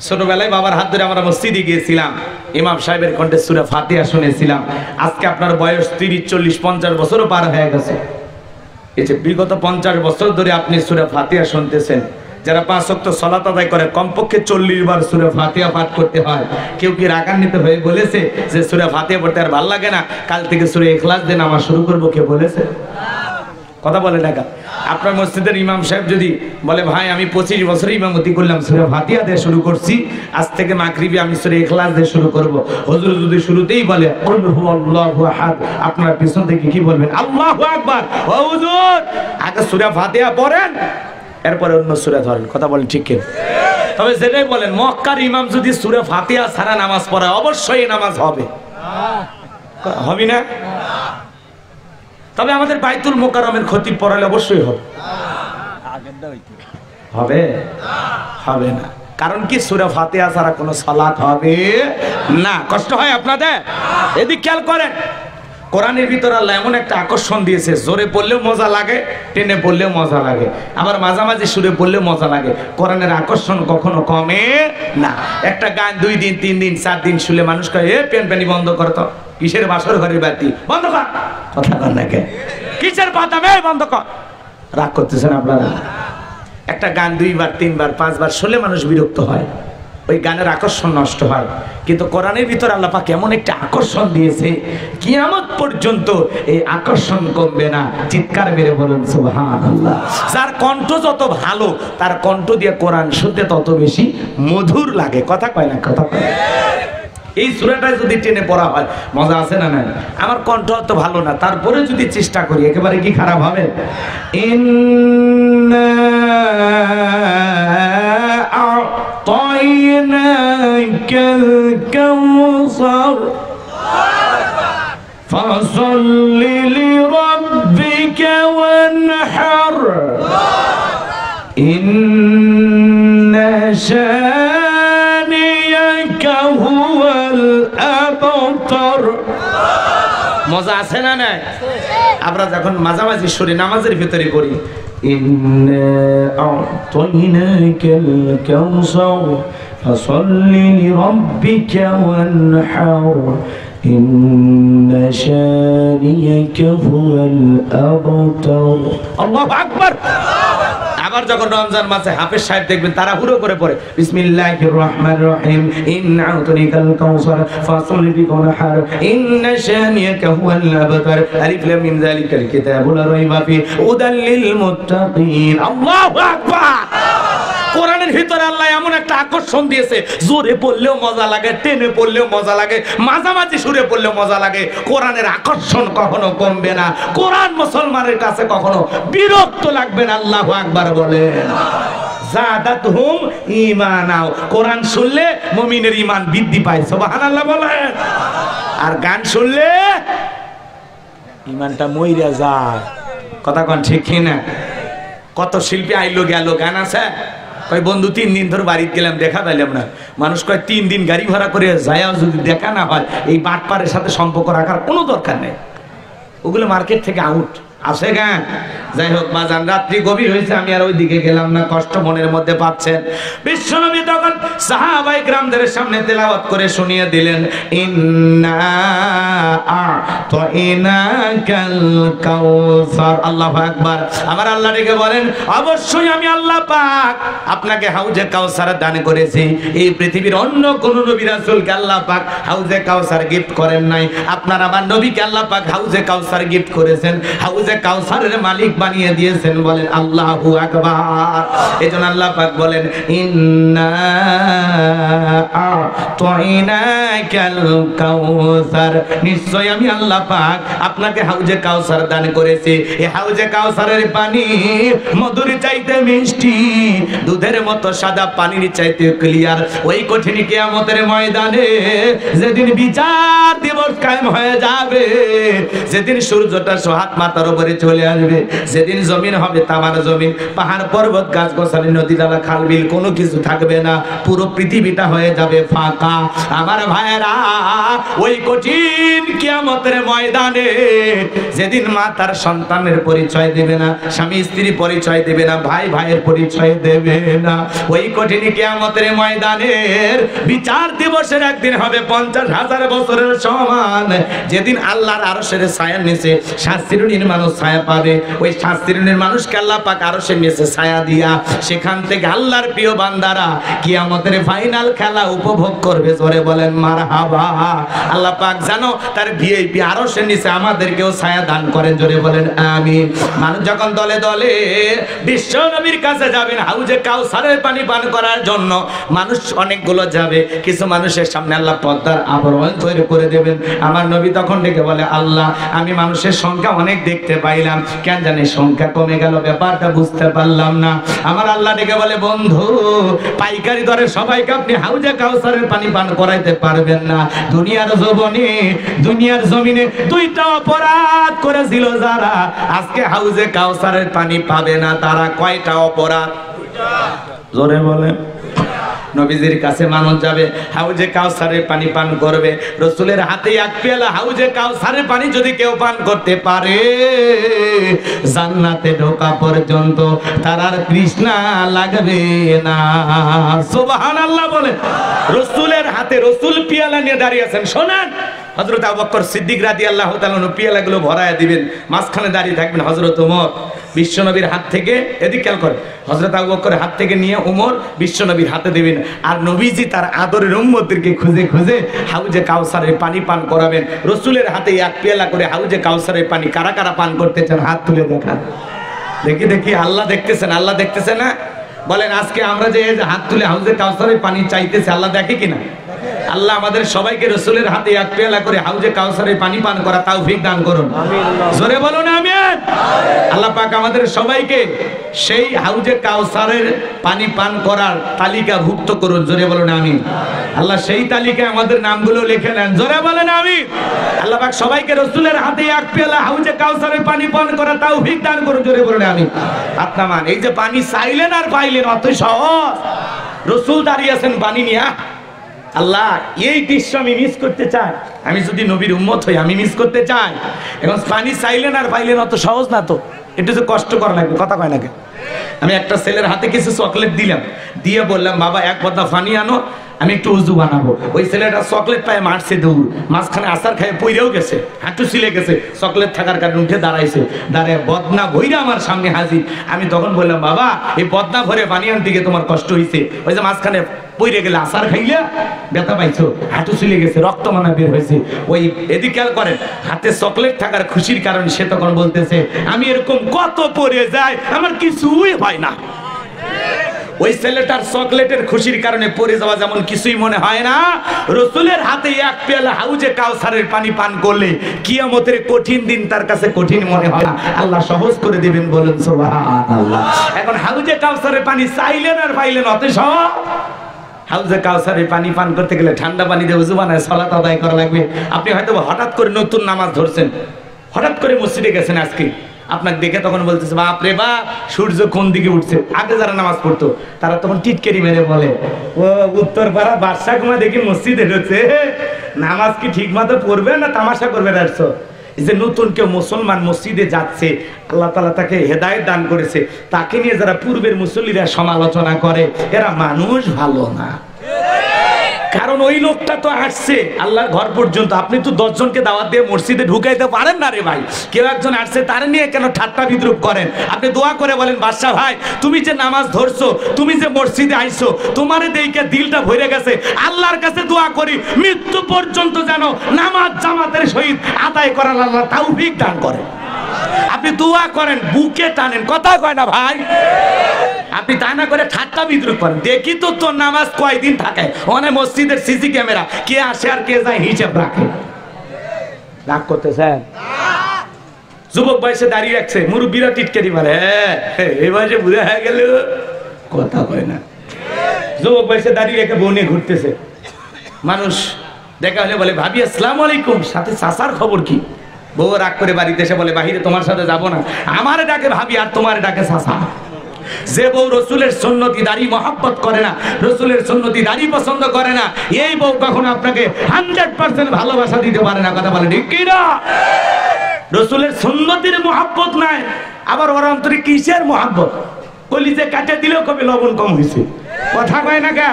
ছোটবেলায় বাবার হাত ধরে আমরা মসজিদে গিয়েছিলাম, ইমাম সাহেবের কণ্ঠে সূরা ফাতিহা শুনেছিলাম। আজকে আপনার বয়স 30, 40, 50 বছরও পার হয়ে গেছে। এই যে বিগত 50 বছর ধরে আপনি সূরা ফাতিহা শুনতেছেন। যারা 5 ওয়াক্ত সালাত আদায় করে কমপক্ষে 40 বার সূরা ফাতিহা পাঠ করতে হয়। কেউ কি রাগান্বিত হয়ে বলেছে যে সূরা ফাতিহা পড়তে আর ভালো লাগে না, কাল থেকে সূরা ইখলাস দিয়ে নামাজ শুরু করব? কে বলেছে? কথা বলে না। আপনার মসজিদের ইমাম সাহেব যদি বলে, ভাই আমি 25 বছর ইমামতি করলাম, সূরা ফাতিহা দিয়ে শুরু করছি, আজ থেকে মাগরিবে আমি সূরা ইখলাস দিয়ে শুরু করব, হুজুর যদি শুরুতেই বলে কুল হুয়াল্লাহু আহাদ, আপনার পিছন থেকে কি বলবেন? আল্লাহু আকবার। ও হুজুর, আগে সূরা ফাতিহা পড়েন, এরপরে অন্য সূরা ধরেন। কথা বলেন ঠিক কি? তবে যেটাই বলেন, মক্কার ইমাম যদি সূরা ফাতিহা ছাড়া নামাজ পড়ায়, অবশ্যই নামাজ হবে, হবে না? তবে আমাদের বাইতুল মোকাররমের খতিব পড়ালে অবশ্যই হবে। হবে? হবে না। কারণ কি? সূরা ফাতিহা ছাড়া কোনো সালাত হবে না। কষ্ট হয় আপনাদের? এদিক খেয়াল করেন। কোরআনের ভিতর আল্লাহ এমন একটা আকর্ষণ দিয়েছে, জোরে পড়লেও মজা লাগে, টেনে পড়লেও মজা লাগে, আবার মাঝামাঝি সুরে পড়লেও মজা লাগে। কোরআনের আকর্ষণ কখনো কমে না। একটা গান 2 দিন, 3 দিন, 4 দিন শুনলে মানুষ কয়, এ প্যানি বন্ধ কর তো, কিসের বাসর ঘরের বাতি বন্ধ কর, কথা কর না কে, কিসের বাতামে বন্ধ কর। রাগ করতেছেন আপনারা? একটা গান 2 বার, 3 বার, 5 বার শুনলে মানুষ বিরক্ত হয়, ওই গানের আকর্ষণ নষ্ট হয়। কিন্তু কোরআনের ভিতর আল্লাহ পাক এমন একটা আকর্ষণ দিয়েছে, কিয়ামত পর্যন্ত এই আকর্ষণ কমবে না। চিৎকার মেরে বলুন সুবহানাল্লাহ। যার কণ্ঠ যত ভালো, তার কণ্ঠ দিয়ে কোরআন শুনতে তত বেশি মধুর লাগে। কথা কয় না? কথা কয়। এই সূরাটা যদি টেনে পড়া হয় মজা আছে না? নাই। আমার কণ্ঠ অত ভালো না, তারপরে যদি চেষ্টা করি, একেবারে কি খারাপ হবে? ইন্না আ'তাইনাকাল কাউসার ফাসাল্লি লিরাব্বিকা ওয়ানহার ইন্না মজা আছে না নাই? আমরা যখন মাঝামাঝি সুরে নামাজের ভিতরে পড়ি, ইন্না আ'তাইনাকাল কাউসার ফাসাল্লি লিরাব্বিকা ওয়ানহার ইন্না শানিয়াকা হুয়াল আবতার। আল্লাহু আকবার। আবার যখন রমজান মাসে হাফেজ সাহেব দেখবেন তারা হুড়ো করে পড়ে বিসমিল্লাহির রহমানির রহিম ইন্না আ'তাইনাকাল কাউসার ফাসাল্লি লিরাব্বিকা ওয়ানহার ইন্না শানিয়াকা হুয়াল আবতার আলিফ লাম মিম যালিকাল কিতাবু লা রাইবা ফিহি হুদাল লিল মুত্তাকিন। আল্লাহু আকবার। কোরআনের ভিতরে আল্লাহ এমন একটা আকর্ষণ দিয়েছে, জোরে পড়লেও মজা লাগে, টেনে পড়লেও মজা লাগে, মাঝামাঝি সুরে পড়লেও মজা লাগে। কোরআনের আকর্ষণ কখনো কমবে না, কোরআন মুসলমানের কাছে কখনো বিরক্ত লাগবে না। আল্লাহু আকবার বলেন। যাদাতহুম ঈমানাও, কোরআন শুনলে মুমিনের ঈমান বৃদ্ধি পায়, সুবহানাল্লাহ বলেন। আর গান শুনলে ঈমানটা মইরা যায়। কথা কোন ঠিক কি না? কত শিল্পী আইলো গেল, গান আছে কয় বন্ধু 3 দিন ধরে বাড়িতে গেলাম, দেখা পাইলাম না। মানুষ কয় 3 দিন গাড়ি ভাড়া করে যায়ও যদি দেখা না হয়, এই বাটপারের সাথে সম্পর্ক রাখার কোনো দরকার নেই, ওগুলো মার্কেট থেকে আউট। আসে গান। যাই হোক বাজান, রাত্রি গভীর হয়েছে, আমি আর ওইদিকে গেলাম না, কষ্ট মনের মধ্যে পাচ্ছেন। বিশ্বনবী তখন সাহাবায়ে কিরামদের সামনে তেলাওয়াত করে শুনিয়ে দিলেন, ইন্না আ'তাইনাকাল কাউসার। আল্লাহু আকবার। আমার আল্লাহ ডেকে বলেন, অবশ্যই আমি আল্লাহ পাক আপনাকে হাউজে কাউসার দান করেছি। এই পৃথিবীর অন্য কোন নবী রাসূলকে আল্লাহ পাক হাউজে কাউসার গিফট করেন নাই। আপনার আমার নবীকে আল্লাহ পাক হাউজে কাউসার গিফট করেছেন, হাউজে কাউসারের মালিক বানিয়ে দিয়েছেন। বলেন আল্লাহু আকবার। এজন্য আল্লাহ পাক বলেন, ইন্না আ'তাইনাকাল কাউসার, নিশ্চয় আমি আল্লাহ পাক আপনাকে হাউজে কাউসার দান করেছি। এই হাউজে কাউসারের পানি মধুর চাইতে মিষ্টি, দুধের মতো সাদা, পানির চাইতে ক্লিয়ার। ওই কঠিন কিয়ামতের ময়দানে যেদিন বিচার দিবস কায়েম হয়ে যাবে, যেদিন সূর্যটা সোহাগ মাথার উপরে চলে আসবে, যেদিন জমিন হবে তামার জমিন, পাহাড় পর্বত গাছ গাছালি নদী নালা খাল বিল কোনো কিছু থাকবে না, পুরো পৃথিবীটা হয়ে যাবে ফাঁকা। আমার ভাইয়েরা, ওই কঠিন কিয়ামতের ময়দানে যেদিন মা তার সন্তানের পরিচয় দেবে না, স্বামী স্ত্রী পরিচয় দেবে না, ভাই ভাইয়ের পরিচয় দেবে না, ওই কঠিন কিয়ামতের ময়দানের বিচার দিবসের একদিন হবে 50,000 বছরের সমান। যেদিন আল্লাহর আরশের ছায়ার নিচে 7 শ্রেণীর মানুষ ছায়া পাবে, ওই 7 শ্রেণীর মানুষকে আল্লাহ পাক আরশের নিচে ছায়া দিয়া সেখান থেকে আল্লাহর প্রিয় বান্দারা কিয়ামতের ফাইনাল খেলা উপভোগ করবে। জোরে বলেন মারহাবা। আল্লাহ পাক জানো তার ভিআইপি আরশের নিচে আমাদেরকেও ছায়া দান করেন। জোরে বলেন আমিন। মানুষ যখন দলে দলে বিশ্ব নবীর কাছে যাবেন হাউজে কাউসারের পানি পান করার জন্য, মানুষ অনেকগুলো যাবে, কিছু মানুষের সামনে আল্লাহ পর্দার আবরণ তৈরি করে দেবেন। আমার নবী তখন ডেকে বলে, আল্লাহ আমি মানুষের সংখ্যা অনেক দেখতে পাইলাম, কেন জানি সংখ্যা কমে গেল, ব্যাপারটা বুঝতে পারলাম না। আমার আল্লাহ ডেকে বলে, বন্ধু পাইকারি দরে সবাইকে আপনি হাউজে কাউসারের পানি পান করাইতে পারবেন না। দুনিয়ার জমিনে 2টা অপরাধ করেছিল যারা, আজকে হাউজে কাউসারের পানি পাবে না তারা। কয়টা অপরাধ? জোরে বলে। নবীজির কাছে মানুষ যাবে, হাউজে কাউসারের পানি পান করবে, রাসূলের হাতে 1 পেয়ালা হাউজে কাউসারের পানি যদি কেউ পান করতে পারে, জান্নাতে ঢোকা পর্যন্ত তার আর তৃষ্ণা লাগবে না। সুবহানাল্লাহ বলে। রাসূলের হাতে, রাসূল পেয়ালা নিয়ে দাঁড়িয়ে আছেন, শোনেন। হযরত আবু বকর সিদ্দিক রাদিয়াল্লাহু তাআলা পেয়ালাগুলো ভরায়া দিবেন, মাঝখানে দাঁড়িয়ে থাকবেন হযরত ওমর। বিশ্বনবীর হাত থেকে, এদিক খেয়াল করেন, হযরত আবু বকরের হাত থেকে নিয়ে ওমর বিশ্বনবীর হাতে দিবেন। আর নবীজি তার আদরের উম্মতদেরকে খুঁজে খুঁজে হাউজে কাউসারের পানি পান করাবেন। রাসূলের হাতে 1 পেয়ালা করে হাউজে কাউসারের পানি কারা কারা পান করতে চান হাত তুলে দেখান। দেখি দেখি। আল্লাহ দেখতেছেন, আল্লাহ দেখতেছে না? বলেন আজকে আমরা যে হাত তুলে হাউজে কাউসারের পানি চাইতেছি, আল্লাহ দেখে কিনা? আল্লাহ আমাদের সবাইকে রাসূলের হাতে 1 পেয়ালা করে হাউজে কাউসারের পানি পান করা তৌফিক দান করুন। জোরে বলুন আমিন। আল্লাহ পাক আমাদের সবাইকে সেই হাউজে কাউসারের পানি পান করার তালিকাভুক্ত করুন। জোরে বলুন আমিন। আল্লাহ সেই তালিকায় আমাদের নামগুলো লিখে নেন। জোরে বলেন আমিন। আল্লাহ পাক সবাইকে রাসূলের হাতে 1 পেয়ালা হাউজে কাউসারের পানি পান করা তৌফিক দান করুন। জোরে বলুন আমিন। আপনামান এই যে পানি চাইলেন আর পাইলেন, অত সহজ। রাসূল দাঁড়িয়ে আছেন পানি নিয়ে, আল্লাহ এই দৃশ্য আমি মিস করতে চাই। আমি যদি নবীর উম্মত হই আমি মিস করতে চাই। এখন পানি চাইলেন আর পাইলেন অত সহজ না তো, একটু যে কষ্ট করা লাগবে, কথা কয় নাকি? আমি একটা ছেলের হাতে কিছু চকলেট দিলাম, দিয়ে বললাম বাবা এক বদনা পানি আনো, আমি একটু উজু বানাবো। ওই ছেলেটা চকলেট পায়ে মারছে দৌড়, মাঝখানে আসার খায় পইরেও গেছে, হাঁটু ছিলে গেছে, চকলেট থাকার কারণে উঠে দাঁড়াইছে, দাঁড়ায় বদনা ভইরা আমার সামনে হাজির। আমি তখন বললাম বাবা এই বদনা ভরে পানি আনতে গিয়ে তোমার কষ্ট হয়েছে, ওই যে মাঝখানে পইরে গেলে আসার খাইলে ব্যথা পাইছো, হাঁটু ছিলে গেছে, রক্ত মানা বের হয়েছে। ওই এদিকে খেয়াল করেন, হাতে চকলেট থাকার খুশির কারণে সে তখন বলতেছে আমি এরকম কত পরে যাই আমার কিছুই হয় না। ওই ছেলেটার চকলেটের খুশির কারণে পড়ে যাওয়া যেমন কিছুই মনে হয় না, রসুলের হাতে এক পেয়ালা হাউজে কাউসারের পানি পান করলে কিয়ামতের কঠিন দিন তার কাছে কঠিন মনে হয় না, আল্লাহ সহজ করে দিবেন, বলেন সুবহানাল্লাহ। এখন হাউজে কাউসারের পানি চাইলেন আর পাইলেন অত সহজ। হাউজে কাউসারের পানি পান করতে গেলে ঠান্ডা পানি দিয়ে ওযু বানায় সালাত আদায় করা লাগবে। আপনি হয়তো হঠাৎ করে নতুন নামাজ ধরছেন, হঠাৎ করে মসজিদে গেছেন আজকে, আপনাকে দেখে তখন বলতেছে বাপ রে বাপ সূর্য কোন দিকে উঠছে। আগে যারা নামাজ পড়তো তারা তখন টিটকেরি মেরে বলে ও উত্তর পাড়া বাদশা কুমা দেখি মসজিদে ঢুকছে, নামাজ কি ঠিক মতো পড়বে না তামাশা করবে? আসছো এই যে নতুন কেউ মুসলমান মসজিদে যাচ্ছে, আল্লাহ তাআলা তাকে হেদায়েত দান করেছে, তাকে নিয়ে যারা পূর্বের মুসল্লিরা সমালোচনা করে এরা মানুষ ভালো না। কারণ ওই লোকটা তো আসছে আল্লাহর ঘর পর্যন্ত, আপনি তো 10 জনকে দাওয়াত দিয়ে মসজিদে ঢুকাইতে পারেন না রে ভাই। কেউ একজন আসছে তার নিয়ে কেন ঠাট্টা বিদ্রুপ করেন? আপনি দোয়া করে বলেন বাদশা ভাই তুমি যে নামাজ ধরছো, তুমি যে মসজিদে আইছো, তোমারে দেইকে দিলটা ভরে গেছে, আল্লাহর কাছে দোয়া করি মৃত্যু পর্যন্ত যেন নামাজ জামাতের সহিত আদায় করার আল্লাহ তৌফিক দান করে। আপনি দোয়া করেন, বুকে টানেন, কথা কয় না ভাই। আপনি তা না করে ঠাট্টা বিদ্রুপ করেন, দেখি তো তোর নামাজ কয়দিন থাকে। অনেক মসজিদের সিসি ক্যামেরা কে আসে আর কে যায় হিসাব রাখে। রাগ করতেছেন? যুবক বয়সে দাঁড়িয়ে রাখছে, মুরব্বীরা টিটকারি মারে, এই বয়সে বুঝে হয়ে গেল, কথা কয় না। যুবক বয়সে দাঁড়িয়ে রেখে বউ নিয়ে ঘুরতেছে, মানুষ দেখা হলে বলে ভাবি আসসালামু আলাইকুম, সাথে চাচার খবর কি? বউ রাগ করে বাড়িতে এসে বলে বাহিরে তোমার সাথে যাবো না, আমারে ডাকে ভাবি আর তোমার ডাকে চাচা। যে বউ রসুলের সুন্নতি দাড়ি মহব্বত করে না, রসুলের সুন্নতি দাড়ি পছন্দ করে না, এই বউ কখনো আপনাকে 100% ভালোবাসা দিতে পারে না, কথা বলে ঠিক কি না? রসুলের সুন্নতির মহব্বত নাই, আবার ওর অন্তরে কিসের মহব্বত? কলিজে কাটে দিলেও কবে লবণ কম হয়েছে, কথা কয় না কে?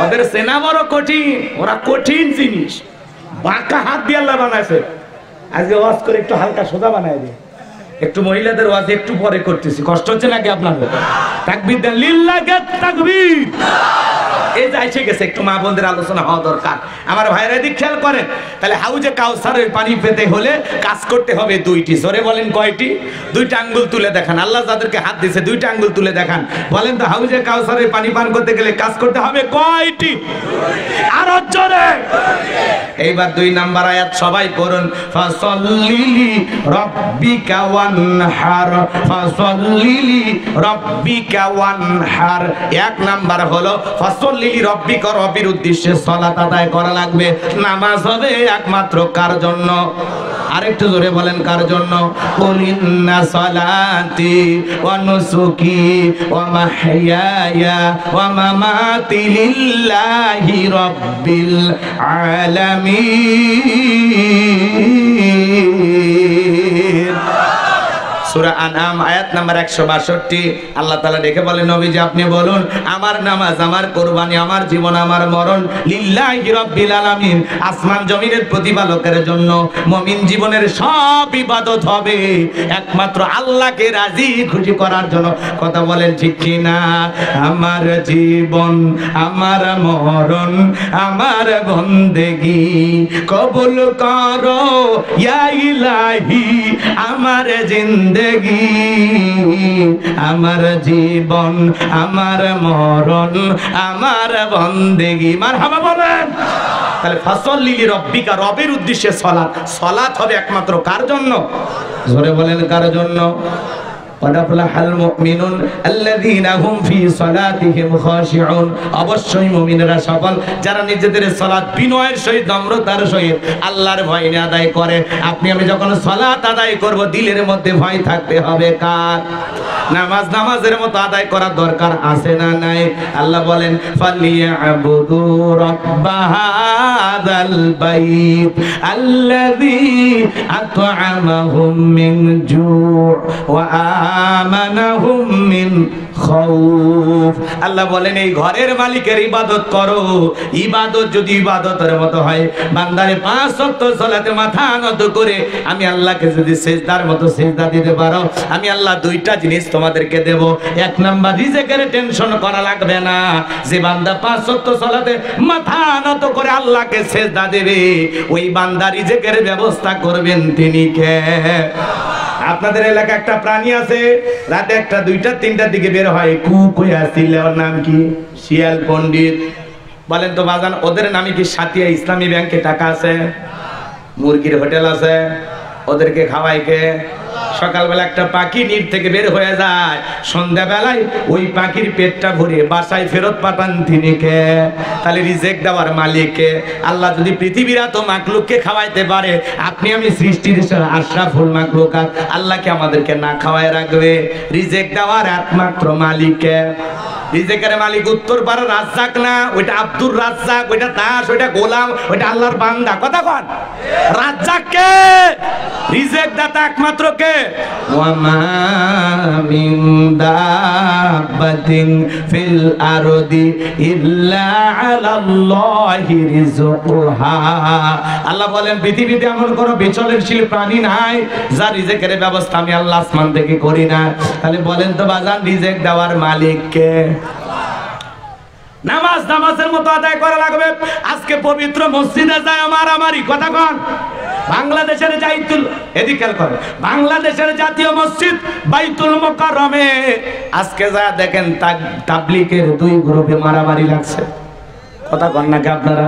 ওদের সেনা বড় কঠিন, ওরা কঠিন জিনিস, বাঁকা হাত দিয়ে আল্লাহ বানাইছে। আজকে ওয়াজ করে একটু হালকা সোজা বানায় দিয়ে, একটু মহিলাদের ওয়াজ একটু পরে করতেছি, কষ্ট হচ্ছে নাকি আপনাদের? তাকবীর দেন, লিল্লাহি তাকবীর। এই যে এসে গেছে, একটু মা বোনদের আলোচনা হওয়া দরকার। আমার ভাইরা এদিক খেয়াল করেন, তাহলে হাউজে কাউসারের পানি পেতে হলে কাজ করতে হবে দুইটি। জোরে বলেন কয়টি? দুইটা আঙ্গুল তুলে দেখান। আল্লাহ যাদেরকে হাত দিয়েছে দুইটা আঙ্গুল তুলে দেখান, বলেন তো হাউজে কাউসারের পানি পান করতে গেলে কাজ করতে হবে কয়টি? আরো জোরে। এইবার 2 নাম্বার আয়াত সবাই পড়ুন, ফাসাল্লি রাব্বিকা ওয়ানহার, ফাসাল্লি রাব্বিকা ওয়ানহার। 1 নাম্বার হলো ফাসাল্লি রাব্বিকা, রব্বির উদ্দেশ্যে সালাত আদায় করা লাগবে। নামাজ হবে একমাত্র কার জন্য? আরেকটু জোরে বলেন কার জন্য? কুল ইন্না সালাতি ওয়া নুসুকি ওয়া মাহইয়ায়া ওয়া মামাতি লিল্লাহি রাব্বিল আলামিন। সূরা আনআম আয়াত নাম্বার 162। আল্লাহ তাআলা ডেকে বলেন নবীজি আপনি বলুন আমার নামাজ, আমার কুরবানি, আমার জীবন, আমার মরণ লিল্লাহি রাব্বিল আলামিন, আসমান জমিনের প্রতিপালকের জন্য। মুমিন জীবনের সব ইবাদত হবে একমাত্র আল্লাহকে রাজি খুশি করার জন্য, কথা বলেন ঠিক কি না? আমার জীবন, আমার মরণ, আমার বন্দেগী কবুল করো ইয়া ইলাহি, আমার জিন্দেগী, আমার জীবন, আমার মরণ, আমার বন্দেগী। মারহাবা বলেন। তাহলে ফাসাল্লি লিরাব্বিকা, রবের উদ্দেশ্যে সালাত। সালাত হবে একমাত্র কার জন্য? জোরে বলেন কার জন্য? قد أفلح المؤمنون الذين هم في صلاتهم خاشعون অবশ্যই মুমিনরা সফল যারা নিজেদের সালাত বিনয়ের সহিত নম্রতার সহিত আল্লাহর ভয় নিয়ে আদায় করে। আপনি আমি যখন সালাত আদায় করব দিলের মধ্যে ভয় থাকতে হবে কার? নামাজের মতো আদায় করার দরকার আছে না নাই? আল্লাহ বলেন ফালিয়াবুদু রাব্বাহাযাল বাইত আল্লাযী আত'আমাহুম মিন জু' ওয়া আমানাহুম মিন খাউফ। আল্লাহ বলেন এই ঘরের মালিকের ইবাদত করো। ইবাদত যদি ইবাদতের মতো হয়, বান্দারে 5 ওয়াক্ত সালাতে মাথা নত করে আমি আল্লাহকে যদি সিজদার মতো সিজদা দিতে পারো, আমি আল্লাহ দুইটা জিনিস তোমাদেরকে দেব। এক নাম্বার, রিজিকের টেনশন করা লাগবে না। যে বান্দা 5 ওয়াক্ত সালাতে মাথা নত করে আল্লাহকে সিজদা দেবে, ওই বান্দা রিজিকের ব্যবস্থা করবেন তিনি কে? আপনাদের এলাকায় একটা প্রাণী আছে, রাতে 1টা 2টা 3টার দিকে বের হয়, কুকুয়া ছিল, ওর নাম কি? শিয়াল পণ্ডিত। বলেন তো বাজান, ওদের নামে কি সাথিয়া ইসলামী ব্যাংকে টাকা আছে? মুরগির হোটেল আছে? ওদেরকে খাওয়ায় কে? সকালবেলা একটা পাখি নিট থেকে বের হয়ে যায়, সন্ধ্যাবেলায় ওই পাখির পেটটা ভরে বাসায় ফেরত পাঠান তিনি কে? তাহলে রিজেক দেওয়ার মালিক কে? আল্লাহ যদি পৃথিবীর এত মাখলুককে খাওয়াইতে পারে, আপনি আমি সৃষ্টির আশরাফুল মাখলুকাত, আল্লাহকে আমাদেরকে না খাওয়ায় রাখবে? রিজেক দেওয়ার একমাত্র মালিক কে? রিজেকের মালিক উত্তর পাড়া রাজ্জাক না, ওইটা আব্দুর রাজ্জাক, ওইটা দাস, ওইটা গোলাম, ওইটা আল্লাহর বান্দা। কথা কন, রাজ্জাক কে? রিজেক দাতা একমাত্র কে? ওয়া মা মিন দাব্বাতিন ফিল আরদি ইল্লা আলাল্লাহি রিজকুহা। আল্লাহ বলেন পৃথিবীতে এমন কোনো বিচলনশীল প্রাণী নাই যার রিজেকের ব্যবস্থা আমি আল্লাহ আসমান থেকে করি না। তাহলে বলেন তো বাজান, রিজেক দেওয়ার মালিক কে? নামাজের মতো আদায় করা লাগবে। আজকে পবিত্র মসজিদে যায় মারামারি। কথা কন, বাংলাদেশের বাংলাদেশের জাতীয় মসজিদ বাইতুল মুকাররমে আজকে যা দেখেন তাবলীগের 2 গ্রুপে মারামারি লাগছে। কথা কন নাকি আপনারা?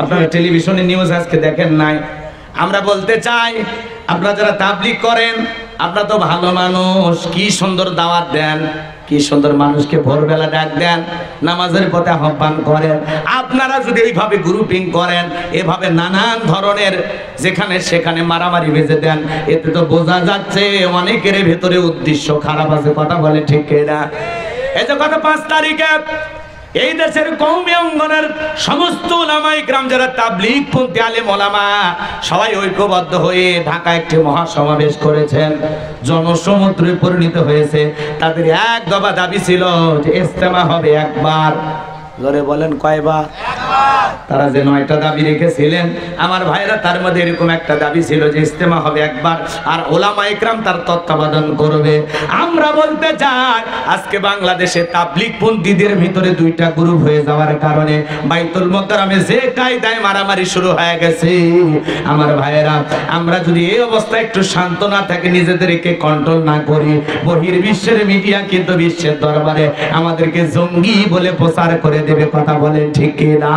আপনারা টেলিভিশনে নিউজ আজকে দেখেন নাই? আমরা বলতে চাই, আপনারা যারা তাবলীগ করেন, আপনারা তো ভালো মানুষ, কি সুন্দর দাওয়াত দেন, কি সুন্দর মানুষকে ভোরবেলা ডাক দেন, নামাজের পথে আহ্বান করেন। আপনারা যদি এইভাবে গ্রুপিং করেন, এভাবে নানান ধরনের যেখানে সেখানে মারামারি বেজে দেন, এতে তো বোঝা যাচ্ছে অনেকের ভেতরে উদ্দেশ্য খারাপ আছে। কথা বলে ঠিক না? এই যে গত 5 তারিখে এই দেশের কওমি অঙ্গনের সমস্ত উলামা ইকরাম যারা তাবলীগ পন্থী আলেম ওলামা সবাই ঐক্যবদ্ধ হয়ে ঢাকা একটি মহাসমাবেশ করেছেন, জনসমুদ্রে পরিণত হয়েছে। তাদের এক দফা দাবি ছিল যে ইজতেমা হবে একবার। জোরে বলেন কয়বার? তারা যে 9টা দাবি রেখেছিলেন আমার ভাইরা, তার মধ্যে এরকম একটা দাবি ছিল যে ইজতেমা হবে একবার আর ওলামা ইকরাম তার তত্ত্বাবধান করবে। আমরা বলতে চাই, আজকে বাংলাদেশে তাবলীগ পন্থীদের ভিতরে 2টা গ্রুপ হয়ে যাওয়ার কারণে বাইতুল মুকাররমে যে কায়দায় মারামারি শুরু হয়ে গেছে, আমার ভাইয়েরা, আমরা যদি এই অবস্থায় একটু শান্ত না থাকি, নিজেদেরকে কন্ট্রোল না করি, বহির্বিশ্বের মিডিয়া কিন্তু বিশ্বের দরবারে আমাদেরকে জঙ্গি বলে প্রচার করে দেবে। কথা বলেন ঠিক না?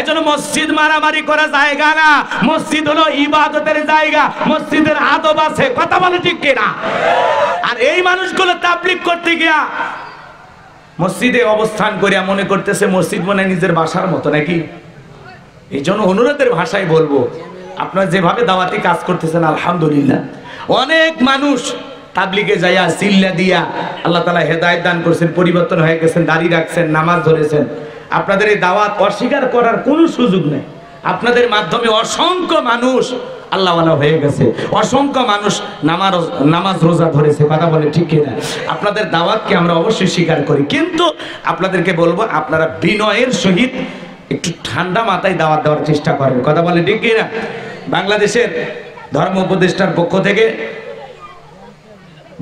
এজন্য মসজিদ মারামারি করা জায়গা না, মসজিদ হলো ইবাদতের জায়গা, মসজিদের আদব আছে। কথা বলে ঠিক না? আর এই মানুষগুলো তাবলীগ করতে গিয়া মসজিদে অবস্থান করে মনে করতেছে মসজিদ মনে নিজের বাসার মতো নাকি। এই জন্য অনুরোধের ভাষায় বলবো, আপনারা যেভাবে দাওয়াতি কাজ করতেছেন আলহামদুলিল্লাহ, অনেক মানুষ তাবলীগে যাইয়া সিল্লা দিয়া আল্লাহ তাআলা হেদায়েত দান করেছেন, পরিবর্তন হয়ে গেছেন, দাড়ি রাখছেন, নামাজ ধরেছেন। আপনাদের এই দাওয়াত অস্বীকার করার কোনো সুযোগ নেই। আপনাদের মাধ্যমে অসংখ্য মানুষ আল্লাহওয়ালা হয়ে গেছে, অসংখ্য মানুষ নামাজ রোজা ধরেছে। কথা বলে ঠিক কিনা? আপনাদের দাওয়াতকে আমরা অবশ্যই স্বীকার করি, কিন্তু আপনাদেরকে বলবো আপনারা বিনয়ের সহিত একটু ঠান্ডা মাথায় দাওয়াত দেওয়ার চেষ্টা করেন। কথা বলে ঠিক কিনা? বাংলাদেশের ধর্ম উপদেষ্টার পক্ষ থেকে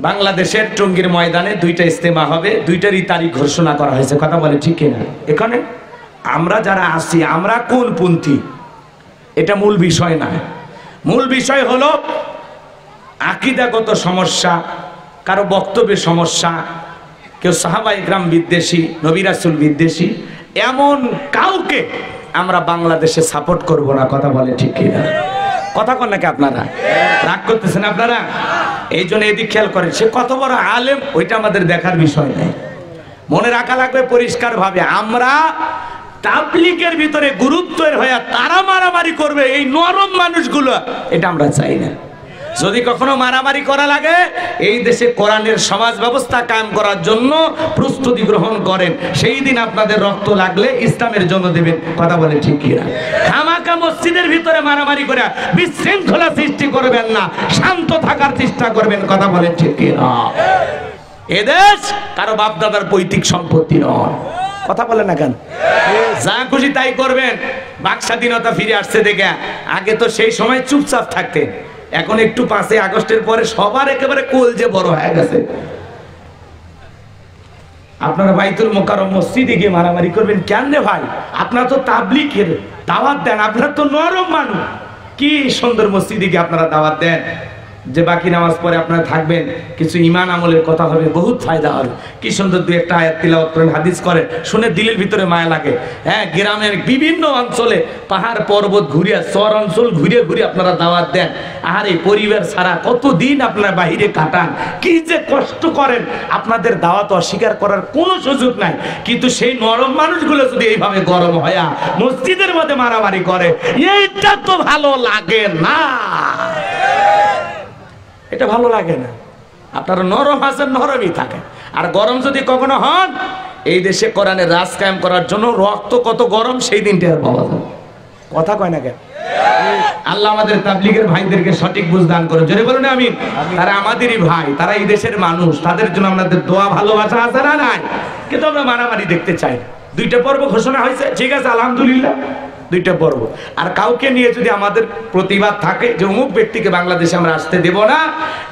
বাংলাদেশের টঙ্গীর ময়দানে 2টা ইজতেমা হবে, 2টারই তারিখ ঘোষণা করা হয়েছে। কথা বলে ঠিক কিনা? এখানে আমরা যারা আছি, আমরা কোন পন্থী এটা মূল বিষয় না। মূল বিষয় হলো আকীদাগত সমস্যা, কারো বক্তব্যের সমস্যা, কেউ সাহাবা ইকরাম বিদ্বেষী, নবী রাসূল বিদ্বেষী, এমন কাউকে আমরা বাংলাদেশে সাপোর্ট করব না। কথা বলে ঠিক কিনা? কথা কন নাকি আপনারা? রাগ করতেছেন আপনারা? এই জন্য এদিক খেয়াল করেন, সে কত বড় আলেম ওইটা আমাদের দেখার বিষয় নেই। মনে রাখা লাগবে পরিষ্কার ভাবে, আমরা তাবলীগের ভিতরে গুরুত্বের হয়ে তারা মারামারি করবে এই নরম মানুষগুলো, এটা আমরা চাই না। যদি কখনো মারামারি করা লাগে, এই দেশে কোরআনের সমাজ ব্যবস্থা কায়েম করার জন্য প্রস্তুতি গ্রহণ করেন, সেই দিন আপনাদের রক্ত লাগলে ইসলামের জন্য দেবেন। কথা বলে ঠিক কিনা? খামাকা মসজিদের ভিতরে মারামারি করে বিশৃঙ্খলা সৃষ্টি করবেন না, শান্ত থাকার চেষ্টা করবেন। কথা বলে ঠিক কিনা? এদেশ কারো বাপদাদার পৈতৃক সম্পত্তি নয়। কথা বলে না কেন? যা খুশি তাই করবেন। বাক স্বাধীনতা ফিরে আসছে দেখে, আগে তো সেই সময় চুপচাপ থাকতেন, এখন একটু 5ই আগস্টের পরে সবার একেবারে কোল যে বড় হয়ে গেছে। আপনারা বাইতুল মোকাররম মসজিদে গিয়ে মারামারি করবেন কেন রে ভাই? আপনারা তো তাবলীগের দাওয়াত দেন, আপনারা তো নরম মানুষ, কি সুন্দর মসজিদে গিয়ে আপনারা দাওয়াত দেন যে বাকি নামাজ পড়ে আপনারা থাকবেন, কিছু ইমান আমলের কথা হবে, বহুত ফায়দা হবে। কি সুন্দর দুই একটা আয়াত তিলাওয়াত করেন, হাদিস করেন, শুনে দিলের ভিতরে মায়া লাগে। হ্যাঁ, গ্রামের বিভিন্ন অঞ্চলে পাহাড় পর্বত ঘুরিয়ে, চর অঞ্চল ঘুরিয়ে ঘুরিয়ে আপনারা দাওয়াত দেন। আর এই পরিবার ছাড়া কতদিন আপনারা বাহিরে কাটান, কি যে কষ্ট করেন। আপনাদের দাওয়াত অস্বীকার করার কোনো সুযোগ নাই। কিন্তু সেই নরম মানুষগুলো যদি এইভাবে গরম হয়া মসজিদের মধ্যে মারামারি করে, এইটা তো ভালো লাগে না, এটা ভালো লাগে না। আপনারা নরম আছেন, নরমই থাকেন। আর গরম যদি কখনো হন, এই দেশে কোরআনের রাজ কায়েম করার জন্য রক্ত কত গরম সেই দিনটা আর পাওয়া যায়। কথা কয় না কেন? আল্লাহ আমাদের তাবলীগের ভাইদেরকে সঠিক বুঝ দান করে। জোরে বলুন আমিন। তারা আমাদেরই ভাই, তারা এই দেশের মানুষ, তাদের জন্য আমাদের দোয়া ভালোবাসা আছে না নাই? কিন্তু আমরা মারামারি দেখতে চাই না। 2টা পর্ব ঘোষণা হয়েছে, ঠিক আছে, আলহামদুলিল্লাহ, 2টা পর্ব। আর কাউকে নিয়ে যদি আমাদের প্রতিবাদ থাকে যে অমুক ব্যক্তিকে বাংলাদেশে আমরা আসতে দেব না,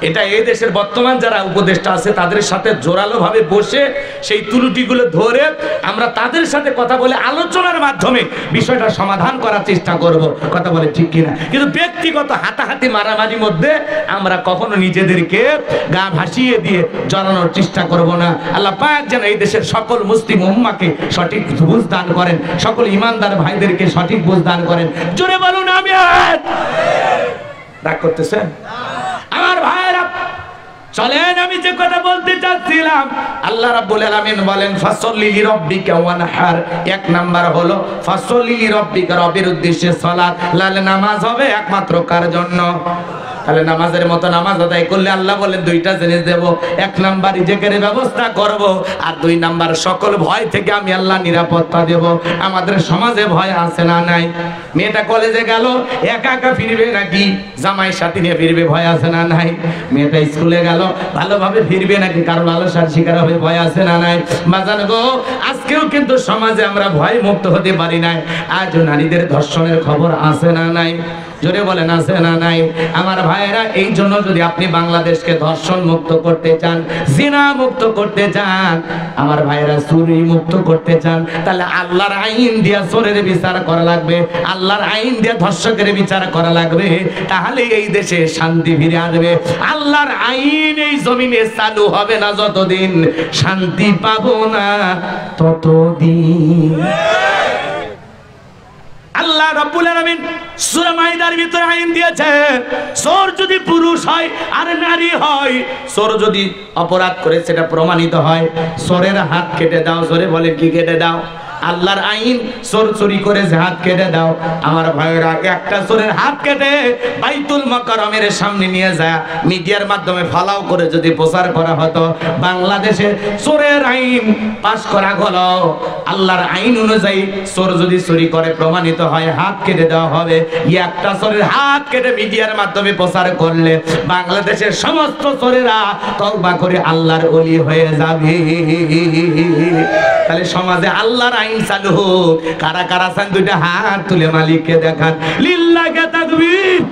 এটা এই দেশের বর্তমান যারা উপদেষ্টা আছে তাদের সাথে জোরালো ভাবে বসে সেই ত্রুটিগুলো ধরে আমরা তাদের সাথে কথা বলে আলোচনার মাধ্যমে বিষয়টা সমাধান করার চেষ্টা করব। কথা বলে ঠিক কিনা? কিন্তু ব্যক্তিগত হাতাহাতি মারামারির মধ্যে আমরা কখনো নিজেদেরকে গা ভাসিয়ে দিয়ে জড়ানোর চেষ্টা করব না। আল্লাহ পাক যেন এই দেশের সকল মুসলিম উম্মাহকে সঠিক বুঝ দান করেন, সকল ইমানদার ভাইদেরকে সঠিক বুঝ দান করেন। জোরে বলুন আমিন। রাগ করতেছেন আমার ভাইরা? চলেন, আমি যে কথা বলতে চাচ্ছিলাম, আল্লাহ রাব্বুল আলামিন বলেন ফাসল্লি লিরাব্বিকা ওয়ানহার। 1 নাম্বার হলো ফাসল্লি লিরাব্বিকা, রবের উদ্দেশ্যে সালাত, লালে নামাজ হবে একমাত্র কার জন্য? তাহলে নামাজের মতো নামাজ আদায় করলে আল্লাহ বলেন 2টা জিনিস দেব। 1 নাম্বার রিজিকের ব্যবস্থা করব, আর 2 নাম্বার সকল ভয় থেকে আমি আল্লাহ নিরাপত্তা দেব। আমাদের সমাজে ভয় আছে না নাই? মেয়েটা কলেজে গেল, একা একা ফিরবে নাকি জামাই সাথী নিয়ে ফিরবে? ভয় আছে না নাই? মেয়েটা স্কুলে গেল, ভালোভাবে ফিরবে নাকি কারো লালসার শিকার হবে? ভয় আছে না নাই? বাজান গো, আজকেও কিন্তু সমাজে আমরা ভয় মুক্ত হতে পারি নাই। আজও নারীদের ধর্ষণের খবর আছে না নাই? জোরে বলেন আছে না নাই? আমার ভাইয়েরা, এই জন্য যদি আপনি বাংলাদেশকে ধর্ষণ মুক্ত করতে চান, জিনা মুক্ত করতে চান, আমার ভাইয়েরা চুরি মুক্ত করতে চান, তাহলে আল্লাহর আইন দিয়া চোরের বিচার করা লাগবে, আল্লাহর আইন দিয়া ধর্ষকের বিচার করা লাগবে। তাহলে এই দেশে শান্তি ফিরে আসবে। আল্লাহর আইন এই জমিনে চালু হবে না যতদিন শান্তি পাবো না ততদিন। আল্লাহ রাব্বুল আলামিন সূরা মাইদার ভিতরে আইন দিয়েছে, চোর যদি পুরুষ হয় আর নারী হয়, চোর যদি অপরাধ করে সেটা প্রমাণিত হয়, চোরের হাত কেটে দাও। চোরে বলে কি কেটে দাও? আল্লাহর আইন, চোর চুরি করে যে হাত কেটে দাও। আমার ভাইয়েরা, একটা চোরের হাত কেটে বাইতুল মুকাররমের সামনে নিয়ে যায় মিডিয়ার মাধ্যমে ফালাও করে যদি প্রচার করা হতো, বাংলাদেশে চোরের আইন পাশ করা হলো। আল্লাহর আইন অনুযায়ী চোর যদি চুরি করে প্রমাণিত হয়, হাত কেটে দেওয়া হবে। একটা চোরের হাত কেটে মিডিয়ার মাধ্যমে প্রচার করলে বাংলাদেশের সমস্ত চোরেরা তওবা করে আল্লাহর ওলি হয়ে যাবে। তাহলে সমাজে আল্লাহর আইন চালু হোক। কারা কারা চান 2টা হাত তুলে মালিককে দেখান। লিল্লাহি তাকবীর।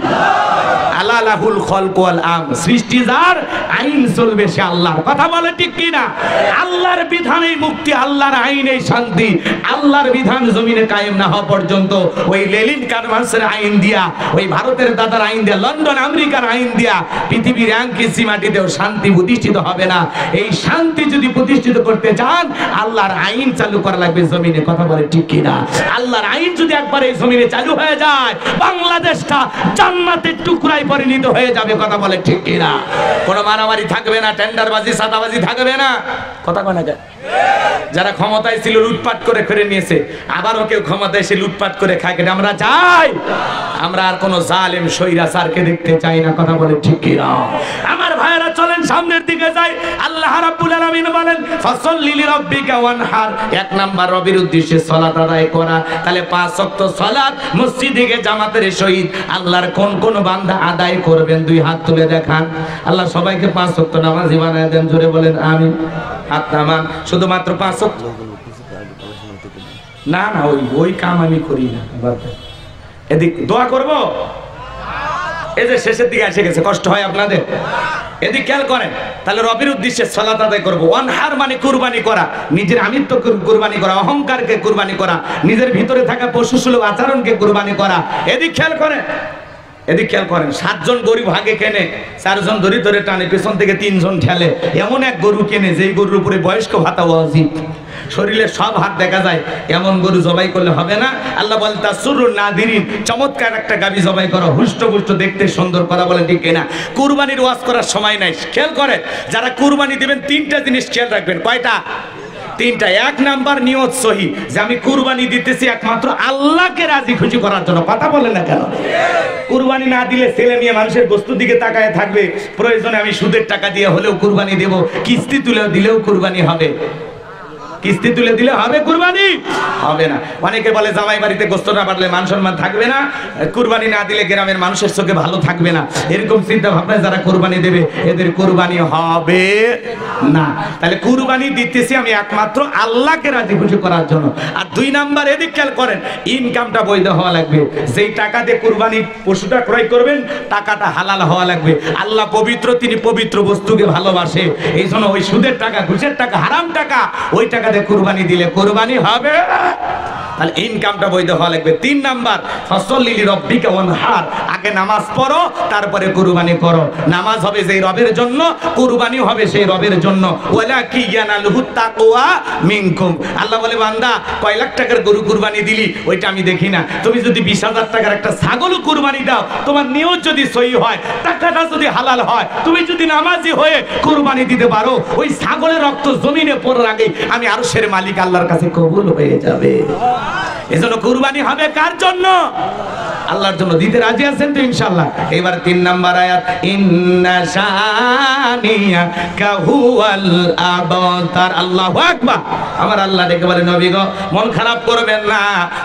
আলা লাহুল খালক ওয়াল আমর। সৃষ্টি যার, আইন চলবে সে আল্লাহর। কথা বলে ঠিক কিনা? আল্লাহর বিধানেই মুক্তি, আল্লাহর আইনেই শান্তি। আল্লাহর বিধান জমিনে কায়েম না হওয়া পর্যন্ত ওই লেনিন কানভার্সের আইন দিয়া, ওই ভারতের দাদার আইন দিয়া, লন্ডন আমেরিকার আইন দিয়া পৃথিবীর একই মাটিতেও শান্তি প্রতিষ্ঠিত হবে না। এই শান্তি যদি প্রতিষ্ঠিত করতে চান, আল্লাহর আইন চালু করা লাগবে জমিনে। জমিনে, কথা বলে ঠিক কিনা? আল্লাহর আইন যদি একবার এই জমিনে চালু হয়ে যায়, বাংলাদেশটা জান্নাতের টুকরায় পরিণত হয়ে যাবে, কথা বলে ঠিক কিনা? কোনো মারামারি থাকবে না, টেন্ডারবাজি সাদাবাজি থাকবে না, কথা কয় না? যারা ক্ষমতায় ছিল লুটপাট করে ফিরে নিয়েছে, আবারও কেউ ক্ষমতায় এসে লুটপাট করে খায়, কেন আমরা চাই? আমরা আর কোন জালেম স্বৈরাচারকে দেখতে চাই না, কথা বলে ঠিক কিনা? আমার ভাইরা চলেন সামনের দিকে যাই। আল্লাহ রাব্বুল আলামিন বলেন ফাসাল্লি লিরাব্বিকা ওয়ানহার, এক নাম্বার রবের উদ্দেশ্যে সালাত আদায় করা। তাহলে 5 ওয়াক্ত সালাত মসজিদে গিয়ে জামাতের সহিত আল্লাহর কোন কোন বান্দা আদায় করবেন? 2 হাত তুলে দেখান। আল্লাহ সবাইকে 5 ওয়াক্ত নামাজি বানায় দেন, জোরে বলেন আমিন। হাত নামান, শুধুমাত্র 5 ওয়াক্ত না, না ওই কাম আমি করি না। এদিক দোয়া করব, এই যে শেষের দিকে এসে গেছে, কষ্ট হয় আপনাদের? এদিক খেয়াল করেন। তাহলে রবের উদ্দেশ্যে সালাত আদায় করব। ওয়ানহার মানে কুরবানি করা, নিজের আমিত্ব কুরবানি করা, অহংকারকে কুরবানি করা, নিজের ভিতরে থাকা পশুসুলভ আচরণকে কুরবানি করা। এদিক খেয়াল করেন, এদিক খেয়াল করেন। 7 জন গরু ভাগে কেনে, 4 জন ধরে ধরে টানে, পেছন থেকে 3 জন ঠেলে। এমন এক গরু কেনে যেই গরুর উপরে বয়স্ক ভাতা ওয়াজিব, শরীরে সব হাত দেখা যায়, এমন গরু জবাই করলে হবে না। আল্লাহ বলেন তাসুরুন নাদিরিন, চমৎকার একটা গাবি জবাই করো, হুষ্ট পুষ্ট দেখতে সুন্দর করা, বলে ঠিক কিনা? কুরবানির ওয়াজ করার সময় নাই। খেয়াল করেন, যারা কুরবানি দিবেন 3টা জিনিস খেয়াল রাখবেন। কয়টা? 3টা। 1 নাম্বার নিয়ত সহি, যে আমি কুরবানি দিতেছি একমাত্র আল্লাহকে রাজি খুশি করার জন্য, কথা বলে না কেন? কুরবানি না দিলে ছেলে মেয়ে মানুষের বস্তুর দিকে তাকায় থাকবে, প্রয়োজনে আমি সুদের টাকা দিয়ে হলেও কুরবানি দেব, কিস্তি তুলে দিলেও কুরবানি হবে। কিস্তি তুলে দিলে হবে কুরবানি? হবে না। অনেকে বলে জামাই বাড়িতে গোশত না বাড়লে মান সম্মান থাকবে না, কুরবানি না দিলে গ্রামের মানুষের চোখে ভালো থাকবে না। এরকম চিন্তা ভাবনায় যারা কুরবানি দেবে, এদের কুরবানি হবে না। তাহলে কুরবানি দিতেছি আমি একমাত্র আল্লাহকে রাজি খুশি করার জন্য। আর 2 নাম্বার, এদিক খেয়াল করেন, ইনকামটা বৈধ হওয়া লাগবে। যেই টাকা দিয়ে কুরবানি পশুটা ক্রয় করবেন, টাকাটা হালাল হওয়া লাগবে। আল্লাহ পবিত্র, তিনি পবিত্র বস্তুকে ভালোবাসে। এই জন্য ওই সুদের টাকা, ঘুষের টাকা, হারাম টাকা, ওই টাকা কুরবানি দিলে কুরবানি হবে। তাহলে ইনকামটা বৈধ হওয়া লাগবে। 3 নাম্বার ফাসাল্লি লিরাব্বিকা ওয়ানহার, আগে নামাজ পড়ো, তারপরে কুরবানি করো। নামাজ হবে যেই রবের জন্য, কুরবানি হবে সেই রবের জন্য। ওয়ালাকি ইয়ানালহু তাকওয়া মিনকুম, আল্লাহ বলে বান্দা কয় লাখ টাকার গরু কুরবানি দিলি ওইটা আমি দেখি না, তুমি যদি 20,000 টাকার একটা ছাগল কুরবানি দাও, তোমার নিয়ত যদি সহি হয়, টাকাটা যদি হালাল হয়, তুমি যদি নামাজি হয়ে কুরবানি দিতে পারো, ওই ছাগলের রক্ত জমিনে পড়ার আগে আমি আরশের মালিক আল্লাহর কাছে কবুল হয়ে যাবে। এজন্য কুরবানি হবে কার জন্য? আল্লাহর জন্য। দিতে রাজি আছেন তো ইনশাআল্লাহ? এবার 3 নাম্বার আয়াত, ইন্না শানিয়াকা হুয়াল আবতার। আল্লাহু আকবার। আমার আল্লাহ ডেকে বলে, নবী গো মন খারাপ করবেন না।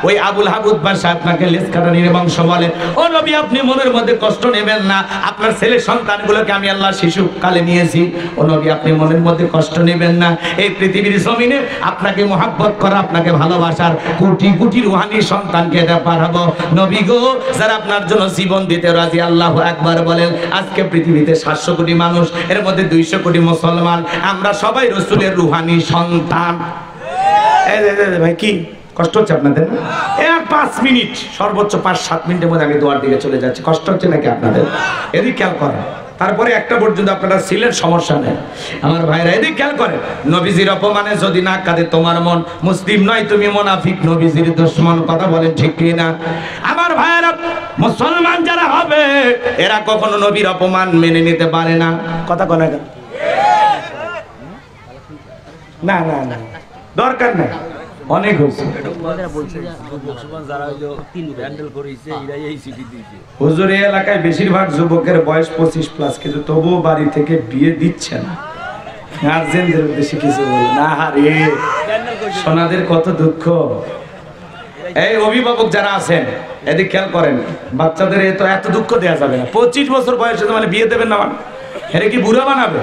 ওই আবুল হাবুদ বাদশা আপনাকে লেসকাটানির বংশ বলে, ও নবী আপনি মনের মধ্যে কষ্ট নেবেন না। আপনার ছেলে সন্তানগুলোকে আমি আল্লাহ শিশুকালে নিয়েছি। ও নবী আপনি মনের মধ্যে কষ্ট নেবেন না। এই পৃথিবীর জমিনে আপনাকে মহব্বত করা, আপনাকে ভালোবাসার কোটি কোটি রুহানি সন্তানকে পাঠাবো। নবী গো যারা আপনার জন্য জীবন দিতে রাজি, আল্লাহু আকবার বলেন। আজকে পৃথিবীতে 700 কোটি মানুষ, এর মধ্যে 200 কোটি মুসলমান, আমরা সবাই রাসূলের রুহানি সন্তান। ভাই কি কষ্ট হচ্ছে আপনাদের? 5 মিনিট, সর্বোচ্চ 5-7 মিনিটের মধ্যে আমি দোয়ার দিকে চলে যাচ্ছি। কষ্ট হচ্ছে নাকি আপনাদের? এদিক খেয়াল করেন। তারপরে একটা পর্যন্ত আপনারা ছিলেন, সমস্যা নেই। আমার ভাইরা এদিক খেয়াল করেন, নবীজির অপমানে যদি না কাঁদে তোমার মন, মুসলিম নয় তুমি মুনাফিক, নবীজির দুশমন, কথা বলেন ঠিক কি না? আমার ভাইরা মুসলমান যারা হবে, এরা কখনো নবীর অপমান মেনে নিতে পারে না, কথা বলে না। না না না, দরকার নাই, অনেক হয়েছে। হুজুর এই এলাকায় বেশিরভাগ যুবকের বয়স 25+, কিন্তু তবুও বাড়ি থেকে বিয়ে দিচ্ছে না। গার্জেনদের উদ্দেশ্যে কিছু বলি না। আরে সোনাদের কত দুঃখ। এই অভিভাবক যারা আছেন এদিক খেয়াল করেন, বাচ্চাদের এত দুঃখ দেওয়া যাবে না। 25 বছর বয়সে মানে বিয়ে দেবেন না, মানে এরা কি বুড়া বানাবে?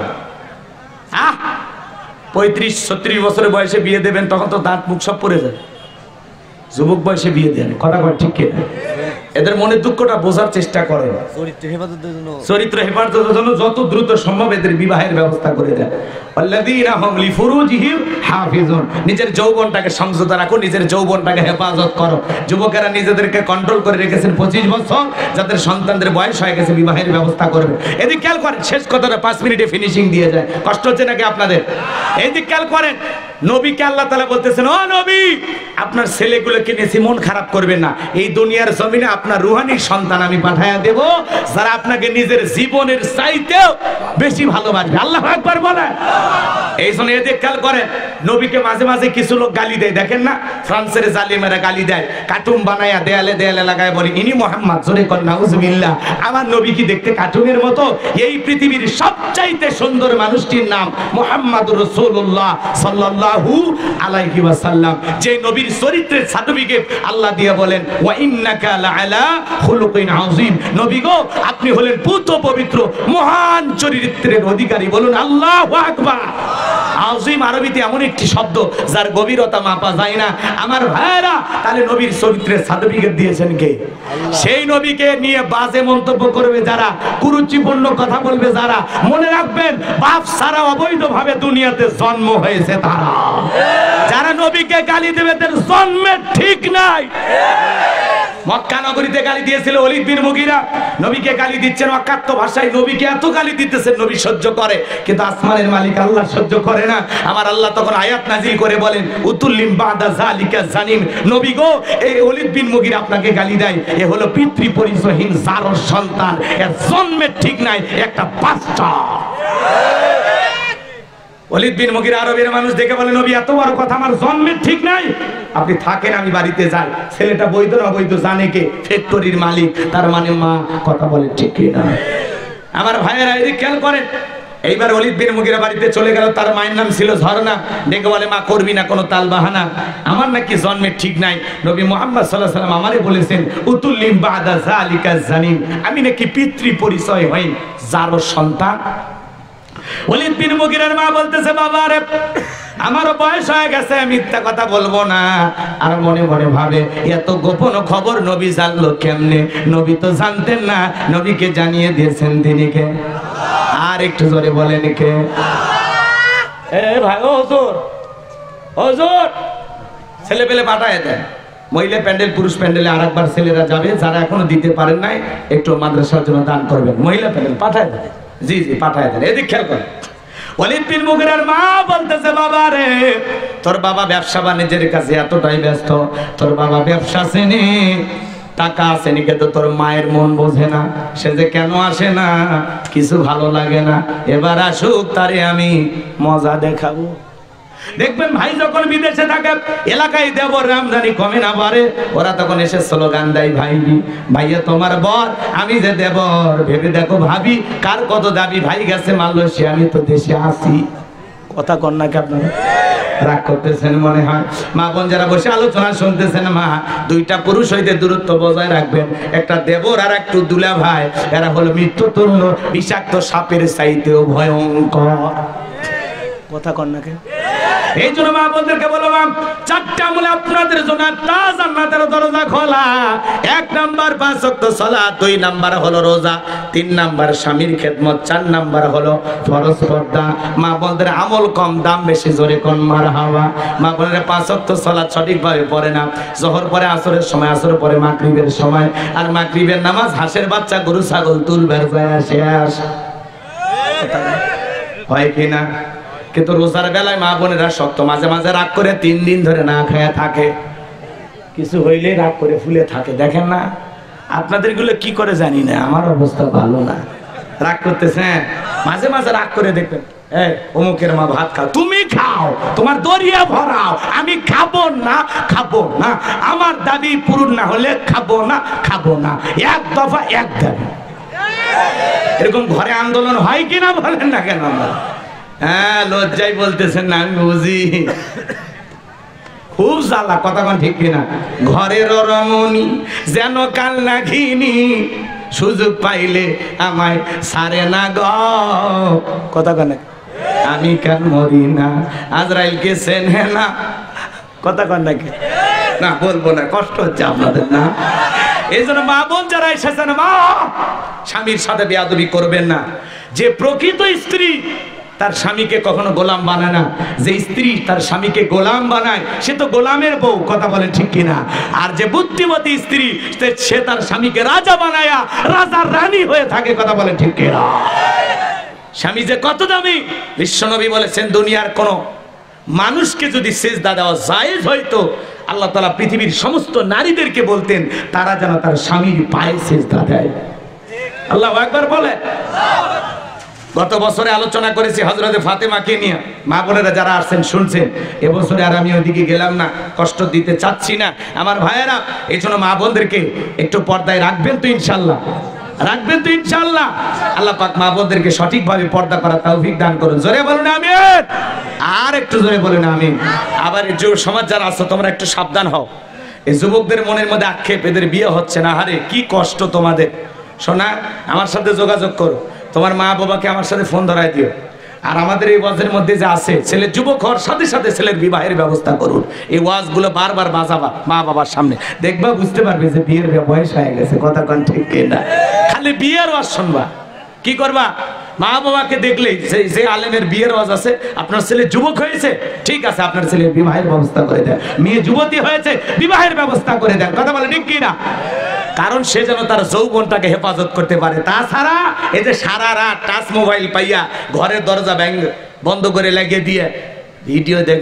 35-36 বছরের বয়সে বিয়ে দেবেন, তখন তো দাঁত মুখ সব পড়ে যায়। যুবক বয়সে বিয়ে দেন, কথা বল ঠিক কিনা? এদের মনে দুঃখটা বোঝার চেষ্টা করেন। চরিত্র হেফাজতের জন্য যত দ্রুত সম্ভব এদের বিবাহের ব্যবস্থা করে দেন। আল্লাযীনা হুম লিফুরুজিহিম হাফিজুন। নিজের যৌবনটাকে সংযত রাখো, নিজের যৌবনটাকে হেফাজত করো। যুবকেরা নিজেদেরকে কন্ট্রোল করে রেখেছেন 25 বছর, যাদের সন্তানদের বয়স হয়ে গেছে বিবাহের ব্যবস্থা করবে। এদিক খেয়াল করেন, শেষ কথাটা 5 মিনিটে ফিনিশিং দিয়ে যায়। কষ্ট হচ্ছে নাকি আপনাদের? এইদিক খেয়াল করেন, নবীকে আল্লাহ তাআলা বলতেছেন, ও নবী, আপনার ছেলেগুলোকে নিয়ে মন খারাপ করবেন না। এই দুনিয়ার জমিনে আপনার রুহানি সন্তান আমি পাঠায়া দেব, যারা আপনাকে নিজের জীবনের চাইতেও বেশি ভালোবাসবে। আল্লাহু আকবার বলে। এই জন্য এদিক খেয়াল করেন, নবীকে মাঝে মাঝে কিছু লোক গালি দেয়, দেখেন না? ফ্রান্সের জালিমেরা গালি দেয়, কার্টুন বানায়া দেয়ালে দেয়ালে লাগায় বলে ইনি মোহাম্মদ, জোরে কর নাউজুবিল্লাহ। আমার নবী কি দেখতে কার্টুনের মতো? এই পৃথিবীর সবচাইতে সুন্দর মানুষটির নাম মুহাম্মাদুর রাসূলুল্লাহ সাল্লাল্লাহু আলাইহি ওয়াসাল্লাম। যে নবীর চরিত্রের সার্টিফিকেট আল্লাহ দিয়ে বলেন, ওয়া ইন্নাকা লাআলা খুলুকিন আযীম। নবী গো, আপনি হলেন পুত পবিত্র মহান চরিত্রের অধিকারী। বলুন আল্লাহু আকবার। আযীম আরবিতে এমন একটি শব্দ যার গভীরতা মাপা যায় না। আমার ভাইরা, তাহলে নবীর চরিত্রের সার্টিফিকেট দিয়েছেন কে? সেই নবীকে নিয়ে বাজে মন্তব্য করবে যারা, কুরুচিপূর্ণ কথা বলবে যারা, মনে রাখবেন বাপ ছাড়া অবৈধভাবে দুনিয়াতে জন্ম হয়েছে তারা। যারা নবীকে গালি দেবে তাদের জন্মের ঠিক নাই। মক্কা নগরীতে গালি দিয়েছিল ওলীদ বিন মুগীরা, নবীকে গালি দিচ্ছেন অকাট্য ভাষায়। নবীকে এত গালি দিতেছেন, নবী সহ্য করে, কিন্তু আসমানের মালিক আল্লাহ সহ্য করে না। আমার আল্লাহ তখন আয়াত নাজিল করে বলেন, উতুল্লিম বাদা যালিকা জানিম। নবী গো, এই ওলীদ বিন মুগীরা আপনাকে গালি দেয়, এ হলো পিতৃ পরিচয়হীন জারর সন্তান, এর জন্মের ঠিক নাই, একটা বাচ্চা। ওলীদ বিন মুগীরা আরবের মানুষ দেখে বলে, নবী এত বড় কথা, আমার জন্মের ঠিক নাই, আপনি থাকেন, আমি বাড়িতে যাই। ছেলেটা বৈধ না অবৈধ জানে কে? ফ্যাক্টরির মালিক, তার মানে মা। কথা বলে ঠিক না? আমার ভাইয়েরা এদিকে খেয়াল করেন। এইবার ওলীদ বিন মুগীরা বাড়িতে চলে গেল, তার মায়ের নাম ছিল ঝর্ণা। ডেকে বলে, মা করবি না কোনো তাল বাহানা, আমার নাকি জন্মের ঠিক নাই। নবী মুহাম্মদ সাল্লাল্লাহু আলাইহি ওয়াসাল্লাম আমারে বলেছেন, উতুল্লিম বাদা যালিকা জানিম, আমি নাকি পিতৃ পরিচয় হই যার সন্তান। ওলীদ বিন মুগীরার মা বলতেছে, বাবা রে, আমারও বয়স হয়ে গেছে, মিথ্যা কথা বলবো না। আর মনে মনে ভাবে, এত গোপন খবর নবী জানলো কেমনে? নবী তো জানতেন না, নবীকে জানিয়ে দিয়েছেন তিনি কে? আর একটু জোরে বলেন কে? এ ভাই, ও হুজুর, হুজুর, ছেলে পেলে পাঠায় দেন। মহিলা প্যান্ডেল, পুরুষ প্যান্ডেলে আরেকবার ছেলেরা যাবে, যারা এখনো দিতে পারেন নাই একটু মাদ্রাসার জন্য দান করবেন। মহিলা প্যান্ডেল পাঠায় দেন, জি জি পাঠায় দেন। এদিক খেয়াল করেন, ওলীদ বিন মুগীরার মা বলতেছে, বাবা রে, তোর বাবা ব্যবসা বাণিজ্যের কাছে এতটাই ব্যস্ত, তোর বাবা ব্যবসা চেনে, টাকা আসেনি, কিন্তু তোর মায়ের মন বোঝে না। সে যে কেন আসে না, কিছু ভালো লাগে না। এবার আসুক, তারে আমি মজা দেখাবো। দেখবেন ভাই যখন বিদেশে থাকে, এলাকায় দেবর রামজানি কমে না পারে, ওরা তখন এসে স্লোগান দেয়, ভাই ভাইয়া তোমার বর, আমি যে দেবর। ভেবে দেখো ভাবি, কার কত দাবি। ভাই গেছে মালয়েশিয়া, আমি তো দেশে আসি। কথা কন নাকি আপনারা? রাগ করতেছেন মনে হয়। মা বোন যারা বসে আলোচনা শুনতেছেন, মা, দুইটা পুরুষ হইতে দূরত্ব বজায় রাখবেন। একটা দেবর আর একটু দুলা ভাই, এরা হলো মৃত্যু তুল্য, বিষাক্ত সাপের চাইতেও ভয়ঙ্কর। কথা কন নাকি? এই জন্য মা বোনদেরকে বলো, মা, 4টা আমলে আপনাদের জন্য একটা জান্নাতের দরজা খোলা। 1 নাম্বার 5 ওয়াক্ত সালাত, 2 নাম্বার হলো রোজা, 3 নাম্বার স্বামীর খেদমত, 4 নাম্বার হলো ফরজ পর্দা। মা বোনদের আমল কম, দাম বেশি, জোরে কোন মারহাবা। মা বোনেরা 5 ওয়াক্ত সালাত সঠিকভাবে পড়ে না। যোহর পরে আসরের সময়, আসর পরে মাগরিবের সময়। আর মাগরিবের নামাজ হাঁসের বাচ্চা, গরু ছাগল তুলবার যায় শেষ হয় কিনা? কিন্তু রোজার বেলায় মা বোনেরা শক্ত, মাঝে মাঝে রাগ করে 3 দিন ধরে না খায়া থাকে, কিছু হইলে রাগ করে ফুলে থাকে। দেখেন না, আপনাদের গুলো কি করে জানি না, আমার অবস্থা ভালো না। রাগ করতেছে, মাঝে মাঝে রাগ করে দেখবেন, এই অমুকের মা ভাত খাও, তুমি খাও, তোমার দরিয়া ভরাও, আমি খাবো না, খাবো না, আমার দাবি পূরণ না হলে খাবো না, খাবো না, এক দফা এক দাবি। এরকম ঘরে আন্দোলন হয় কিনা বলেন না কেন? হ্যাঁ, লজ্জায় বলতেছেন না, আমি বুঝি। খুব জ্বালা, কথা কোন ঠিক কিনা? ঘরের রমণী যেন কান্না ঘিনি, সুযোগ পাইলে আমায় সারে না গ। কথা কোন? আমি কেন মরি না, আজরাইলকে চেনে না। কথা কোন নাকি? না বলবো না, কষ্ট হচ্ছে আপনাদের না? এই জন্য মা বোন যারা এসেছেন, মা স্বামীর সাথে বেয়াদবি করবেন না। যে প্রকৃত স্ত্রী তার স্বামীকে কখনো গোলাম বানায় না, যে স্ত্রী তার স্বামীকে গোলাম বানায় সে তো গোলামের বউ, কথা বলেন ঠিক কিনা? আর যে বুদ্ধিমতী স্ত্রী সে তার স্বামীকে রাজা বানায়া রাজার রানী হয়ে থাকে, কথা বলেন ঠিক কিনা? স্বামী যে কত দামি, বিশ্বনবী বলেছেন দুনিয়ার কোন মানুষকে যদি সিজদা দেওয়া জায়েজ হইতো, আল্লাহ তাআলা পৃথিবীর সমস্ত নারীদেরকে বলতেন তারা যেন তার স্বামীর পায়ে সিজদা দেয়। আল্লাহু আকবার বলে। গত বছরে আলোচনা করেছি হযরতে ফাতেমাকে নিয়ে, মা বোনেরা যারা আসছেন শুনছেন। এবছরে আর আমি ওইদিকে গেলাম না, কষ্ট দিতে চাচ্ছি না আমার ভাইয়েরা। এই জন্য মা বোনদেরকে একটু পর্দায় রাখবেন তো ইনশাআল্লাহ, রাখবেন তো ইনশাআল্লাহ। আল্লাহ পাক মা বোনদেরকে সঠিকভাবে পর্দা করার তৌফিক দান করুন। জোরে বলুন আমিন, আর একটু জোরে বলুন আমিন। আবার এই যুব সমাজ যারা আছো তোমরা একটু সাবধান হও। এই যুবকদের মনের মধ্যে আক্ষেপ, এদের বিয়ে হচ্ছে না, আরে কি কষ্ট তোমাদের। শোনা, আমার সাথে যোগাযোগ করো, তোমার মা বাবাকে আমার সাথে ফোন ধরায় দিও। আর আমাদের এই ওয়াজের মধ্যে যে আছে, ছেলে যুবক হওয়ার সাথে সাথে ছেলের বিবাহের ব্যবস্থা করুন। এই ওয়াজগুলো বারবার বাজাবা মা বাবার সামনে, দেখবা বুঝতে পারবে যে বিয়ের বয়স হয়ে গেছে, কথা কোন ঠিক কিনা? খালি বিয়ের ওয়াজ শুনবা, কি করবা? মা বাবাকে দেখলেই যে আলেমের বিয়ের ওয়াজ আছে, আপনার ছেলে যুবক হয়েছে, ঠিক আছে আপনার ছেলের বিবাহের ব্যবস্থা করে দেন। মেয়ে যুবতী হয়েছে, বিবাহের ব্যবস্থা করে দেন, কথা বলে ঠিক কিনা? কারণ সে যেন তার যৌবনটাকে হেফাজত করতে পারে। তাছাড়া এই যে সারা রাত টাচ মোবাইল পাইয়া ঘরের দরজা বন্ধ করে লাগিয়ে দিয়ে ভিডিও দেখ,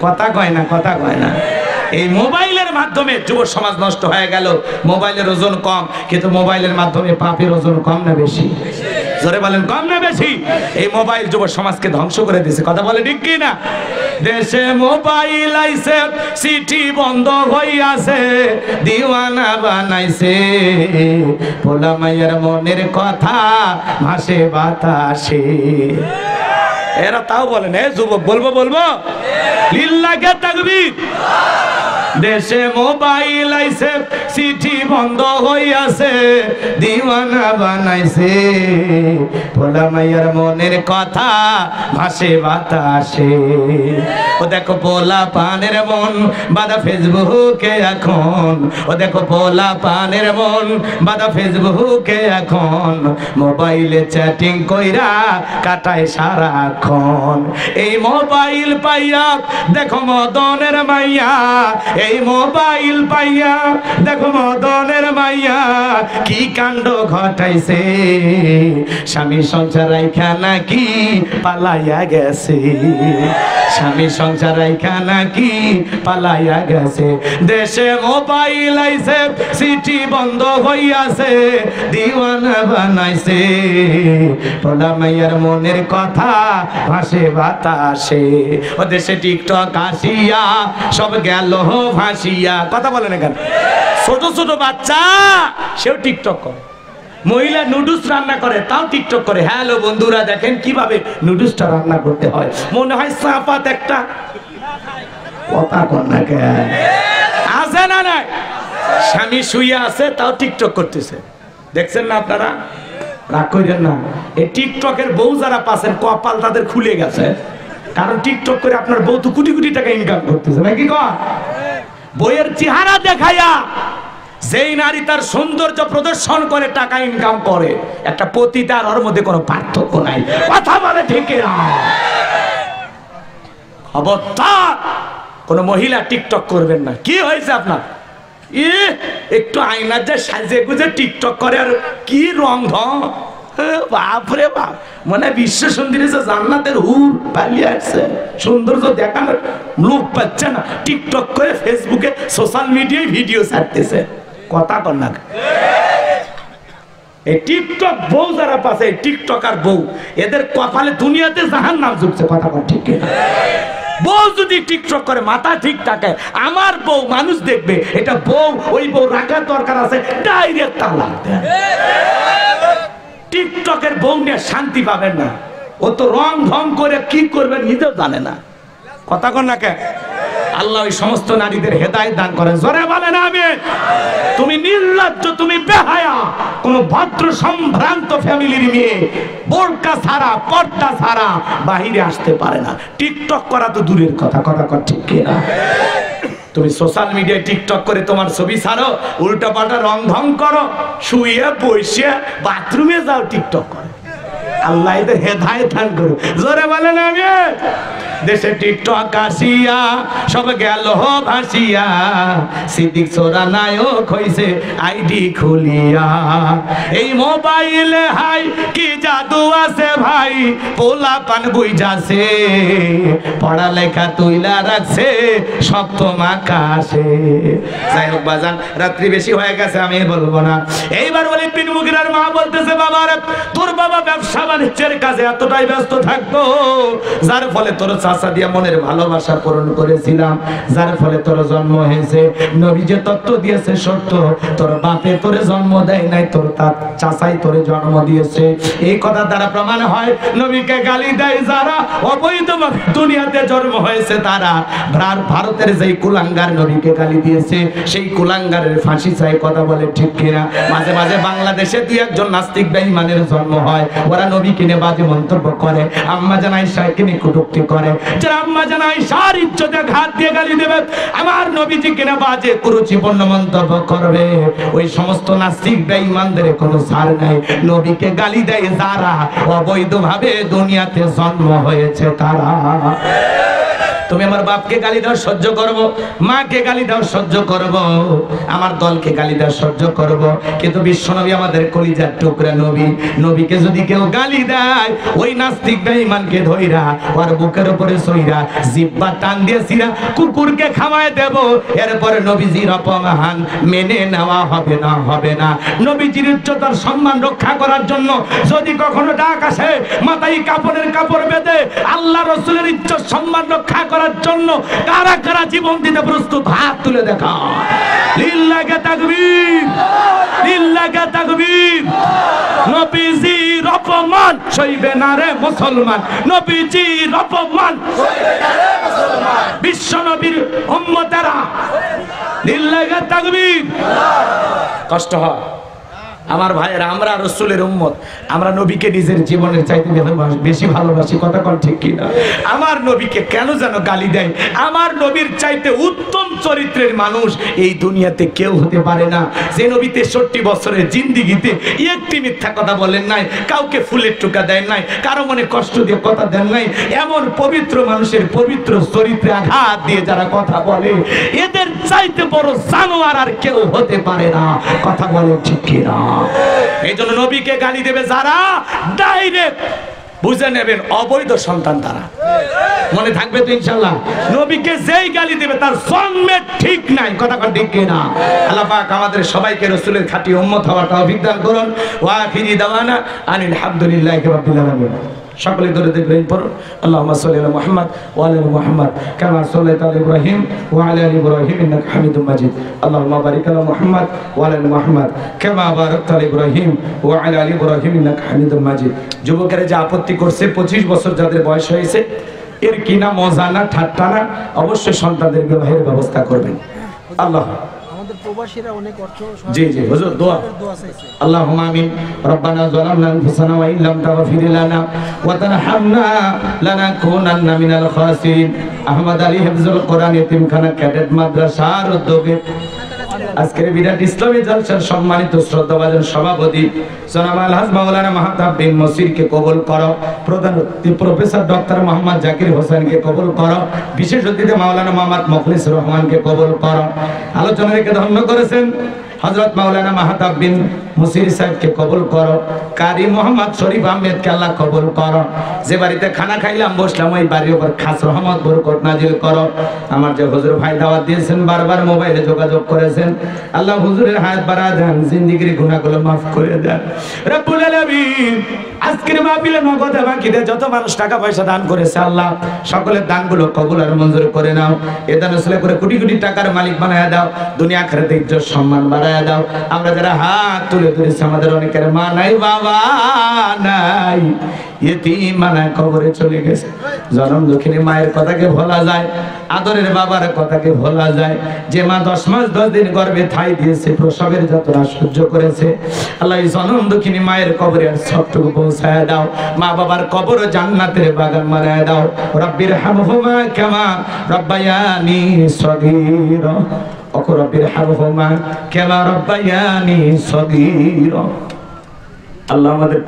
কথা কয় না, কথা কয় না। এই মোবাইলের মাধ্যমে যুব সমাজ নষ্ট হয়ে গেল। মোবাইলের ওজন কম, কিন্তু মোবাইলের মাধ্যমে পাপের ওজন কম না বেশি? জোরে বলেন, কম না বেশি? এই মোবাইল যুব সমাজকে ধ্বংস করে দিয়েছে, কথা বলে ঠিক কি না? দেশে মোবাইল আইছে, সিটি বন্ধ হইয়াছে, দিওয়ানা বানাইছে, পোলা মাইয়ার মনের কথা ভাসে বাতাসে। এরা তাও বলেন, এ যুবক বলবো বলবো, লিল্লাহে তাকবীর। দেশে মোবাইল আইছে, চিঠি বন্ধ হইয়াছে, দিওয়ানা বানাইছে, পোলা মাইয়ার মনের কথা ভাসে বাতাসে। ও দেখো পোলা পানের মন বাদা ফেসবুকে এখন, ও দেখো পোলা পানের মন বাদা ফেসবুকে এখন, মোবাইলে চ্যাটিং কইরা কাটায় সারাক্ষণ। এই মোবাইল পাইয়া দেখো মদনের মাইয়া, এই মোবাইল পাইয়া দেখো মদনের মাইয়া কি কাণ্ড ঘটাইছে, স্বামী সংসার রাইখা নাকি পালাইয়া গেছে, স্বামী সংসার রাইখা নাকি পালাইয়া গেছে। দেশে মোবাইল আইছে, সিটি বন্ধ হইয়াছে, দিওয়ানা বানাইছে, পোলা মাইয়ার মনের কথা ভাসে বাতাসে। ও দেশে টিকটক আসিয়া সব গেল ভাসিয়া, কথা বলেন এখানে। ছোট ছোট বাচ্চা সেও টিকটক করে, মহিলা নুডলস রান্না করে তাও টিকটক করে। হ্যালো বন্ধুরা, দেখেন কিভাবে নুডলসটা রান্না করতে হয়। মনে হয় সাপাত একটা, কথা কর না কে আছে না? নাই, স্বামী শুইয়া আছে তাও টিকটক করতেছে, দেখছেন না আপনারা? রাগ করেন না, এই টিকটকের বউ যারা পাচ্ছেন কপাল তাদের খুলে গেছে। কারণ টিকটক করে আপনার বউ তো কোটি কোটি টাকা ইনকাম করতেছে নাকি? বইয়ের চেহারা দেখাইয়া যেই নারী তার সৌন্দর্য প্রদর্শন করে টাকা ইনকাম করে, একটা পতিতা আর ওর মধ্যে কোনো পার্থক্য নাই, কথা বলে ঠিক না? খবরদার কোন মহিলা টিকটক করবেন না। কি হয়েছে আপনার? একটু আয়নার যে সাজে গুজে টিকটক করে, আর কি রং ঢং, বাপরে বাপ, মানে বিশ্ব সুন্দরী যে জান্নাতের হুর পালিয়ে আসছে, সৌন্দর্য দেখানোর লোক পাচ্ছে না, টিকটক করে ফেসবুকে সোশ্যাল মিডিয়ায় ভিডিও ছাড়তেছে, কথা কর না? এই টিকটক বউ যারা পাচ্ছে, টিকটক আর বউ, এদের কপালে দুনিয়াতে জাহান্নাম ঝুঁকছে, কথা কর ঠিক না? বউ যদি টিকটক করে মাথা ঠিক থাকে, আমার বউ মানুষ দেখবে এটা বউ, ওই বউ রাখার দরকার আছে, ডাইরেক্ট তালাক দেয়। টিকটকের বউ নিয়ে শান্তি পাবেন না, ও তো রং ঢং করে কি করবে নিজেও জানে না, কথা কর না কে? আল্লাহ ওই সমস্ত নারীদের হেদায়েত দান করেন, জোরে বলেন আমিন। তুমি নির্লজ্জ, তুমি বেহায়া, কোন ভদ্র সম্ভ্রান্ত ফ্যামিলির মেয়ে বোরকা ছাড়া পর্দা ছাড়া বাহিরে আসতে পারে না। টিকটক করা তো দূরের কথা, কথা কর ঠিক কিনা? তুমি সোশ্যাল মিডিয়ায় টিকটক করে তোমার ছবি ছাড়ো, উল্টা পাল্টা রং ঢং করো, শুয়ে বসে বাথরুমে যাও টিকটক করো। আল্লাহ এদের হেদায়েত দান করুক, জোরে বলেন আমিন। দেশে টিকটক আসিয়া সব গেল ভাসিয়া, সিদ্দিক সোরা নায়ক হইছে আইডি খুলিয়া। এই মোবাইলে হাই কি জাদু আছে ভাই, পোলা পান বুইজাছে, পড়ালেখা তুইলা রাখছে সপ্তম আকাশে। যাই হোক বাজান, রাত্রি বেশি হয়ে গেছে, আমি বলবো না। এইবার বলি বিন মুগিরার মা বলতেছে, বাবা রে তোর বাবা ব্যবসা বাণিজ্যের কাজে এতটাই ব্যস্ত থাকতো, যার ফলে তোর চাচা দিয়া মনের ভালোবাসা পূরণ করেছিলাম, যার ফলে তোর জন্ম হয়েছে। নবী যে তত্ত্ব দিয়েছে সত্য, তোর বাপে তোরে জন্ম দেয় নাই, তোর তার চাচাই তোরে জন্ম দিয়েছে। এই কথা দ্বারা প্রমাণ হয় নবীকে গালি দেয় যারা, অবৈধভাবে দুনিয়াতে জন্ম হয়েছে তারা। ভারতের যেই কুলাঙ্গার নবীকে গালি দিয়েছে, সেই কুলাঙ্গারের ফাঁসি চাই, কথা বলে ঠিক কিনা? মাঝে মাঝে বাংলাদেশে দুই একজন নাস্তিক বেঈমানের জন্ম হয়, ওরা নবী কিনে বাজে মন্তব্য করে, আম্মা জান আয়েশাকে নিয়ে কটূক্তি করে। যারা আম্মা জান আয়েশার ইজ্জতে ঘাত দিয়ে গালি দেবে, আমার নবীজি কিনে বাজে কুরুচিপূর্ণ মন্তব্য করবে, ওই সমস্ত নাস্তিক বেঈমানদের কোনো ছাড় নাই। নবীকে গালি দেয় যারা, অবৈধভাবে দুনিয়াতে জন্ম হয়েছে তারা। তুমি আমার বাপকে গালি দাও সহ্য করব, মাকে গালি দাও সহ্য করব, আমার দলকে গালি দাও সহ্য করব, কিন্তু বিশ্বনবী আমাদের কলিজার টুকরা নবী, নবীকে যদি কেউ গালি দেয়, ওই নাস্তিক বেঈমানকে ধইরা ওর বুকের উপরে সইরা জিহ্বা টান দিয়েছিরা কুকুরকে খাওয়ায় দেব। এরপরে নবীজির অপমান মেনে নেওয়া হবে না, হবে না। নবীজির ইজ্জত আর সম্মান রক্ষা করার জন্য যদি কখনো ডাক আসে, মাথায় কাপড়ের কাপড় বেঁধে আল্লাহ রাসূলের ইজ্জত সম্মান রক্ষা করার জন্য কারা কারা জীবন দিতে প্রস্তুত, হাত তুলে দেখা। লিল্লাহি তাকবীর, লিল্লাহি তাকবীর। নবীজির অপমান সইবে না রে মুসলমান, নবীজির অপমান সইবে না রে মুসলমান। বিশ্ব নবীর উম্মতেরা লিল্লাহি তাকবীর। কষ্ট হয় আমার ভাইয়েরা, আমরা রাসূলের উম্মত, আমরা নবীকে নিজের জীবনের চাইতে বেশি ভালোবাসি, কথা কল ঠিক কিনা? আমার নবীকে কেন যেন গালি দেয়? আমার নবীর চাইতে উত্তম চরিত্রের মানুষ এই দুনিয়াতে কেউ হতে পারে না। যে নবী 63 বছরের জিন্দেগিতে একটি মিথ্যা কথা বলেন নাই, কাউকে ফুলের টোকা দেন নাই, কারো মনে কষ্ট দিয়ে কথা দেন নাই, এমন পবিত্র মানুষের পবিত্র চরিত্রে আঘাত দিয়ে যারা কথা বলে, এদের চাইতে বড় জানোয়ার আর কেউ হতে পারে না, কথা বলে ঠিক কিনা? এই জন্য নবীকে গালি দেবে যারা, ডাইরেক্ট বুঝে নেবেন অবৈধ সন্তান তারা। মনে থাকবে তো ইনশাআল্লাহ? নবীকে যেই গালি দেবে তার জন্মের ঠিক নাই, কথা ঠিক কিনা? আল্লাহ পাক আমাদের সবাইকে রাসূলের খাঁটি উম্মত হওয়ার তৌফিক দান করুন। ওয়া আখিরি দাওয়ানা আনিল হামদুলিল্লাহি রাব্বিল আলামিন। সকলে ধরে দেখবেন পড়ুন, আল্লাহুম্মা সাল্লি আলা মুহাম্মদ ওয়া আলা আলি মুহাম্মদ কামা সাল্লাইতা আলা ইব্রাহিম ওয়া আলা আলি ইব্রাহিম ইন্নাকা হামিদুম মাজিদ। আল্লাহুম্মা বারিক আলা মুহাম্মদ ওয়া আলা আলি মুহাম্মদ কামা বারাকতা আলা ইব্রাহিম ওয়া আলা আলি ইব্রাহিম ইন্নাকা হামিদুম মাজিদ। যুবকেরা যে আপত্তি করছে, 25 বছর যাদের বয়স হয়েছে, এর কি না মজা না ঠাট্টা না, অবশ্যই সন্তানদের বিবাহের ব্যবস্থা করবেন। আল্লাহ প্রবাসীরা অনেক অর্থ, জি জি হুজুর দোয়া, আল্লাহুম্মা আমিন। রব্বানা যালামনা আনফুসানা ওয়া ইল্লাম তাগফির লানা ওয়া তারহামনা লানাকুনান্না মিনাল খাসিরিন। আহমদ আলী হিফজুল কোরআন ইতিমখানা ক্যাডেট মাদ্রাসার উদ্যোগে আজকের বিরাট ইসলামী জলসার সম্মানিত শ্রদ্ধাভাজন সভাপতি জনাব আলহাজ মাওলানা মাহতাব বিন মসিরকে কবুল করো, প্রধান অতিথি প্রফেসর ডক্টর মোহাম্মদ জাকির হোসেনকে কবুল করো, বিশেষ অতিথি মাওলানা মোহাম্মদ মুখলিস রহমানকে কবুল করো। আলোচনাকে ধন্য করেছেন হযরত মাওলানা মাহতাব বিন মুসির সাহেবকে কবুল করো, কারি মোহাম্মদ শরীফ আহমেদকে আল্লাহ কবুল করো। যে বাড়িতে খানা খাইলাম বসলাম, ওই বাড়ির উপর খাস রহমত বরকত নাজিল করো। আমার যে হুজুর ভাই দাওয়াত দিয়েছেন, বারবার মোবাইলে যোগাযোগ করেছেন, আল্লাহ হুজুরের হায়াত বাড়া দেন, জিন্দেগির গুনাহগুলো মাফ করে দেন রব্বুল আলামিন। আজকের মাহফিলে নগদে বাকিতে যত মানুষ টাকা পয়সা দান করেছে, আল্লাহ সকলের দানগুলো কবুল আর মঞ্জুর করে নাও। এ দান আসলে করে কোটি কোটি টাকার মালিক বানায় দাও, দুনিয়া আখিরাতে ইজ্জত সম্মান বাড়ায় দাও। আমরা যারা হাত তুলে ধরেছি, আমাদের অনেকের মা নাই বাবা নাই, ইতিম বানায় কবরে চলে গেছে। জনম দুঃখিনী মায়ের কথাকে ভোলা যায়, আদরের বাবার কথাকে ভোলা যায়। যে মা 10 মাস 10 দিন গর্ভে ঠাই দিয়েছে, প্রসবের যাতনা সহ্য করেছে, আল্লাহ এই জনম দুঃখিনী মায়ের কবরে আর সবটুকু পৌঁছায় দাও। মা বাবার কবর জান্নাতের বাগান বানায় দাও। রব্বির হামহুমা কামা রব্বায়ানি সগীরা, ওয়া রব্বির হামহুমা কামা রব্বায়ানি সগীরা। আল্লাহ আমাদের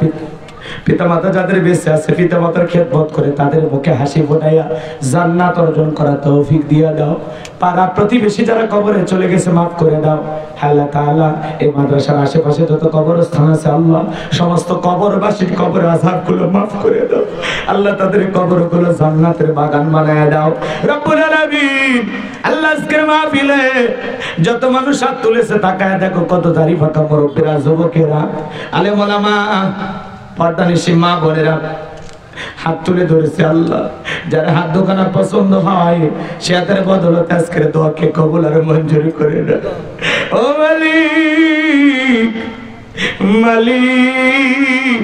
পিতামাতা যাদের বেঁচে আছে, পিতামাতার খেদমত করে তাদের মুখে হাসি ফোটাইয়া জান্নাত অর্জন করার তৌফিক দিয়া দাও। পাড়া প্রতিবেশী যারা কবরে চলে গেছে মাফ করে দাও। আল্লাহ তাআলা এই মাদ্রাসার আশেপাশে যত কবরস্থান আছে আল্লাহ সমস্ত কবরবাসীর কবর আযাবগুলো মাফ করে দাও। আল্লাহ তাদের কবরগুলো জান্নাতের বাগান বানায় দাও রব্বুল আলামিন। আল্লাহ আজকের মাহফিলে যত মানুষ হাত তুলেছে তাকায় দেখো, কত দাড়ি ফাঁকা মুরব্বিরা, যুবকেরা, আলেম ওলামা, পর্দানিশী মা বোনেরা হাত তুলে ধরেছে। আল্লাহ যারা হাত দোকানা পছন্দ হয় সে হাতের বদলতে আজকের দোয়াকে কবুল আর মঞ্জুর করে দাও। ও মালিক, মালিক,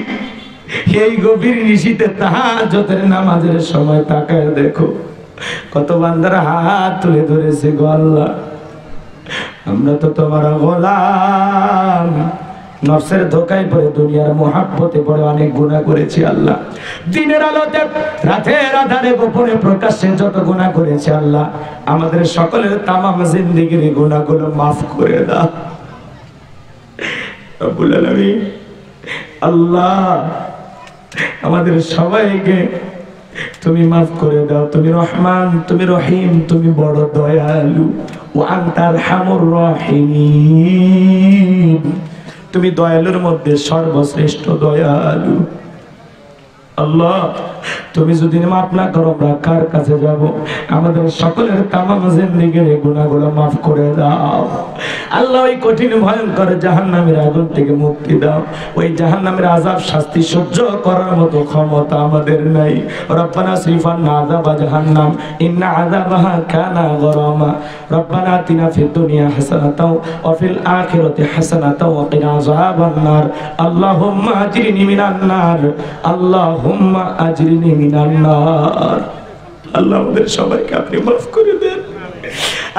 এই গভীর নিশীতে তাহাজ্জুদের নামাজের সময় তাকায় দেখো কত বান্দারা হাত তুলে ধরেছে গো আল্লাহ। আমরা তো তোমার গোলাম, নফসের ধোকায় পড়ে দুনিয়ার মোহাব্বতে পড়ে অনেক গুনাহ করেছি আল্লাহ। দিনের আলোতে রাতের আধারে গোপনে প্রকাশ্যে যত গুনাহ করেছি আল্লাহ, আমাদের সকলের তামাম জিন্দেগির গুনাহগুলো মাফ করে দাও রব্বুল আলামিন। আল্লাহ আমাদের সবাইকে তুমি মাফ করে দাও। তুমি রহমান, তুমি রহিম, তুমি বড় দয়ালু। ওয়া আনতার হামুর রহিম, তুমি দয়ালুর মধ্যে সর্বশ্রেষ্ঠ দয়ালু। আল্লাহ তুমি যদি মাফ না করো আমরা কার কাছে যাব? আমাদের সকলের তামাম জিন্দেগির গুনাহগুলো মাফ করে দাও আল্লাহ। ওই কঠিন ভয়ঙ্কর জাহান্নামের আগুন থেকে মুক্তি দাও। ওই জাহান্নামের আযাব শাস্তি সহ্য করার মতো ক্ষমতা আমাদের নাই। রব্বানা সিফান্না আযাবা জাহান্নাম ইন্না আযাবাহা কানা গরামা। রব্বানা আতিনা ফিদ দুনিয়া হাসানাতাও ওয়া ফিল আখিরাতি হাসানাতাও ওয়া কিনা আযাবান নার। আল্লাহুম্মা আজরিনি মিনান নার, আল্লাহুম্মা আজরিনি মিনান নার। আল্লাহ আমাদের সবাইকে আপনি মাফ করে দেন।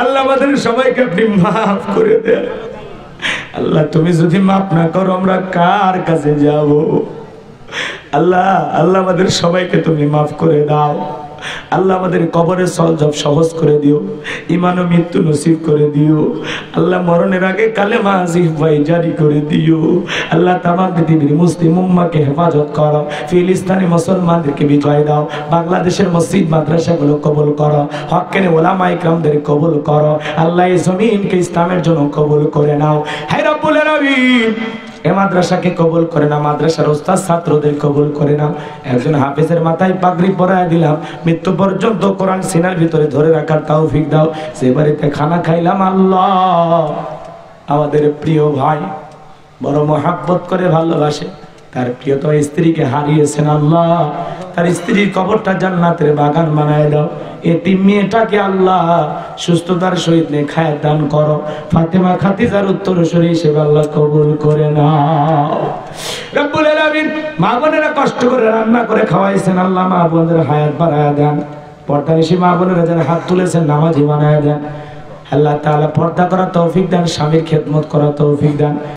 আল্লাহ আমাদের সবাইকে আপনি মাফ করে দেন। আল্লাহ তুমি যদি মাফ না করো আমরা কার কাছে যাব? আল্লাহ, আল্লাহ আমাদের সবাইকে তুমি মাফ করে দাও। আল্লাহ আমাদের কবরের সলজব সহজ করে দিও, ঈমান ও মৃত্যু নসিব করে দিও। আল্লাহ মরণের আগে কালেমা জিহ্বাই জারি করে দিও। আল্লাহ তামাম পৃথিবীর মুসলিম উম্মাহকে হেফাজত করো। ফিলিস্তিনি মুসলমানদেরকে বিজয় দাও। বাংলাদেশের মসজিদ মাদ্রাসাগুলো কবুল করো। হক্কানি ওলামা ইকরামদের কবুল করো। আল্লাহ এই জমিনকে ইসলামের জন্য কবুল করে নাও। হে রব্বুল আলামিন, এ মাদ্রাসাকে কবুল করে না, মাদ্রাসার ওস্তাদ ছাত্রদের কবুল করে নাও। একজন হাফেজের মাথায় পাগড়ি পরায় দিলাম, মৃত্যু পর্যন্ত কোরআন সিনার ভিতরে ধরে রাখার তৌফিক দাও। সে বাড়িতে খানা খাইলাম আল্লাহ, আমাদের প্রিয় ভাই বড় মহাব্বত করে ভালোবাসে, তার প্রিয়তম স্ত্রীকে হারিয়েছেন আল্লাহ, তার স্ত্রীর কবরটা জান্নাতের বাগান বানায় দাও। এতিম মেয়েটাকে আল্লাহ সুস্থতার সহিত নেখায় দান করো। ফাতেমা খাদিজার উত্তরসূরি হিসেবে আল্লাহ কবুল করে নাও রব্বুল আলামিন। মা বোনেরা কষ্ট করে রান্না করে খাওয়াইছেন আল্লাহ, মা বোনদের হায়াত বাড়ায় দেন। পর্দানিশী মা বোনেরা যারা হাত তুলেছেন নামাজি বানায় দেন আল্লাহ তাআলা। পর্দা করা তৌফিক দেন, স্বামীর খেদমত করা তৌফিক দেন।